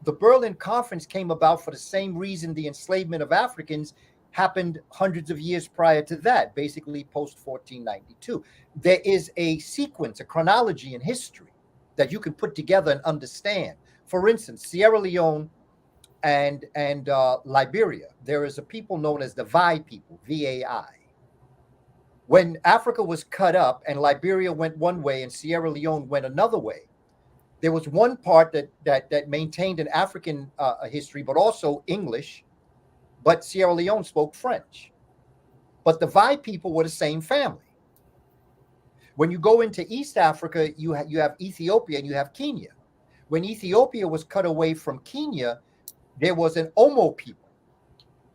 S6: the Berlin Conference came about for the same reason the enslavement of Africans happened hundreds of years prior to that, basically post 1492. There is a sequence, a chronology in history that you can put together and understand. For instance, Sierra Leone and Liberia, there is a people known as the Vai people, VAI. When Africa was cut up and Liberia went one way and Sierra Leone went another way, there was one part that maintained an African history, but also English, but Sierra Leone spoke French. But the Vai people were the same family. When you go into East Africa, you have Ethiopia and you have Kenya. When Ethiopia was cut away from Kenya, there was an Omo people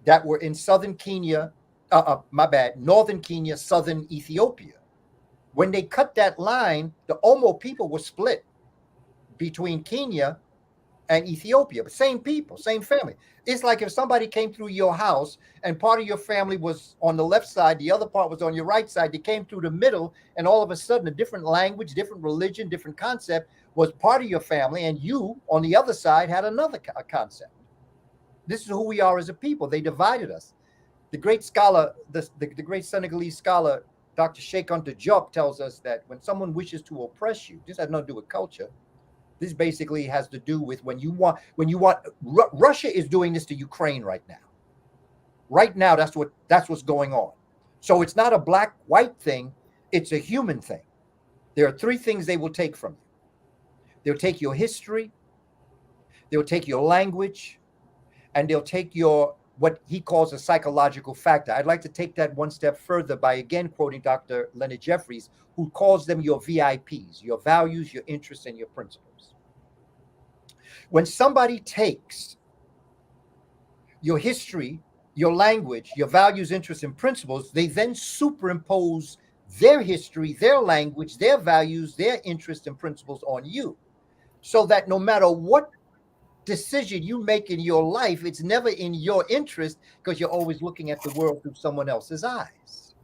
S6: that were in southern Kenya, northern Kenya, southern Ethiopia. When they cut that line, the Omo people were split between Kenya and Ethiopia, but same people, same family. It's like if somebody came through your house and part of your family was on the left side, the other part was on your right side. They came through the middle, and all of a sudden a different language, different religion, different concept was part of your family, and you on the other side had another concept. This is who we are as a people. They divided us. The great scholar, the great Senegalese scholar, Dr. Cheikh Anta Diop, tells us that when someone wishes to oppress you, this has nothing to do with culture. This basically has to do with when you want, Russia is doing this to Ukraine right now. Right now, that's what's going on. So it's not a black-white thing, it's a human thing. There are 3 things they will take from you. They'll take your history, they'll take your language, and they'll take your, what he calls a psychological factor. I'd like to take that one step further by again quoting Dr. Leonard Jeffries, who calls them your VIPs, your values, your interests, and your principles. When somebody takes your history, your language, your values, interests, and principles, they then superimpose their history, their language, their values, their interests, and principles on you. So that no matter what decision you make in your life, it's never in your interest, because you're always looking at the world through someone else's eyes.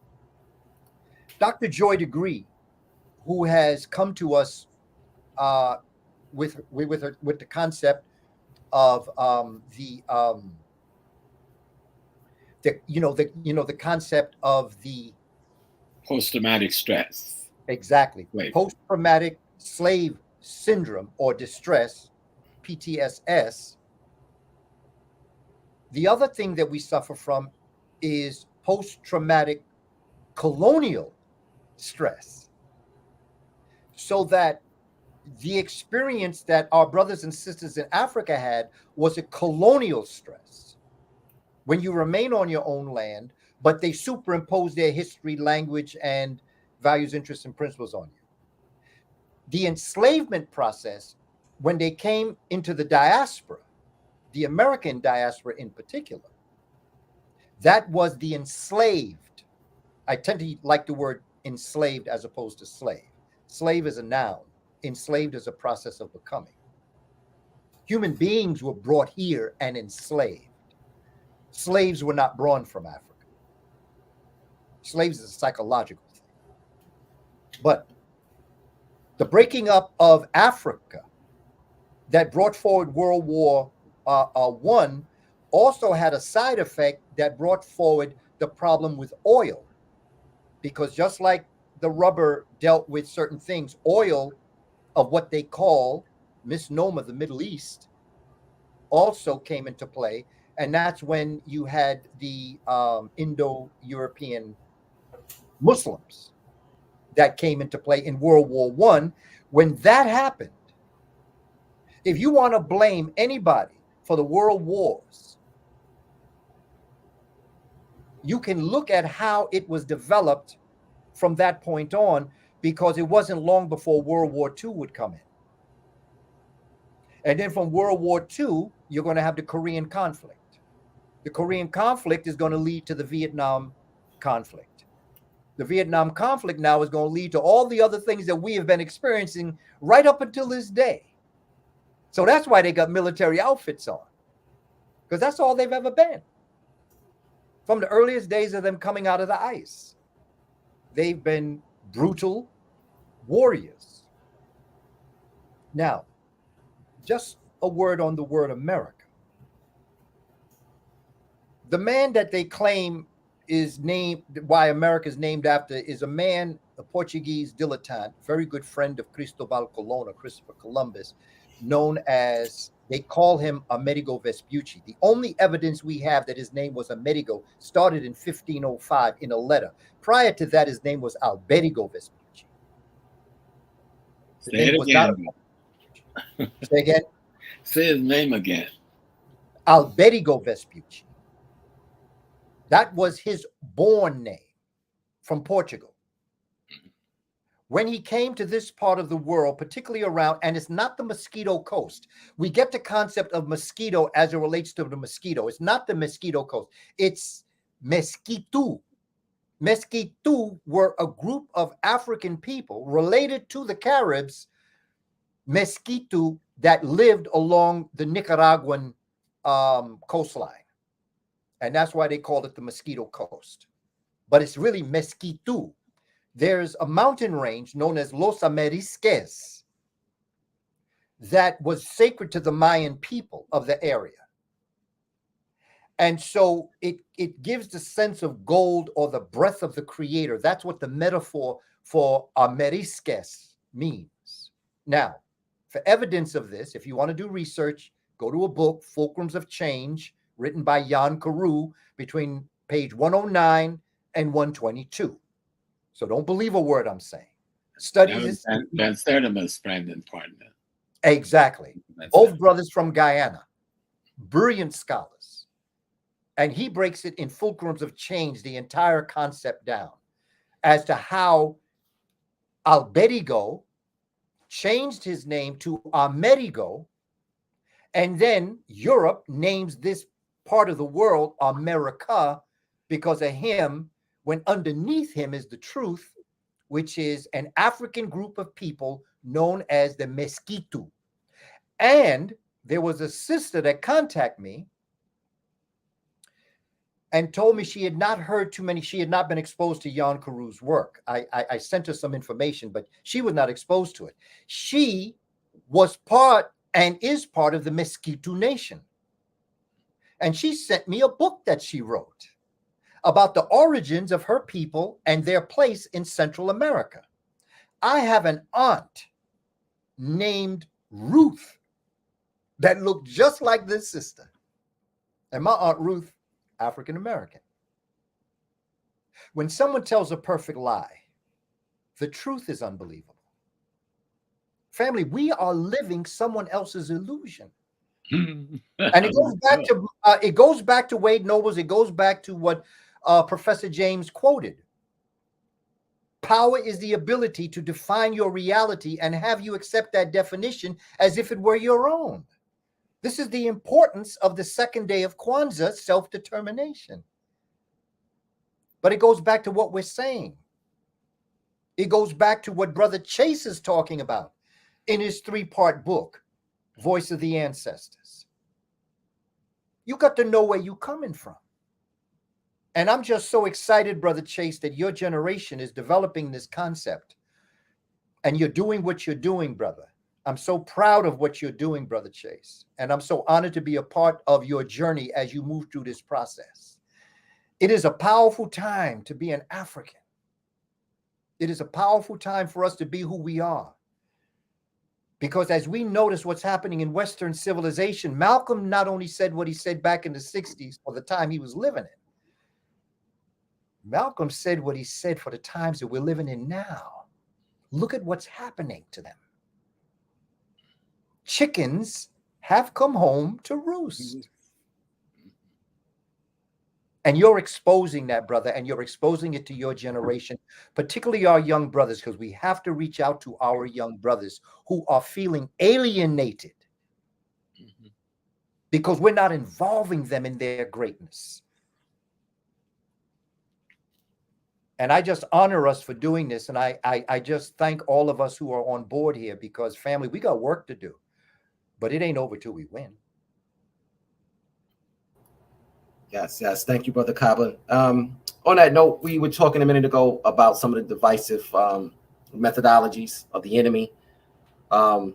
S6: Dr. Joy DeGree, who has come to us with the concept of the concept of the
S7: post-traumatic stress.
S6: Exactly.
S7: Wait.
S6: Post-traumatic slave syndrome or distress, PTSS. The other thing that we suffer from is post-traumatic colonial stress. so that the experience that our brothers and sisters in Africa had was a colonial stress. When you remain on your own land, but they superimpose their history, language, and values, interests, and principles on you. The enslavement process, when they came into the diaspora, the American diaspora in particular, that was the enslaved. I tend to like the word enslaved as opposed to slave. Slave is a noun. Enslaved is a process of becoming. Human beings were brought here and enslaved. Slaves were not brought from Africa. Slaves is a psychological thing. But the breaking up of Africa that brought forward World War I also had a side effect that brought forward the problem with oil. Because just like the rubber dealt with certain things, oil of what they call misnomer, the Middle East, also came into play. And that's when you had the Indo-European Muslims that came into play in World War I. When that happened, if you want to blame anybody for the world wars, you can look at how it was developed from that point on, because it wasn't long before World War II would come in. And then from World War II, you're going to have the Korean conflict. The Korean conflict is going to lead to the Vietnam conflict. The Vietnam conflict now is going to lead to all the other things that we have been experiencing right up until this day. So that's why they got military outfits on, because that's all they've ever been. From the earliest days of them coming out of the ice, they've been brutal warriors. Now, just a word on the word America. The man that they claim is named, why America is named after, is a man, a Portuguese dilettante, very good friend of Cristobal Colon, or Christopher Columbus, known as, they call him Amerigo Vespucci. The only evidence we have that his name was Amerigo started in 1505 in a letter. Prior to that, his name was Alberigo Vespucci.
S7: Say it again.
S6: Say again?
S7: Say his name again.
S6: Alberigo Vespucci. That was his born name from Portugal. When he came to this part of the world, particularly around, and it's not the Mosquito Coast. We get the concept of mosquito as it relates to the mosquito. It's not the Mosquito Coast. It's Mesquitu. Mesquitu were a group of African people related to the Caribs, Mesquitu, that lived along the Nicaraguan coastline. And that's why they called it the Mosquito Coast. But it's really Mesquitu. There's a mountain range known as Los Amerisques that was sacred to the Mayan people of the area. And so it gives the sense of gold or the breath of the creator. That's what the metaphor for Amerisques means. Now, for evidence of this, if you want to do research, go to a book, Fulcrums of Change, written by Jan Carew, between page 109 and 122. So don't believe a word I'm saying. Study this.
S7: Van Sertima's friend and partner.
S6: Exactly. Both brothers from Guyana, brilliant scholars. And he breaks it in Fulcrums of Change, the entire concept down, as to how Alberigo changed his name to Amerigo, and then Europe names this part of the world America because of him, when underneath him is the truth, which is an African group of people known as the Mesquitu. And there was a sister that contacted me and told me she had not heard too many, she had not been exposed to Jan Carew's work. I sent her some information, but she was not exposed to it. She was part and is part of the Mesquitu Nation. And she sent me a book that she wrote about the origins of her people and their place in Central America. I have an aunt named Ruth that looked just like this sister. And my Aunt Ruth, African American. When someone tells a perfect lie, the truth is unbelievable. Family, we are living someone else's illusion. And it goes back to Wade Nobles. It goes back to what Professor James quoted. Power is the ability to define your reality and have you accept that definition as if it were your own. This is the importance of the second day of Kwanzaa, self-determination. But it goes back to what we're saying. It goes back to what Brother Chase is talking about in his 3-part book, Voice of the Ancestors. You got to know where you're coming from. And I'm just so excited, Brother Chase, that your generation is developing this concept. And you're doing what you're doing, brother. I'm so proud of what you're doing, Brother Chase. And I'm so honored to be a part of your journey as you move through this process. It is a powerful time to be an African. It is a powerful time for us to be who we are. Because as we notice what's happening in Western civilization, Malcolm not only said what he said back in the 60s for the time he was living in, Malcolm said what he said for the times that we're living in now. Look at what's happening to them. Chickens have come home to roost. And you're exposing that, brother, and you're exposing it to your generation, particularly our young brothers, because we have to reach out to our young brothers who are feeling alienated because we're not involving them in their greatness. And I just honor us for doing this. And I just thank all of us who are on board here because, family, we got work to do. But it ain't over till we win.
S4: Yes. Thank you, Brother Kaba. On that note, we were talking a minute ago about some of the divisive methodologies of the enemy. And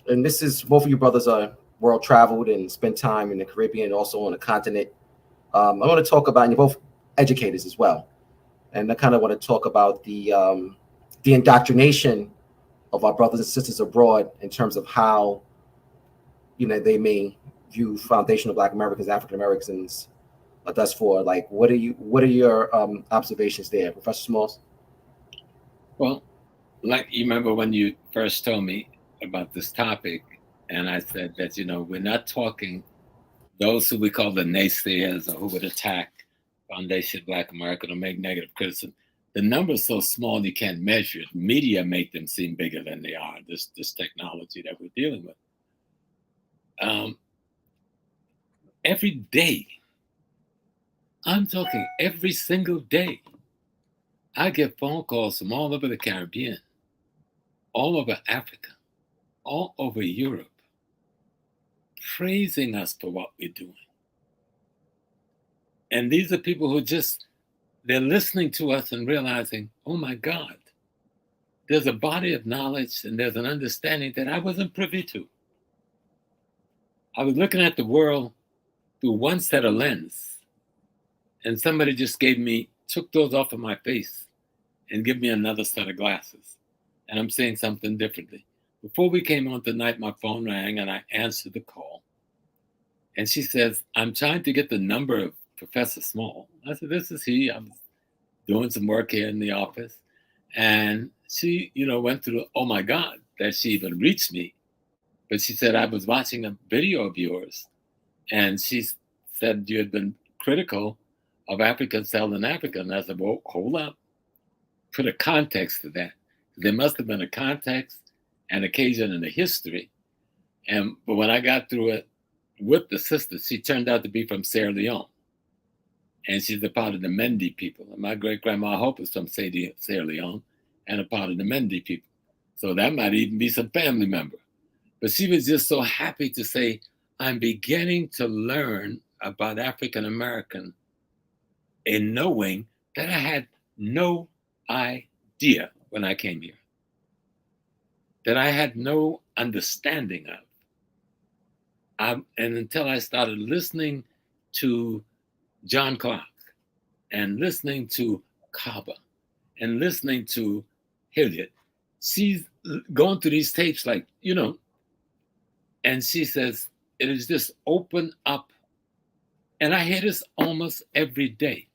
S4: this is, both of you brothers are world traveled and spent time in the Caribbean, also on the continent. I want to talk about, and you're both educators as well. And I kind of want to talk about the indoctrination of our brothers and sisters abroad in terms of how, they may view foundational Black Americans, African Americans, thus for. Like, what are your observations there, Professor Smalls?
S7: Well, like, you remember when you first told me about this topic, and I said that, we're not talking those who we call the naysayers or who would attack Foundation Black American or make negative criticism. The number's so small you can't measure it. Media make them seem bigger than they are, this technology that we're dealing with. Every day, I'm talking every single day, I get phone calls from all over the Caribbean, all over Africa, all over Europe, praising us for what we're doing. And these are people who they're listening to us and realizing, oh my God, there's a body of knowledge and there's an understanding that I wasn't privy to. I was looking at the world through one set of lens, and somebody just took those off of my face and give me another set of glasses. And I'm saying something differently. Before we came on tonight, my phone rang and I answered the call. And she says, I'm trying to get the number of Professor Small. I said, this is he. I'm doing some work here in the office. And she, went through, oh my God, that she even reached me. But she said, I was watching a video of yours. And she said you had been critical of African selling Africa. And I said, well, hold up. Put a context to that. There must have been a context, an occasion, and a history. But when I got through it with the sister, she turned out to be from Sierra Leone. And she's a part of the Mendi people. And my great-grandma Hope is from Sierra Leone and a part of the Mendi people. So that might even be some family member. But she was just so happy to say, I'm beginning to learn about African American in knowing that I had no idea when I came here, that I had no understanding of. And until I started listening to John Clark and listening to Kaba and listening to Hilliard, she's going through these tapes like, and she says, it is just open up. And I hear this almost every day.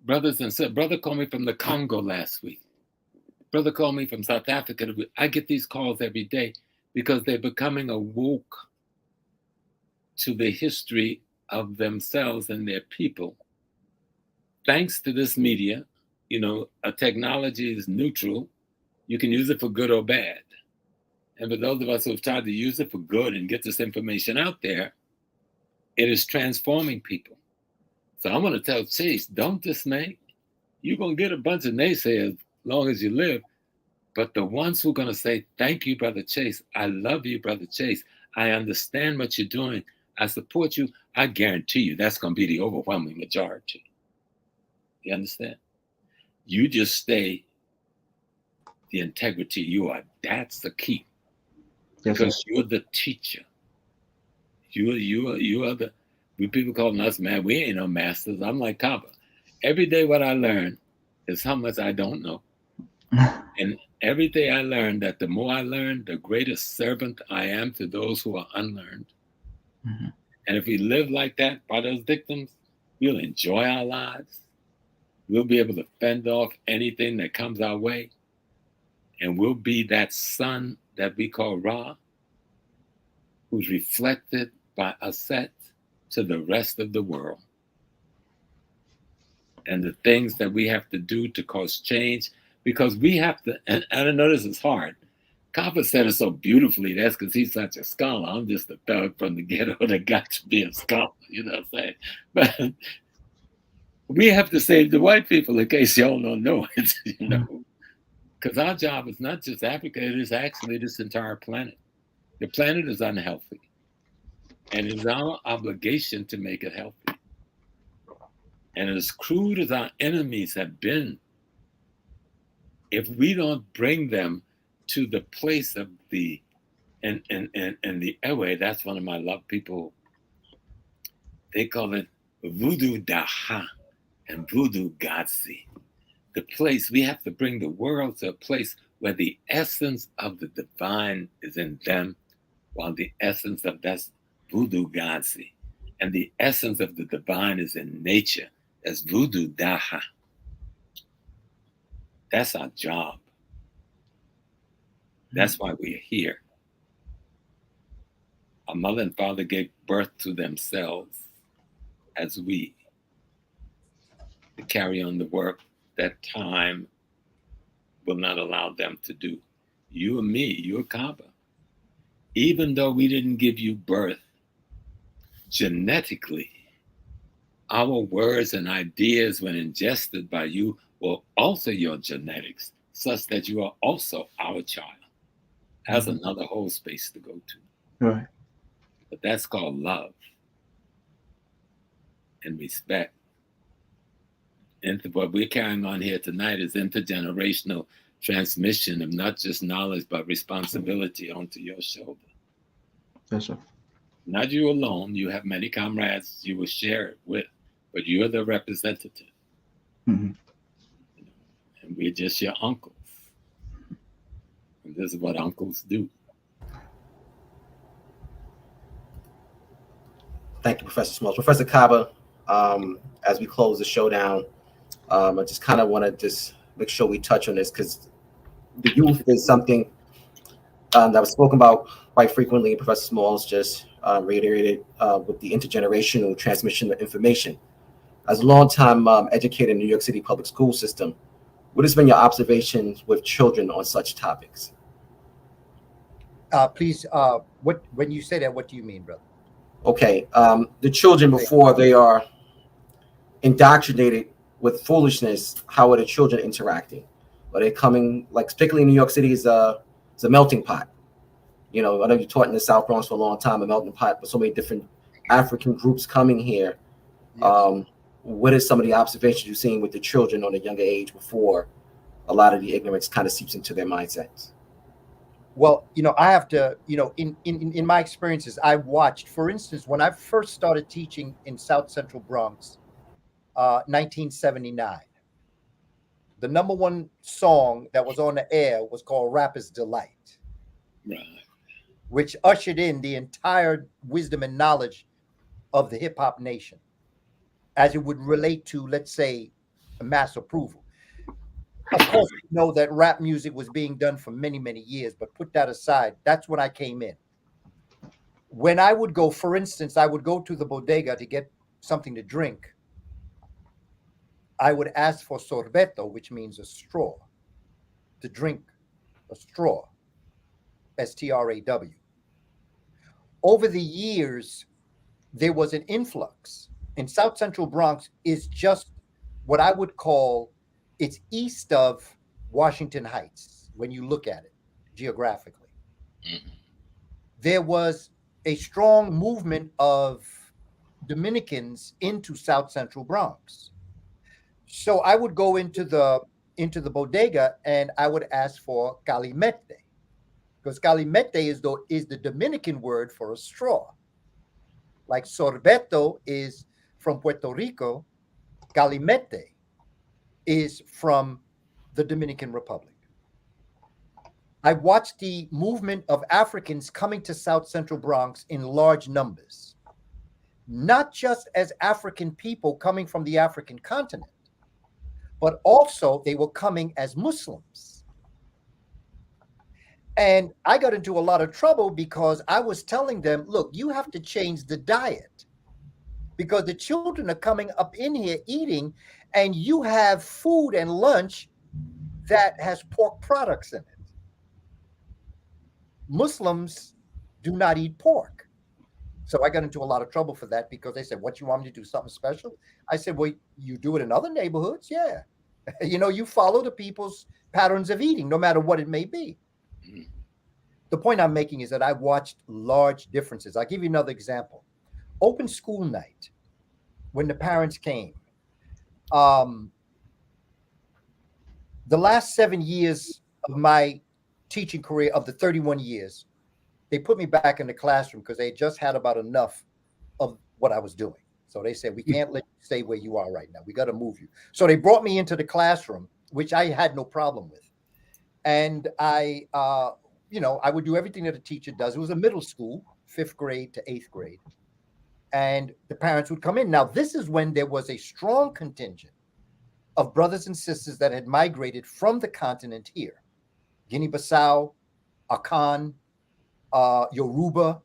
S7: Brothers and sisters, brother called me from the Congo last week. Brother called me from South Africa. I get these calls every day because they're becoming awoke to the history of themselves and their people. Thanks to this media, a technology is neutral. You can use it for good or bad. And for those of us who have tried to use it for good and get this information out there, it is transforming people. So I'm going to tell Chase, don't dismay. You're going to get a bunch of naysayers as long as you live. But the ones who are going to say, thank you, Brother Chase. I love you, Brother Chase. I understand what you're doing. I support you. I guarantee you that's going to be the overwhelming majority. You understand? You just stay the integrity you are. That's the key.
S5: Yes,
S7: because
S5: sir.
S7: you're the teacher. You are the, we people calling us, man, we ain't no masters. I'm like Kaba. Every day what I learn is how much I don't know. And every day I learn that the more I learn, the greater servant I am to those who are unlearned.
S5: Mm-hmm.
S7: And if we live like that by those victims, we'll enjoy our lives. We'll be able to fend off anything that comes our way. And we'll be that sun that we call Ra, who's reflected by Aset to the rest of the world. And the things that we have to do to cause change, because we have to, and I know this is hard. Kaba said it so beautifully. That's because he's such a scholar. I'm just a thug from the ghetto that got to be a scholar, you know what I'm saying? But we have to save the white people in case y'all don't know it, you know? Because our job is not just Africa, it is actually this entire planet. The planet is unhealthy. And it is our obligation to make it healthy. And as crude as our enemies have been, if we don't bring them to the place of the, and the Ewe, that's one of my love people, they call it Voodoo Daha and Voodoo Gadsi. The place, we have to bring the world to a place where the essence of the divine is in them, while the essence of that's Voodoo Gadsi. And the essence of the divine is in nature, as Voodoo Daha. That's our job. That's why we're here. Our mother and father gave birth to themselves as we to carry on the work that time will not allow them to do. You and me, you're Kaba. Even though we didn't give you birth, genetically, our words and ideas, when ingested by you, will alter your genetics such that you are also our child. That's another whole space to go to.
S5: Right.
S7: But that's called love and respect. And what we're carrying on here tonight is intergenerational transmission of not just knowledge, but responsibility onto your shoulder.
S5: Yes, sir.
S7: Not you alone. You have many comrades you will share it with, but you're the representative.
S5: Mm-hmm.
S7: And we're just your uncles. And this is what uncles do.
S4: Thank you, Professor Smalls. Professor Kaba, as we close the showdown, I just kind of want to just make sure we touch on this, because the youth is something that was spoken about quite frequently. Professor Smalls just reiterated with the intergenerational transmission of information. As a longtime educator in the New York City public school system, what has been your observations with children on such topics?
S6: Please, when you say that, what do you mean, brother?
S4: Okay, the children, before they are indoctrinated with foolishness, how are the children interacting? Are they coming, like particularly in New York City, is a melting pot. You know, I know you taught in the South Bronx for a long time, a melting pot, with so many different African groups coming here. Yes. What is some of the observations you've seen with the children on a younger age before a lot of the ignorance kind of seeps into their mindsets?
S6: Well, you know, I have to, you know, in my experiences, I watched, for instance, when I first started teaching in South Central Bronx, 1979, the #1 song that was on the air was called Rapper's Delight,
S7: Right.
S6: which ushered in the entire wisdom and knowledge of the hip hop nation as it would relate to, let's say, mass approval. Of course, you know that rap music was being done for many, many years, but put that aside. That's when I came in. When I would go, for instance, I would go to the bodega to get something to drink. I would ask for sorbeto, which means a straw, to drink a straw, STRAW. Over the years, there was an influx. In South Central Bronx is just what I would call, it's east of Washington Heights when you look at it geographically.
S7: Mhm.
S6: There was a strong movement of Dominicans into South Central Bronx. So I would go into the bodega and I would ask for calimete, because calimete is the Dominican word for a straw. Like sorbeto is from Puerto Rico, calimete is from the Dominican Republic. I watched the movement of Africans coming to South Central Bronx in large numbers, not just as African people coming from the African continent, but also they were coming as Muslims. And I got into a lot of trouble because I was telling them, look, you have to change the diet because the children are coming up in here eating, and you have food and lunch that has pork products in it. Muslims do not eat pork. So I got into a lot of trouble for that because they said, what, you want me to do something special? I said, well, you do it in other neighborhoods. Yeah. You follow the people's patterns of eating, no matter what it may be.
S7: Mhm.
S6: The point I'm making is that I watched large differences. I'll give you another example. Open school night, when the parents came, the last 7 years of my teaching career, of the 31 years, they put me back in the classroom because they just had about enough of what I was doing. So they said, we can't let you stay where you are right now. We got to move you. So they brought me into the classroom, which I had no problem with. And I would do everything that a teacher does. It was a middle school, 5th grade to 8th grade. And the parents would come in. Now, this is when there was a strong contingent of brothers and sisters that had migrated from the continent here. Guinea-Bissau, Akan, Yoruba.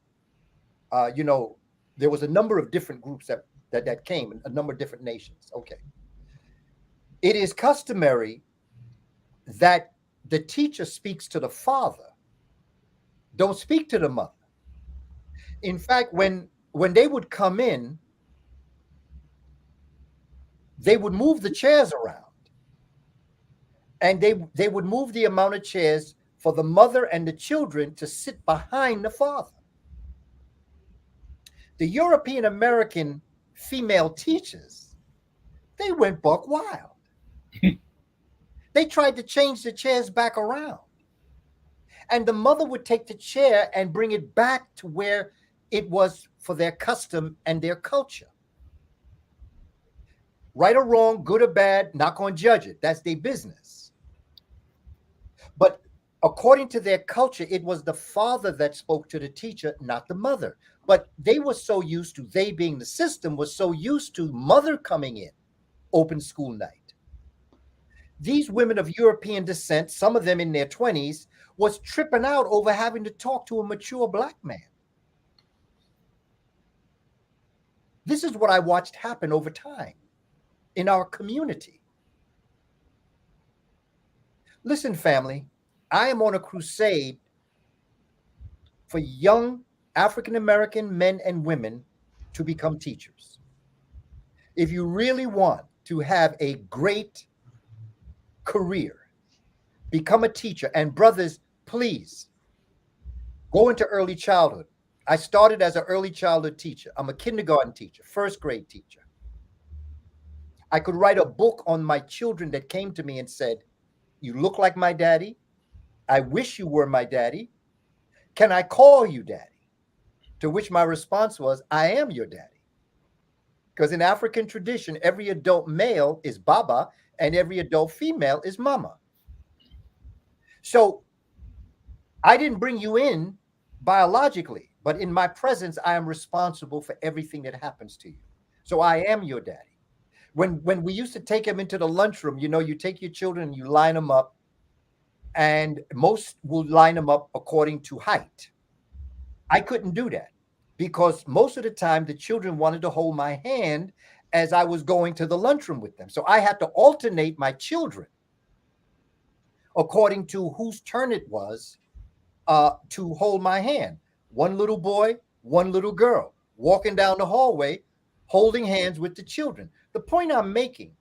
S6: There was a number of different groups that came, a number of different nations. Okay. It is customary that the teacher speaks to the father, don't speak to the mother. In fact, when they would come in, they would move the chairs around, and they would move the amount of chairs for the mother and the children to sit behind the father. The European American female teachers, they went buck wild. They tried to change the chairs back around. And the mother would take the chair and bring it back to where it was for their custom and their culture. Right or wrong, good or bad, not going to judge it. That's their business. But according to their culture, it was the father that spoke to the teacher, not the mother. But they were so used to, they being the system, was so used to mother coming in, open school night. These women of European descent, some of them in their 20s, was tripping out over having to talk to a mature black man. This is what I watched happen over time in our community. Listen, family, I am on a crusade for young African-American men and women to become teachers. If you really want to have a great career, become a teacher. And brothers, please go into early childhood. I started as an early childhood teacher. I'm a kindergarten teacher, 1st grade teacher. I could write a book on my children that came to me and said, you look like my daddy. I wish you were my daddy. Can I call you daddy? To which my response was, I am your daddy. Because in African tradition, every adult male is Baba and every adult female is Mama. So I didn't bring you in biologically, but in my presence, I am responsible for everything that happens to you. So I am your daddy. When we used to take them into the lunchroom, you know, you take your children and you line them up, and most will line them up according to height. I couldn't do that because most of the time the children wanted to hold my hand as I was going to the lunchroom with them. So I had to alternate my children according to whose turn it was to hold my hand. One little boy, one little girl, walking down the hallway, holding hands with the children. The point I'm making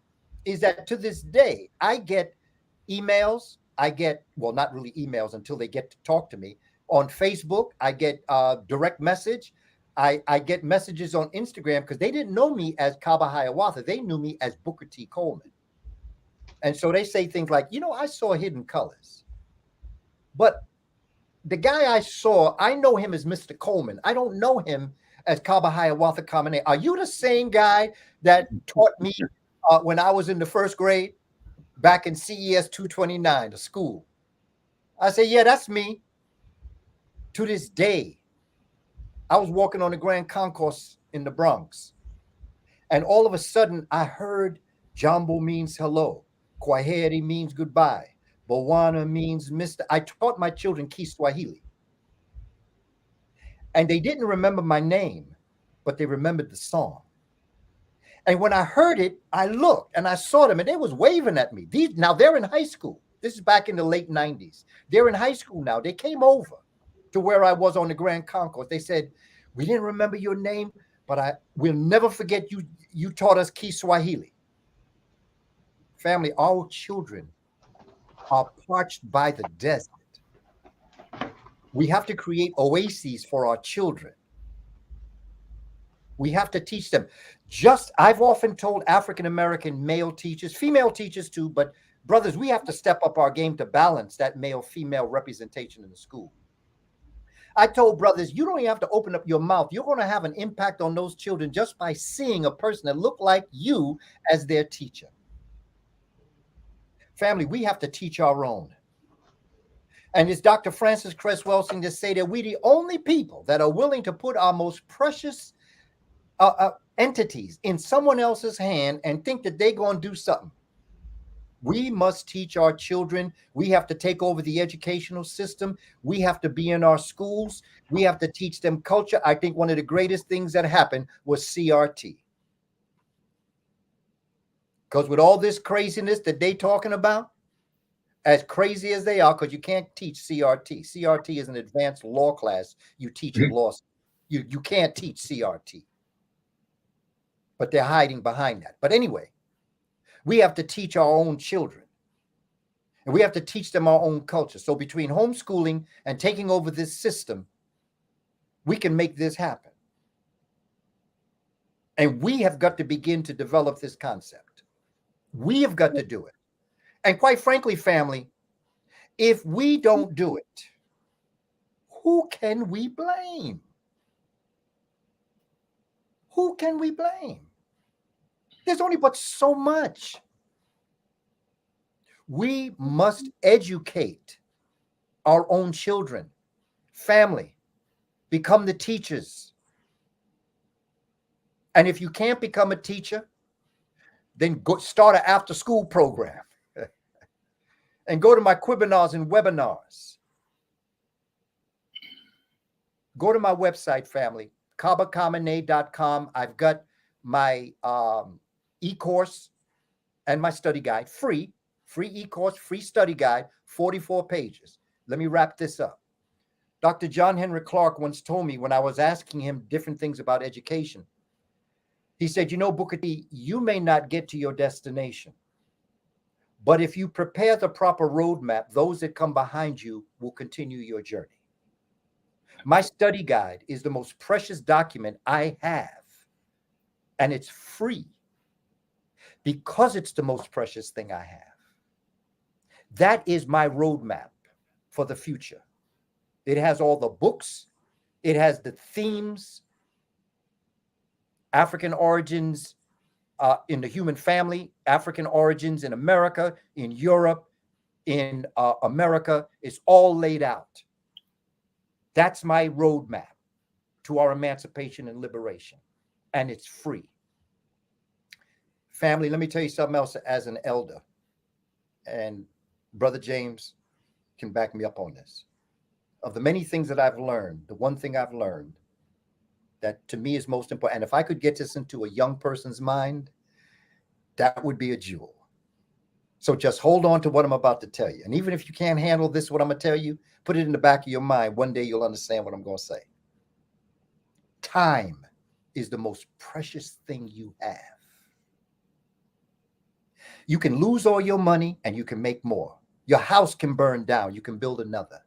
S6: is that to this day, I get emails. I get, well, not really emails until they get to talk to me. On Facebook, I get direct message. I get messages on Instagram because they didn't know me as Kaba Hiawatha. They knew me as Booker T. Coleman. And so they say things like, you know, I saw Hidden Colors. But the guy I saw, I know him as Mr. Coleman. I don't know him as Kaba Hiawatha Kamene. Are you the same guy that taught me when I was in the first grade back in CES 229, the school? I say, yeah, that's me. To this day, I was walking on the Grand Concourse in the Bronx, and all of a sudden I heard Jambo means hello, Kwaheri means goodbye, Bwana means Mr. I taught my children Kiswahili, and they didn't remember my name, but they remembered the song. And when I heard it, I looked and I saw them, and they was waving at me. Now they're in high school. This is back in the late 90s. They're in high school now. They came over to where I was on the Grand Concourse. They said, we didn't remember your name, but we'll never forget you. You taught us Kiswahili. Family, our children are parched by the desert. We have to create oases for our children. We have to teach them. I've often told African-American male teachers, female teachers too, but brothers, we have to step up our game to balance that male-female representation in the school. I told brothers, you don't even have to open up your mouth. You're going to have an impact on those children just by seeing a person that looked like you as their teacher. Family, we have to teach our own. And it's Dr. Francis Cress Welsing to say that we're the only people that are willing to put our most precious entities in someone else's hand and think that they're going to do something. We must teach our children. We have to take over the educational system. We have to be in our schools. We have to teach them culture. I think one of the greatest things that happened was CRT. Because with all this craziness that they talking about, as crazy as they are, because you can't teach CRT. CRT is an advanced law class you teach in law school. You can't teach CRT. But they're hiding behind that. But anyway, we have to teach our own children. And we have to teach them our own culture. So between homeschooling and taking over this system, we can make this happen. And we have got to begin to develop this concept. We have got to do it. And quite frankly, family, if we don't do it, who can we blame? Who can we blame? There's only but so much. We must educate our own children, family, become the teachers. And if you can't become a teacher, then go start an after-school program and go to my webinars and webinars. Go to my website, family, kabakamene.com. I've got my e-course and my study guide, free e-course, free study guide, 44 pages. Let me wrap this up. Dr. John Henry Clark once told me when I was asking him different things about education, he said, you know, Booker T, you may not get to your destination, but if you prepare the proper roadmap, those that come behind you will continue your journey. My study guide is the most precious document I have, and it's free because it's the most precious thing I have. That is my roadmap for the future. It has all the books. It has the themes, African origins in the human family, African origins in America, in Europe, in America. It's all laid out. That's my roadmap to our emancipation and liberation. And it's free. Family, let me tell you something else as an elder. And Brother James can back me up on this. Of the many things that I've learned, the one thing I've learned that to me is most important, and if I could get this into a young person's mind, that would be a jewel. So just hold on to what I'm about to tell you. And even if you can't handle this, what I'm going to tell you, put it in the back of your mind. One day you'll understand what I'm going to say. Time is the most precious thing you have. You can lose all your money and you can make more. Your house can burn down. You can build another.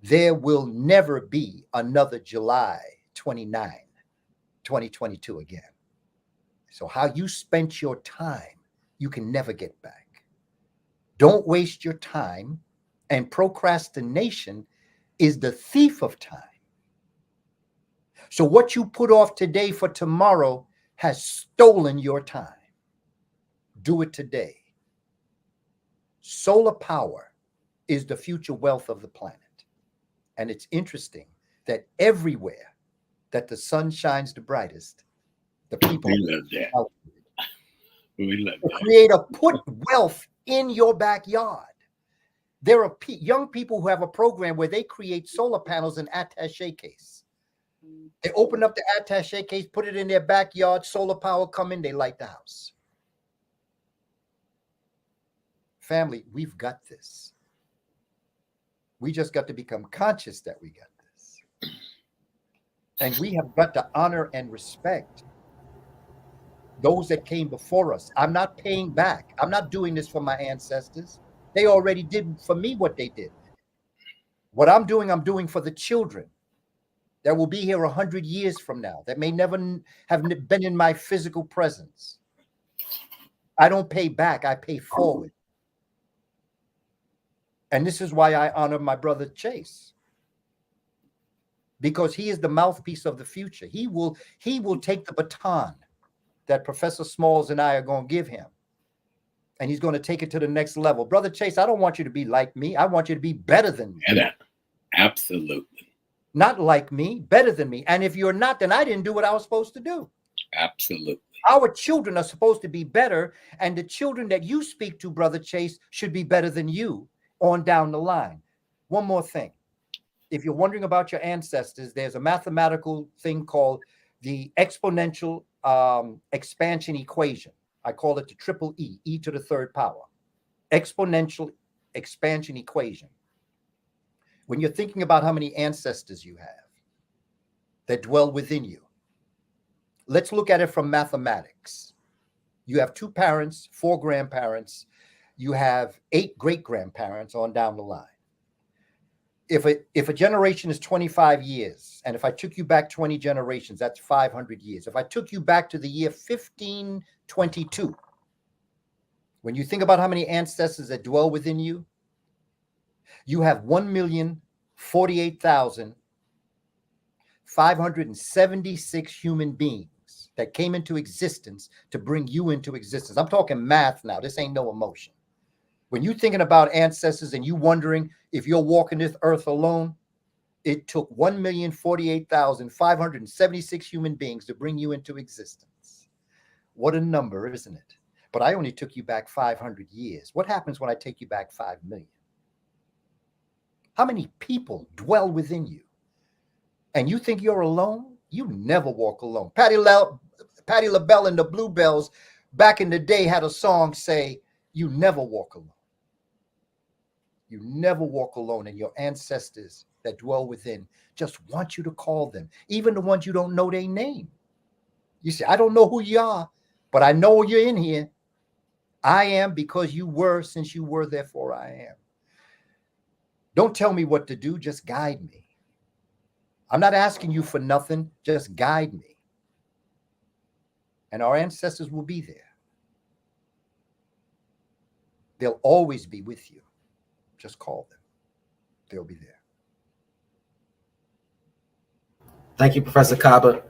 S6: There will never be another July 29, 2022 again. So how you spent your time, you can never get back. Don't waste your time. And procrastination is the thief of time. So what you put off today for tomorrow has stolen your time. Do it today. Solar power is the future wealth of the planet. And it's interesting that everywhere that the sun shines the brightest, the people
S7: love that. We love that.
S6: Creator put wealth in your backyard. There are young people who have a program where they create solar panels in attaché case. They open up the attaché case, put it in their backyard, solar power come in, they light the house. Family, we've got this. We just got to become conscious that we got this. And we have got to honor and respect those that came before us. I'm not paying back. I'm not doing this for my ancestors. They already did for me what they did. What I'm doing for the children that will be here 100 years from now, that may never have been in my physical presence. I don't pay back, I pay forward. And this is why I honor my brother Chase, because he is the mouthpiece of the future. He will take the baton that Professor Smalls and I are going to give him, and he's going to take it to the next level. Brother Chase, I don't want you to be like me. I want you to be better than me.
S7: Yeah, absolutely.
S6: Not like me, better than me. And if you're not, then I didn't do what I was supposed to do.
S7: Absolutely.
S6: Our children are supposed to be better, and the children that you speak to, Brother Chase, should be better than you on down the line. One more thing. If you're wondering about your ancestors, there's a mathematical thing called the exponential expansion equation. I call it the triple E, e to the third power. Exponential expansion equation. When you're thinking about how many ancestors you have that dwell within you, let's look at it from mathematics. You have 2 parents, 4 grandparents, you have 8 great-grandparents on down the line. If a generation is 25 years, and if I took you back 20 generations, that's 500 years. If I took you back to the year 1522, when you think about how many ancestors that dwell within you, you have 1,048,576 human beings that came into existence to bring you into existence. I'm talking math now. This ain't no emotion. When you're thinking about ancestors and you wondering if you're walking this earth alone, it took 1,048,576 human beings to bring you into existence. What a number, isn't it? But I only took you back 500 years. What happens when I take you back 5 million? How many people dwell within you? And you think you're alone? You never walk alone. Patti LaBelle and the Bluebells back in the day had a song say, you never walk alone. You never walk alone, and your ancestors that dwell within just want you to call them, even the ones you don't know their name. You say, I don't know who you are, but I know you're in here. I am because you were, since you were, therefore I am. Don't tell me what to do, just guide me. I'm not asking you for nothing, just guide me. And our ancestors will be there. They'll always be with you. Just call them. They'll be there.
S4: Thank you, Professor Kaba.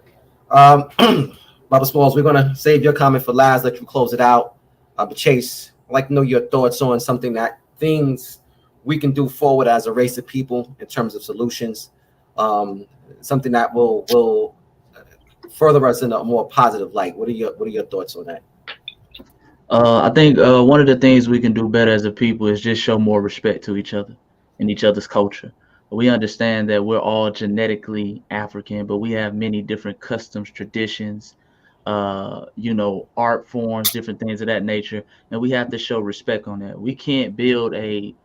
S4: Baba Smalls, we're going to save your comment for last, let you close it out. But Chase, I'd like to know your thoughts on things we can do forward as a race of people in terms of solutions, something that will further us in a more positive light. What are your thoughts on that?
S5: I think one of the things we can do better as a people is just show more respect to each other and each other's culture. We understand that we're all genetically African, but we have many different customs, traditions, art forms, different things of that nature, and we have to show respect on that. We can't build a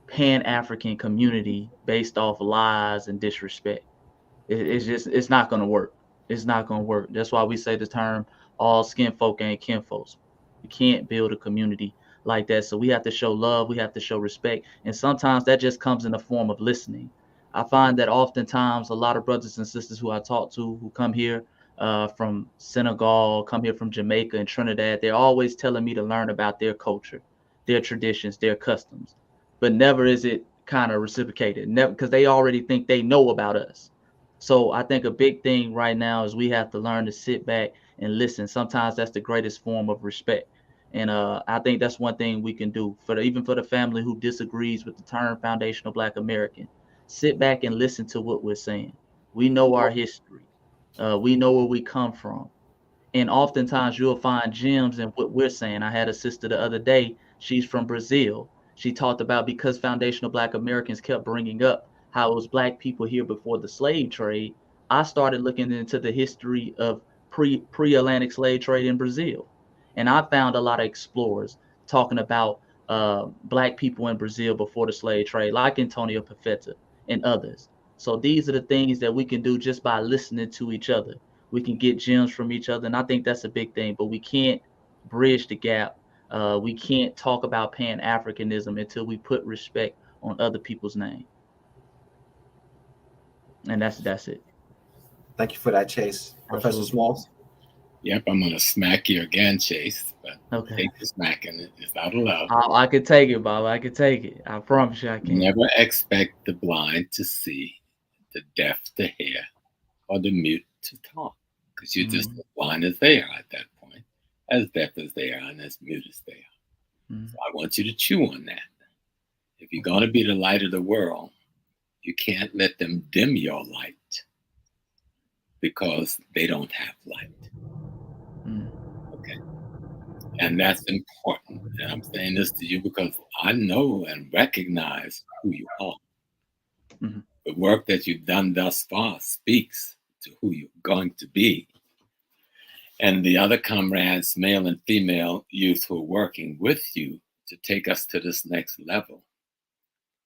S5: Pan-African community based off lies and disrespect. It's not gonna work. It's not gonna work. That's why we say the term all skin folk ain't kinfolks. We can't build a community like that. So we have to show love, we have to show respect. And sometimes that just comes in the form of listening. I find that oftentimes a lot of brothers and sisters who I talk to who come here from Senegal, come here from Jamaica and Trinidad, they're always telling me to learn about their culture, their traditions, their customs. But never is it kind of reciprocated. Never, because they already think they know about us. So I think a big thing right now is we have to learn to sit back and listen. Sometimes that's the greatest form of respect. And I think that's one thing we can do for even for the family who disagrees with the term foundational Black American. Sit back and listen to what we're saying. We know our history. We know where we come from. And oftentimes you'll find gems in what we're saying. I had a sister the other day, she's from Brazil. She talked about because foundational Black Americans kept bringing up how it was Black people here before the slave trade. I started looking into the history of pre-Atlantic slave trade in Brazil. And I found a lot of explorers talking about Black people in Brazil before the slave trade, like Antonio Pafetta and others. So these are the things that we can do just by listening to each other. We can get gems from each other, and I think that's a big thing. But we can't bridge the gap. We can't talk about Pan Africanism until we put respect on other people's name, and that's it.
S4: Thank you for that, Chase. Professor
S5: Absolutely.
S4: Smalls?
S7: Yep, I'm gonna smack you again, Chase, but
S5: Okay.
S7: take the smacking. It's out of love.
S5: I could take it, Bob. I could take it. I promise you I can.
S7: Never expect the blind to see, the deaf to hear, or the mute to talk, because you're just as blind as they are at that point, as deaf as they are, and as mute as they are. So I want you to chew on that. If you're going to be the light of the world, you can't let them dim your light because they don't have light. Okay. And that's important. And I'm saying this to you because I know and recognize who you are. The work that you've done thus far speaks to who you're going to be. And the other comrades, male and female youth who are working with you to take us to this next level,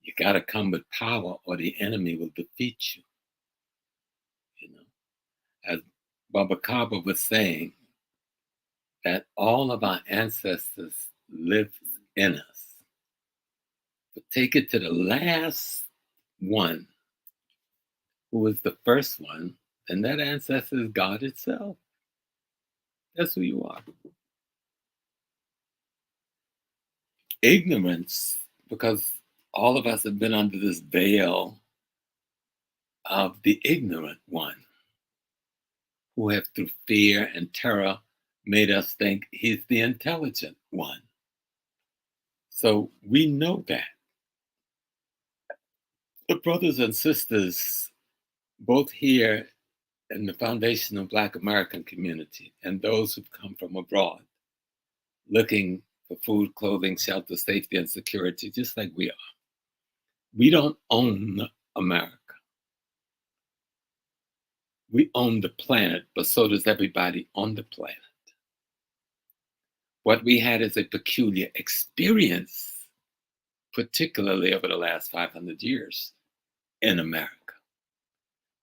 S7: you got to come with power or the enemy will defeat you. You know, as Baba Kaba was saying, that all of our ancestors live in us. But take it to the last one, who was the first one, and that ancestor is God itself. That's who you are. Ignorance, because all of us have been under this veil of the ignorant one, who have through fear and terror made us think he's the intelligent one. So we know that. The brothers and sisters, both here in the foundational Black American community and those who've come from abroad, looking for food, clothing, shelter, safety, and security, just like we are. We don't own America. We own the planet, but so does everybody on the planet. What we had is a peculiar experience, particularly over the last 500 years in America,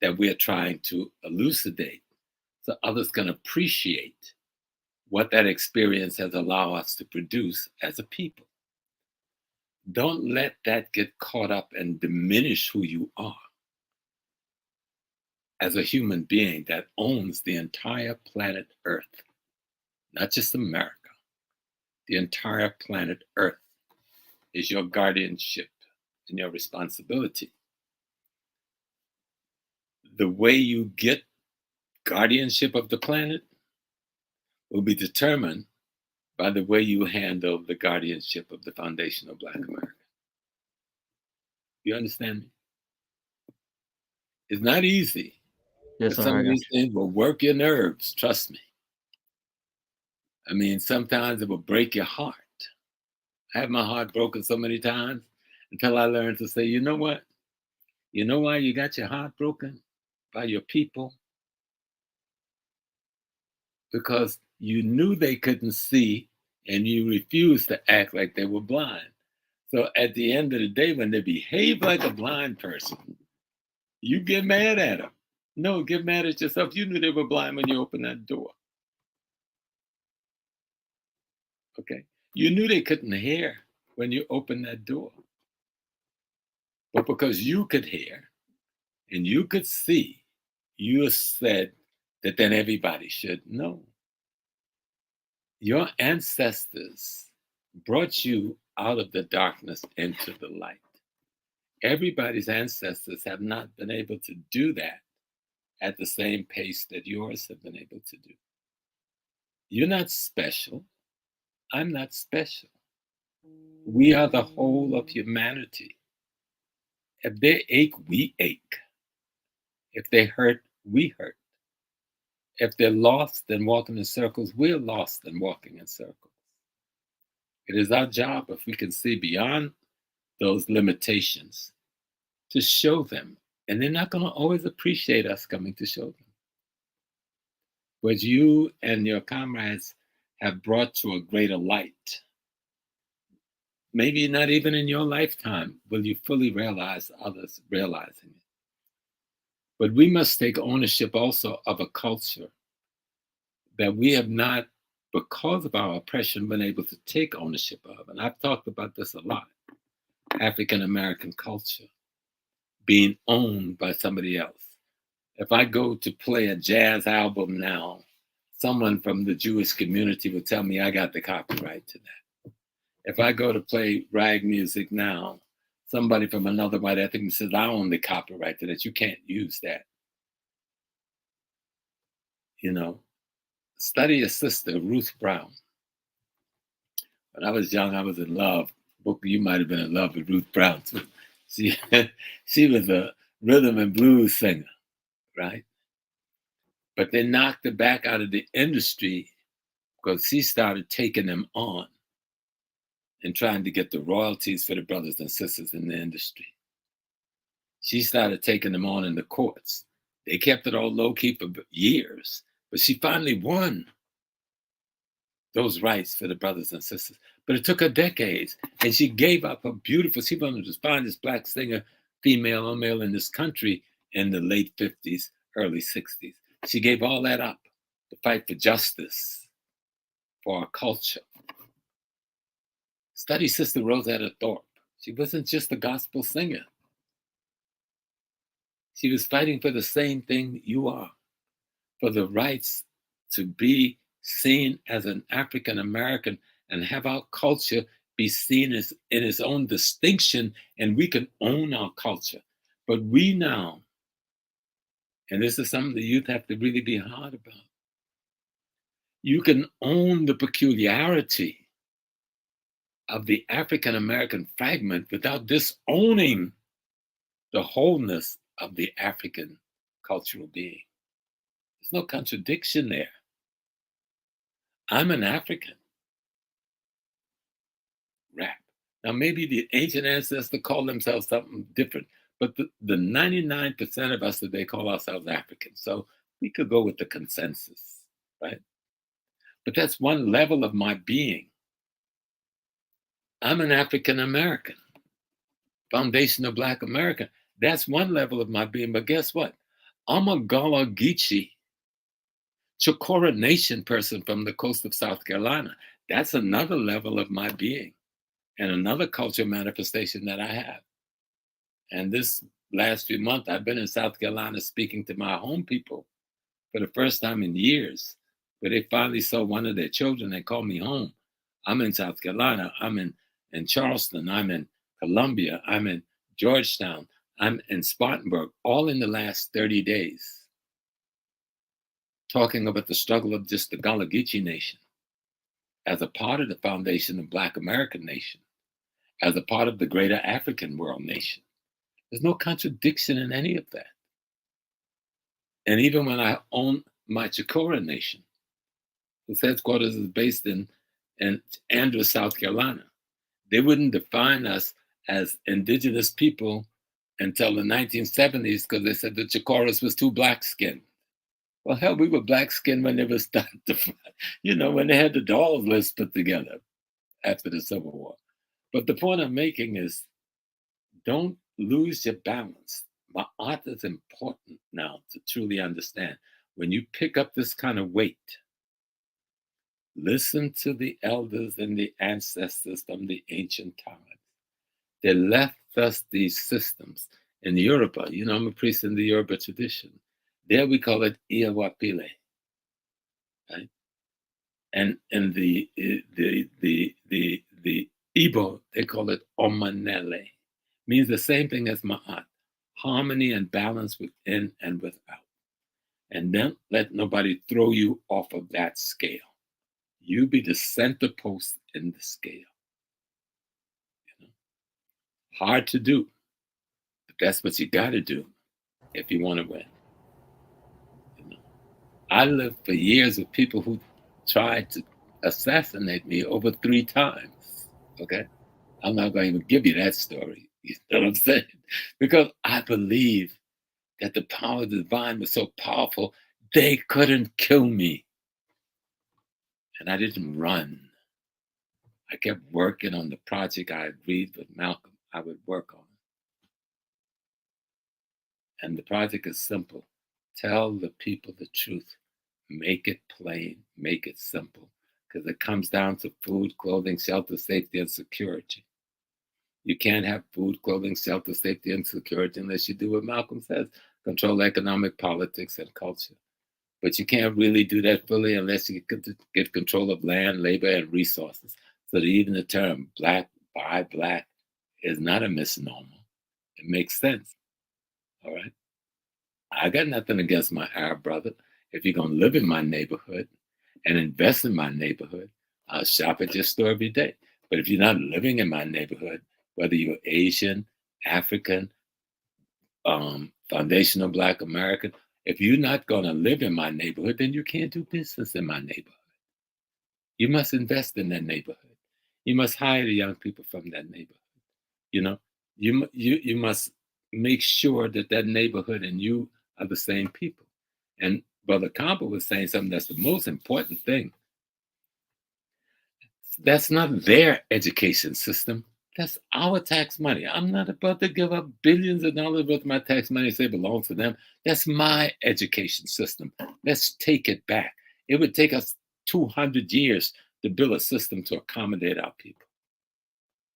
S7: that we're trying to elucidate so others can appreciate what that experience has allowed us to produce as a people. Don't let that get caught up and diminish who you are as a human being that owns the entire planet Earth, not just America. The entire planet Earth is your guardianship and your responsibility. The way you get guardianship of the planet will be determined by the way you handle the guardianship of the foundation of Black America. You understand me? It's not easy.
S5: Yes, sir,
S7: Some of these things will work your nerves, trust me. I mean, sometimes it will break your heart. I had my heart broken so many times until I learned to say, you know what? You know why you got your heart broken? By your people? Because you knew they couldn't see and you refused to act like they were blind. So at the end of the day, when they behave like a blind person, you get mad at them. No, get mad at yourself. You knew they were blind when you opened that door. Okay? You knew they couldn't hear when you opened that door. But because you could hear and you could see, you said that then everybody should know. Your ancestors brought you out of the darkness into the light. Everybody's ancestors have not been able to do that at the same pace that yours have been able to do. You're not special. I'm not special. We are the whole of humanity. If they ache, we ache. If they hurt, we hurt. If they're lost and walking in circles, we're lost and walking in circles. It is our job, if we can see beyond those limitations, to show them. And they're not going to always appreciate us coming to show them. What you and your comrades have brought to a greater light, maybe not even in your lifetime will you fully realize others realizing it. But we must take ownership also of a culture that we have not, because of our oppression, been able to take ownership of. And I've talked about this a lot. African American culture being owned by somebody else. If I go to play a jazz album now, someone from the Jewish community will tell me I got the copyright to that. If I go to play rag music now, somebody from another white ethnic says, I own the copyright to that. You can't use that. You know, study a sister, Ruth Brown. When I was young, I was in love. Booker, you might have been in love with Ruth Brown too. She was a rhythm and blues singer, right? But they knocked her back out of the industry because she started taking them on and trying to get the royalties for the brothers and sisters in the industry. She started taking them on in the courts. They kept it all low-key for years, but she finally won those rights for the brothers and sisters. But it took her decades, and she gave up her beautiful, she was the finest black singer, female or male in this country in the late 50s, early 60s. She gave all that up to fight for justice, for our culture. Study Sister Rosetta Thorpe. She wasn't just a gospel singer. She was fighting for the same thing you are, for the rights to be seen as an African American and have our culture be seen as in its own distinction, and we can own our culture. But we now, and this is something the youth have to really be hard about, you can own the peculiarity of the African American fragment without disowning the wholeness of the African cultural being. There's no contradiction there. I'm an African. Rap. Now, maybe the ancient ancestors call themselves something different, but the 99% of us today call ourselves African. So we could go with the consensus, right? But that's one level of my being. I'm an African American, foundational Black American. That's one level of my being. But guess what? I'm a Gullah Geechee, Chocora Nation person from the coast of South Carolina. That's another level of my being and another cultural manifestation that I have. And this last few months, I've been in South Carolina speaking to my home people for the first time in years, where they finally saw one of their children and called me home. I'm in South Carolina. I'm in Charleston. I'm in Columbia. I'm in Georgetown. I'm in Spartanburg, all in the last 30 days, talking about the struggle of just the Gullah Geechee Nation as a part of the foundation of Black American Nation, as a part of the greater African world nation. There's no contradiction in any of that. And even when I own my Chocora Nation, whose headquarters is based in Andrews, South Carolina. They wouldn't define us as indigenous people until the 1970s because they said the Chokoras was too black-skinned. Well, hell, we were black-skinned when they were starting to, when they had the Dawes list put together after the Civil War. But the point I'm making is don't lose your balance. My art is important now to truly understand. When you pick up this kind of weight, listen to the elders and the ancestors from the ancient times. They left us these systems. In Yoruba, I'm a priest in the Yoruba tradition. There we call it Iawapile, right? And in the Igbo, they call it Omanele. Means the same thing as Ma'at. Harmony and balance within and without. And don't let nobody throw you off of that scale. You be the center post in the scale. Hard to do, but that's what you got to do if you want to win. I lived for years with people who tried to assassinate me over 3 times. Okay, I'm not going to even give you that story. You know what I'm saying? Because I believe that the power of the divine was so powerful, they couldn't kill me. And I didn't run. I kept working on the project I agreed with Malcolm I would work on. And the project is simple. Tell the people the truth. Make it plain. Make it simple. Because it comes down to food, clothing, shelter, safety, and security. You can't have food, clothing, shelter, safety, and security unless you do what Malcolm says. Control economic, politics, and culture. But you can't really do that fully unless you get control of land, labor, and resources. So that even the term black, buy black is not a misnomer. It makes sense. All right? I got nothing against my Arab brother. If you're going to live in my neighborhood and invest in my neighborhood, I'll shop at your store every day. But if you're not living in my neighborhood, whether you're Asian, African, foundational Black American, if you're not going to live in my neighborhood, then you can't do business in my neighborhood. You must invest in that neighborhood. You must hire the young people from that neighborhood. You must make sure that that neighborhood and you are the same people. And Brother Kaba was saying something that's the most important thing. That's not their education system. That's our tax money. I'm not about to give up billions of dollars worth of my tax money and say it belongs to them. That's my education system. Let's take it back. It would take us 200 years to build a system to accommodate our people.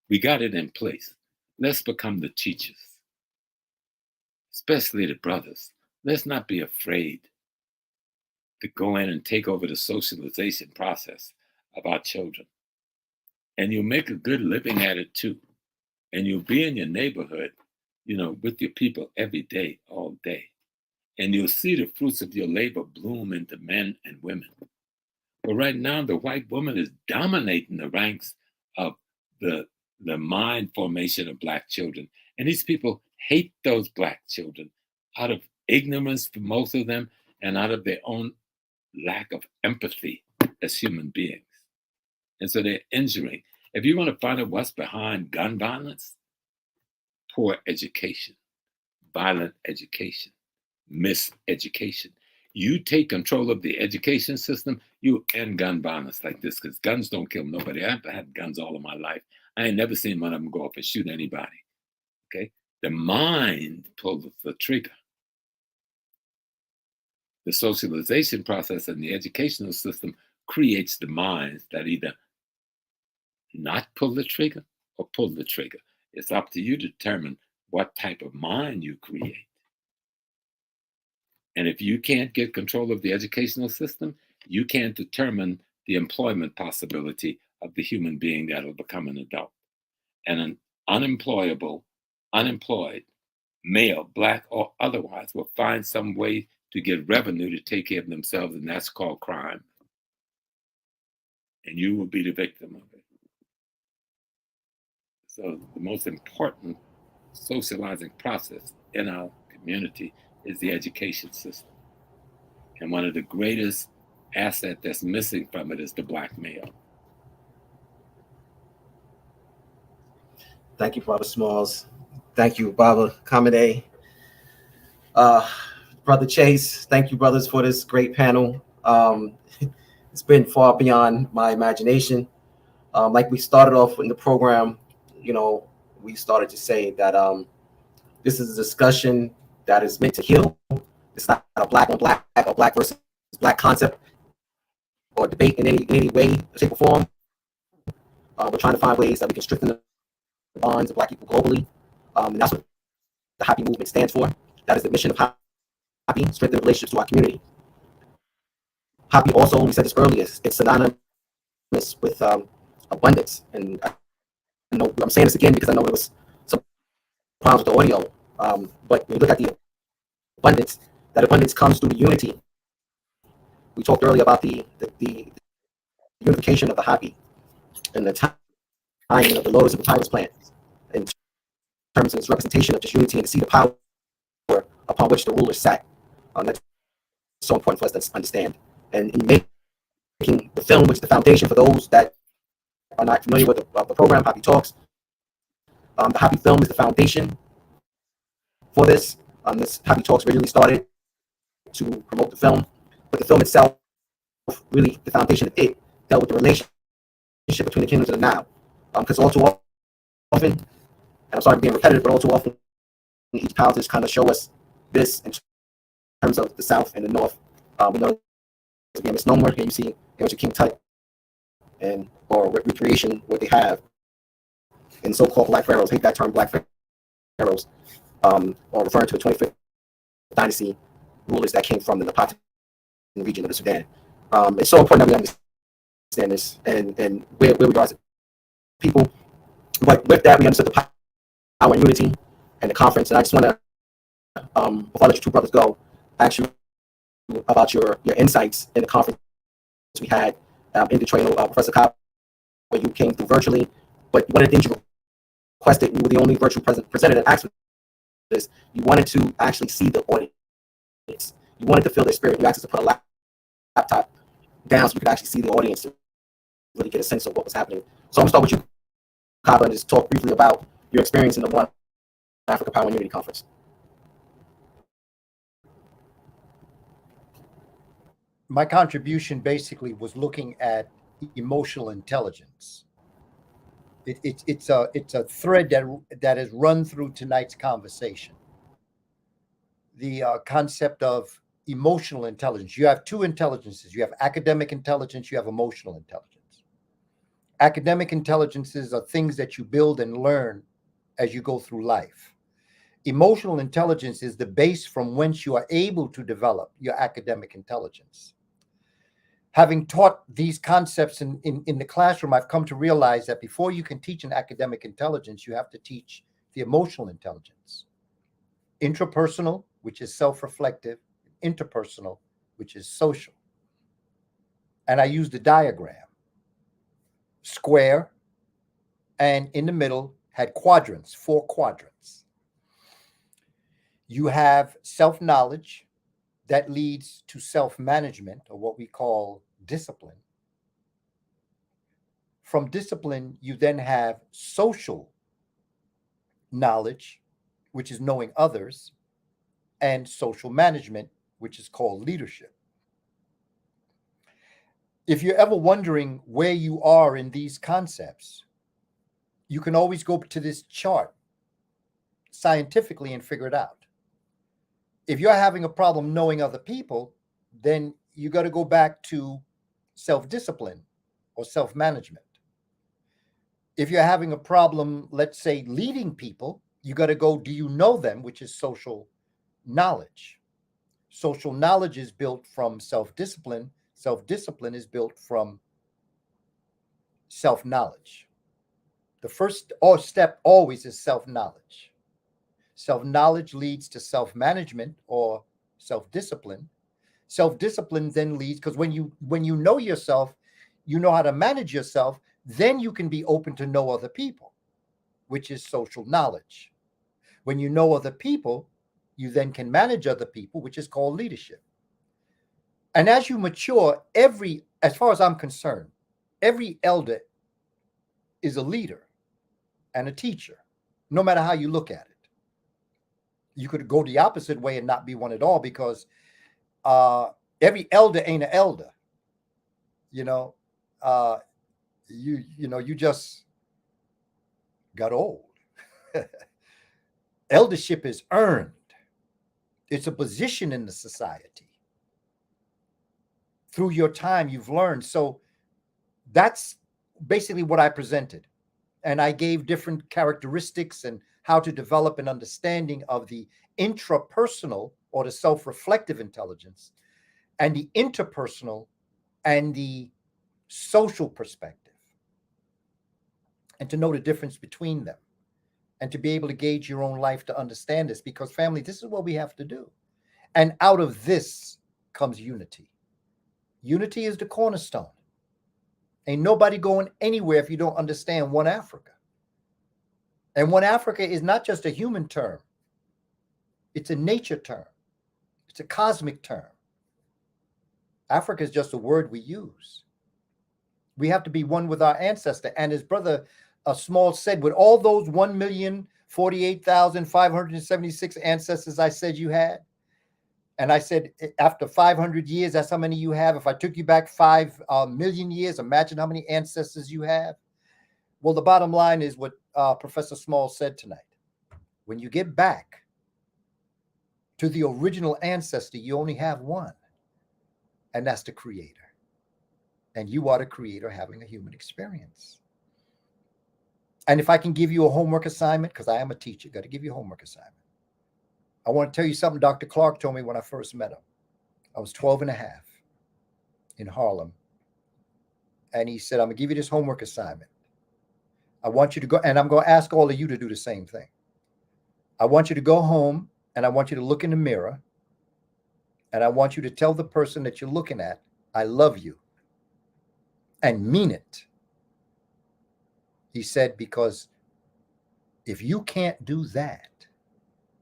S7: We got it in place. Let's become the teachers, especially the brothers. Let's not be afraid to go in and take over the socialization process of our children. And you'll make a good living at it too. And you'll be in your neighborhood, with your people every day, all day. And you'll see the fruits of your labor bloom into men and women. But right now, the white woman is dominating the ranks of the mind formation of Black children. And these people hate those Black children out of ignorance for most of them and out of their own lack of empathy as human beings. And so they're injuring. If you want to find out what's behind gun violence, poor education, violent education, miseducation. You take control of the education system, you end gun violence like this, because guns don't kill nobody. I've had guns all of my life. I ain't never seen one of them go off and shoot anybody. Okay? The mind pulls the trigger. The socialization process and the educational system creates the minds that either not pull the trigger or pull the trigger. It's up to you to determine what type of mind you create. And if you can't get control of the educational system, you can't determine the employment possibility of the human being that will become an adult. And an unemployed, male, Black or otherwise, will find some way to get revenue to take care of themselves, and that's called crime. And you will be the victim of it. So the most important socializing process in our community is the education system. And one of the greatest asset that's missing from it is the black male.
S4: Thank you, Brother Smalls. Thank you, Baba Kamene. Brother Chase, thank you, brothers, for this great panel. It's been far beyond my imagination. Like we started off in the program, we started to say that this is a discussion that is meant to heal. It's not a black on black or black versus black concept or debate in any way, shape, or form. We're trying to find ways that we can strengthen the bonds of black people globally. And that's what the HAPI movement stands for. That is the mission of HAPI, strengthen relationships to our community. HAPI also, we said this earlier, it's synonymous with abundance. And I know I'm saying this again because I know there was some problems with the audio. But when you look at the abundance, that abundance comes through the unity. We talked earlier about the unification of the HAPI and the timing of the Lotus and Papyrus plant in terms of its representation of just unity and the seat of power upon which the ruler sat. That's so important for us to understand. And in making the film, which is the foundation for those that are not familiar with the program, HAPI Talks, the HAPI film is the foundation for this. This HAPI Talks originally started to promote the film, but the film itself, really the foundation of it, dealt with the relationship between the kingdoms of the Nile. Because all too often, and I'm sorry for being repetitive, but all too often, each politics kind of show us this in terms of the South and the North. We know to be a misnomer. Here you see Ancient King Tut and or recreation, what they have in so-called Black Pharaohs. Hate that term, Black Pharaohs, or referring to the 25th dynasty rulers that came from the Napata region of the Sudan. It's so important that we understand this and where we are as a people. But with that, we understood the power and unity and the conference. And I just want to, before I let you two brothers go, ask you about your insights in the conference we had in Detroit. Professor Kaba, you came through virtually, but one of the things you requested, you were the only virtual presenter that asked for this. You wanted to actually see the audience. You wanted to feel their spirit. You asked us to put a laptop down so we could actually see the audience to really get a sense of what was happening. So I'm going to start with you, Kaba, and just talk briefly about your experience in the One Africa Power and Unity Conference.
S6: My contribution basically was looking at emotional intelligence. It's a thread that is run through tonight's conversation. The concept of emotional intelligence. You have two intelligences. You have academic intelligence, you have emotional intelligence. Academic intelligences are things that you build and learn as you go through life. Emotional intelligence is the base from whence you are able to develop your academic intelligence. Having taught these concepts in the classroom, I've come to realize that before you can teach an academic intelligence, you have to teach the emotional intelligence. Intrapersonal, which is self-reflective, interpersonal, which is social. And I used a diagram. Square, and in the middle had quadrants, 4 quadrants. You have self-knowledge that leads to self-management, or what we call discipline. From discipline, you then have social knowledge, which is knowing others, and social management, which is called leadership. If you're ever wondering where you are in these concepts, you can always go to this chart scientifically and figure it out. If you're having a problem knowing other people, then you got to go back to self-discipline or self-management. If you're having a problem, let's say, leading people, you got to go, do you know them, which is social knowledge. Social knowledge is built from self-discipline. Self-discipline is built from self-knowledge. The first step always is self-knowledge. Self-knowledge leads to self-management or self-discipline. Self-discipline then leads, because when you know yourself, you know how to manage yourself, then you can be open to know other people, which is social knowledge. When you know other people, you then can manage other people, which is called leadership. And as you mature, as far as I'm concerned, every elder is a leader and a teacher, no matter how you look at it. You could go the opposite way and not be one at all, because every elder ain't an elder. You just got old. Eldership is earned. It's a position in the society. Through your time, you've learned. So that's basically what I presented. And I gave different characteristics and how to develop an understanding of the intrapersonal or the self-reflective intelligence, and the interpersonal and the social perspective, and to know the difference between them, and to be able to gauge your own life to understand this. Because family, this is what we have to do. And out of this comes unity. Unity is the cornerstone. Ain't nobody going anywhere if you don't understand one Africa. And one Africa is not just a human term. It's a nature term. It's a cosmic term. Africa is just a word we use. We have to be one with our ancestor. And as Brother Small said, with all those 1,048,576 ancestors I said you had, and I said, after 500 years, that's how many you have. If I took you back 5 million years, imagine how many ancestors you have. Well, the bottom line is what Professor Small said tonight. When you get back to the original ancestor, you only have one, and that's the Creator. And you are the Creator having a human experience. And if I can give you a homework assignment, because I am a teacher, got to give you a homework assignment. I want to tell you something Dr. Clark told me when I first met him. I was 12 and a half in Harlem. And he said, I'm going to give you this homework assignment. I want you to go, and I'm going to ask all of you to do the same thing. I want you to go home, and I want you to look in the mirror, and I want you to tell the person that you're looking at, I love you, and mean it. He said, because if you can't do that,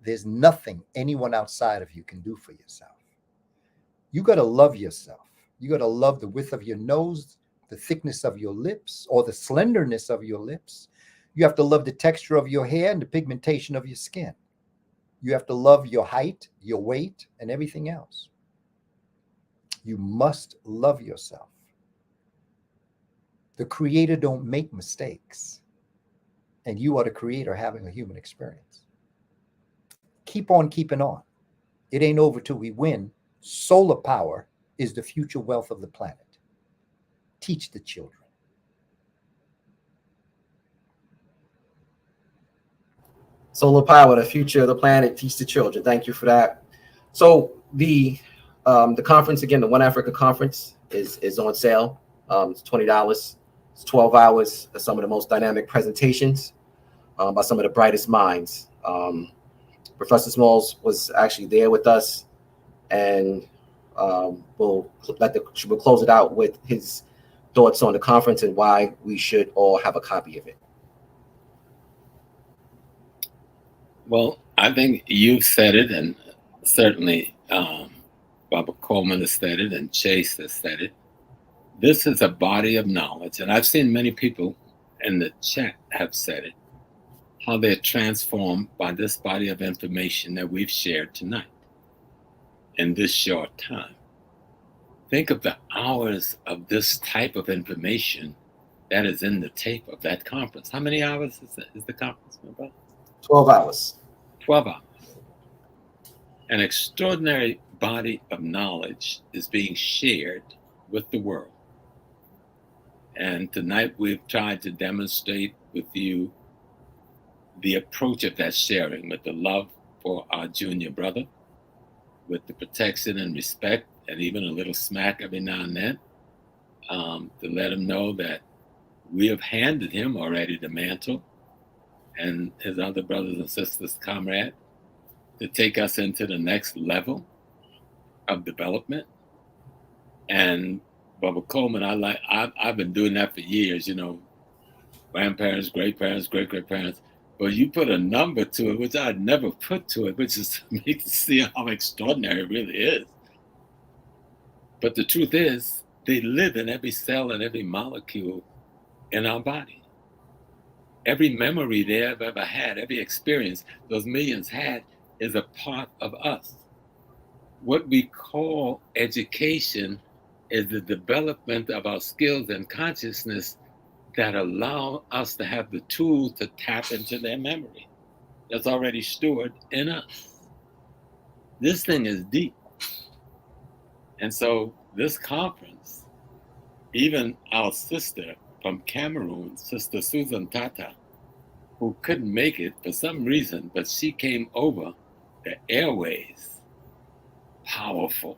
S6: there's nothing anyone outside of you can do for yourself. You got to love yourself. You got to love the width of your nose, the thickness of your lips, or the slenderness of your lips. You have to love the texture of your hair and the pigmentation of your skin. You have to love your height, your weight, and everything else. You must love yourself. The Creator don't make mistakes. And you are the Creator having a human experience. Keep on keeping on. It ain't over till we win. Solar power is the future wealth of the planet. Teach the children.
S4: Solar power, the future of the planet, teach the children. Thank you for that. So the conference, again, the One Africa conference is on sale. It's $20. It's 12 hours of some of the most dynamic presentations by some of the brightest minds. Professor Smalls was actually there with us, and we'll close it out with his thoughts on the conference and why we should all have a copy of it.
S7: Well, I think you said it, and certainly Barbara Coleman has said it, and Chase has said it. This is a body of knowledge, and I've seen many people in the chat have said it, how they're transformed by this body of information that we've shared tonight in this short time. Think of the hours of this type of information that is in the tape of that conference. How many hours is the conference, my brother?
S4: 12 hours.
S7: 12 hours. An extraordinary body of knowledge is being shared with the world. And tonight we've tried to demonstrate with you the approach of that sharing, with the love for our junior brother, with the protection and respect, and even a little smack every now and then, to let him know that we have handed him already the mantle, and his other brothers and sisters, comrade, to take us into the next level of development. And Bubba Coleman, I've been doing that for years, you know, grandparents, great-parents, great-great-parents. But you put a number to it, which I'd never put to it, which is to me to see how extraordinary it really is. But the truth is, they live in every cell and every molecule in our body. Every memory they have ever had, every experience those millions had is a part of us. What we call education is the development of our skills and consciousness that allow us to have the tools to tap into their memory that's already stored in us. This thing is deep. And so this conference, even our sister from Cameroon, Sister Susan Tata, who couldn't make it for some reason, but she came over the airways, powerful,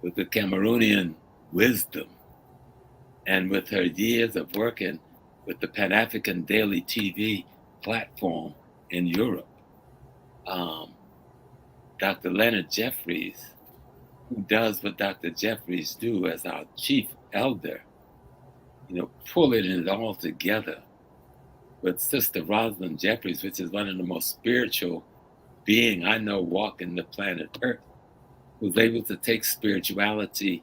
S7: with the Cameroonian wisdom and with her years of working with the Pan African Daily TV platform in Europe. Dr. Leonard Jeffries, who does what Dr. Jeffries do as our chief elder, pulling it all together with Sister Rosalind Jeffries, which is one of the most spiritual being I know walking the planet Earth, who's able to take spirituality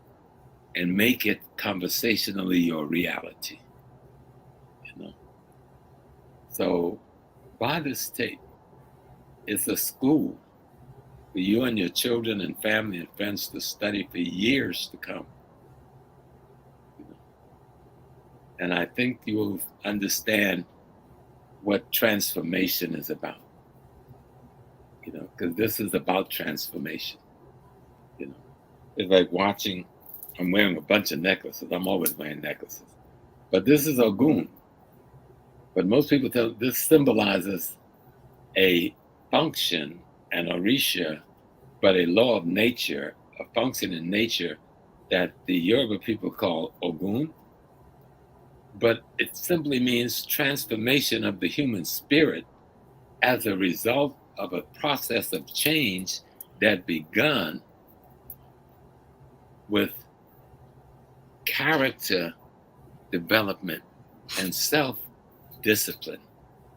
S7: and make it conversationally your reality. So buy this tape. It's a school for you and your children and family and friends to study for years to come. And I think you will understand what transformation is about. Because this is about transformation. It's like watching, I'm wearing a bunch of necklaces. I'm always wearing necklaces. But this is Ogun. But most people tell this symbolizes a function, an orisha, but a law of nature, a function in nature that the Yoruba people call Ogun. But it simply means transformation of the human spirit as a result of a process of change that begun with character development and self-discipline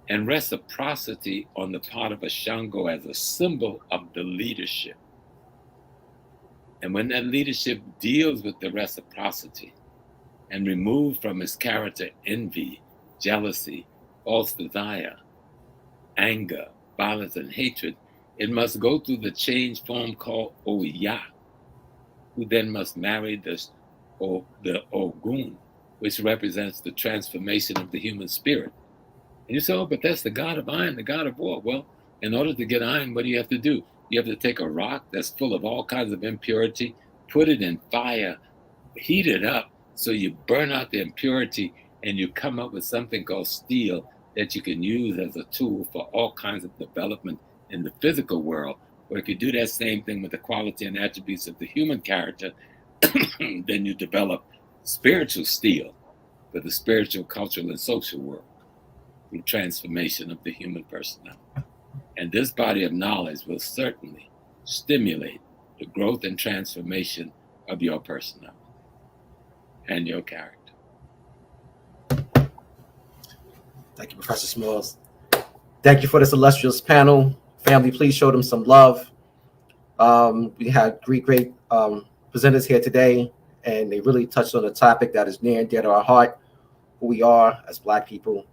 S7: and reciprocity on the part of a Shango as a symbol of the leadership. And when that leadership deals with the reciprocity and remove from his character envy, jealousy, false desire, anger, violence, and hatred, it must go through the change form called Oya, who then must marry the Ogun, which represents the transformation of the human spirit. And you say, oh, but that's the god of iron, the god of war. Well, in order to get iron, what do you have to do? You have to take a rock that's full of all kinds of impurity, put it in fire, heat it up, so you burn out the impurity and you come up with something called steel that you can use as a tool for all kinds of development in the physical world. Or if you do that same thing with the quality and attributes of the human character, then you develop spiritual steel for the spiritual, cultural, and social world through transformation of the human personality. And this body of knowledge will certainly stimulate the growth and transformation of your personality and your character.
S4: Thank you, Professor Smalls. Thank you for this illustrious panel. Family, please show them some love. We had great presenters here today, and they really touched on a topic that is near and dear to our heart, who we are as Black people.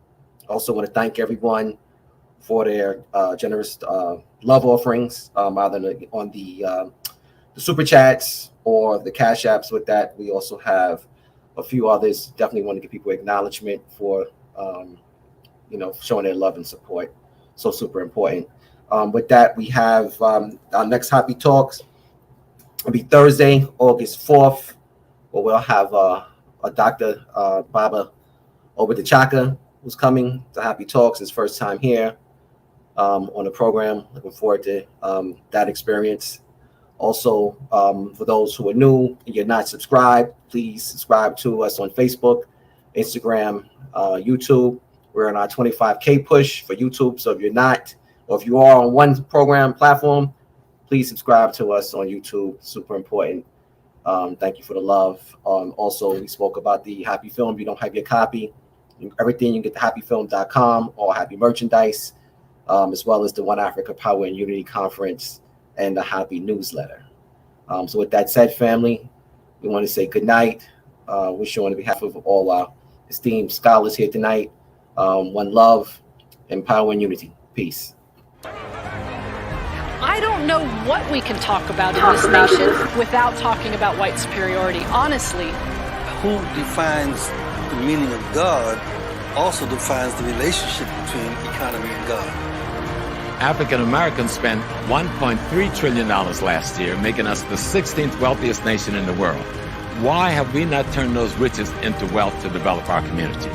S4: Also want to thank everyone for their generous love offerings, either on the Super Chats or the Cash Apps. With that, we also have a few others. Definitely want to give people acknowledgement for showing their love and support. So super important. With that, we have our next HAPI Talks. It'll be Thursday, August 4th, where we'll have a Dr. Baba Obadachaka, who's coming to HAPI Talks, his first time here on the program. Looking forward to that experience. Also, for those who are new and you're not subscribed, please subscribe to us on Facebook, Instagram, YouTube. We're on our 25K push for YouTube. So if you're not, or if you are on one program platform, please subscribe to us on YouTube. Super important. Thank you for the love. Also, we spoke about the hapifilm. If you don't have your copy, everything you can get to hapifilm.com or HAPI merchandise, as well as the One Africa Power and Unity Conference and the HAPI newsletter. So with that said, family, We want to say good night. Wish you on behalf of all our esteemed scholars here tonight. One love, and power and unity. Peace.
S1: I don't know what we can talk about in this nation without talking about white superiority. Honestly,
S2: Who defines the meaning of God also defines the relationship between economy and God.
S3: African Americans spent $1.3 trillion last year, making us the 16th wealthiest nation in the world. Why have we not turned those riches into wealth to develop our community?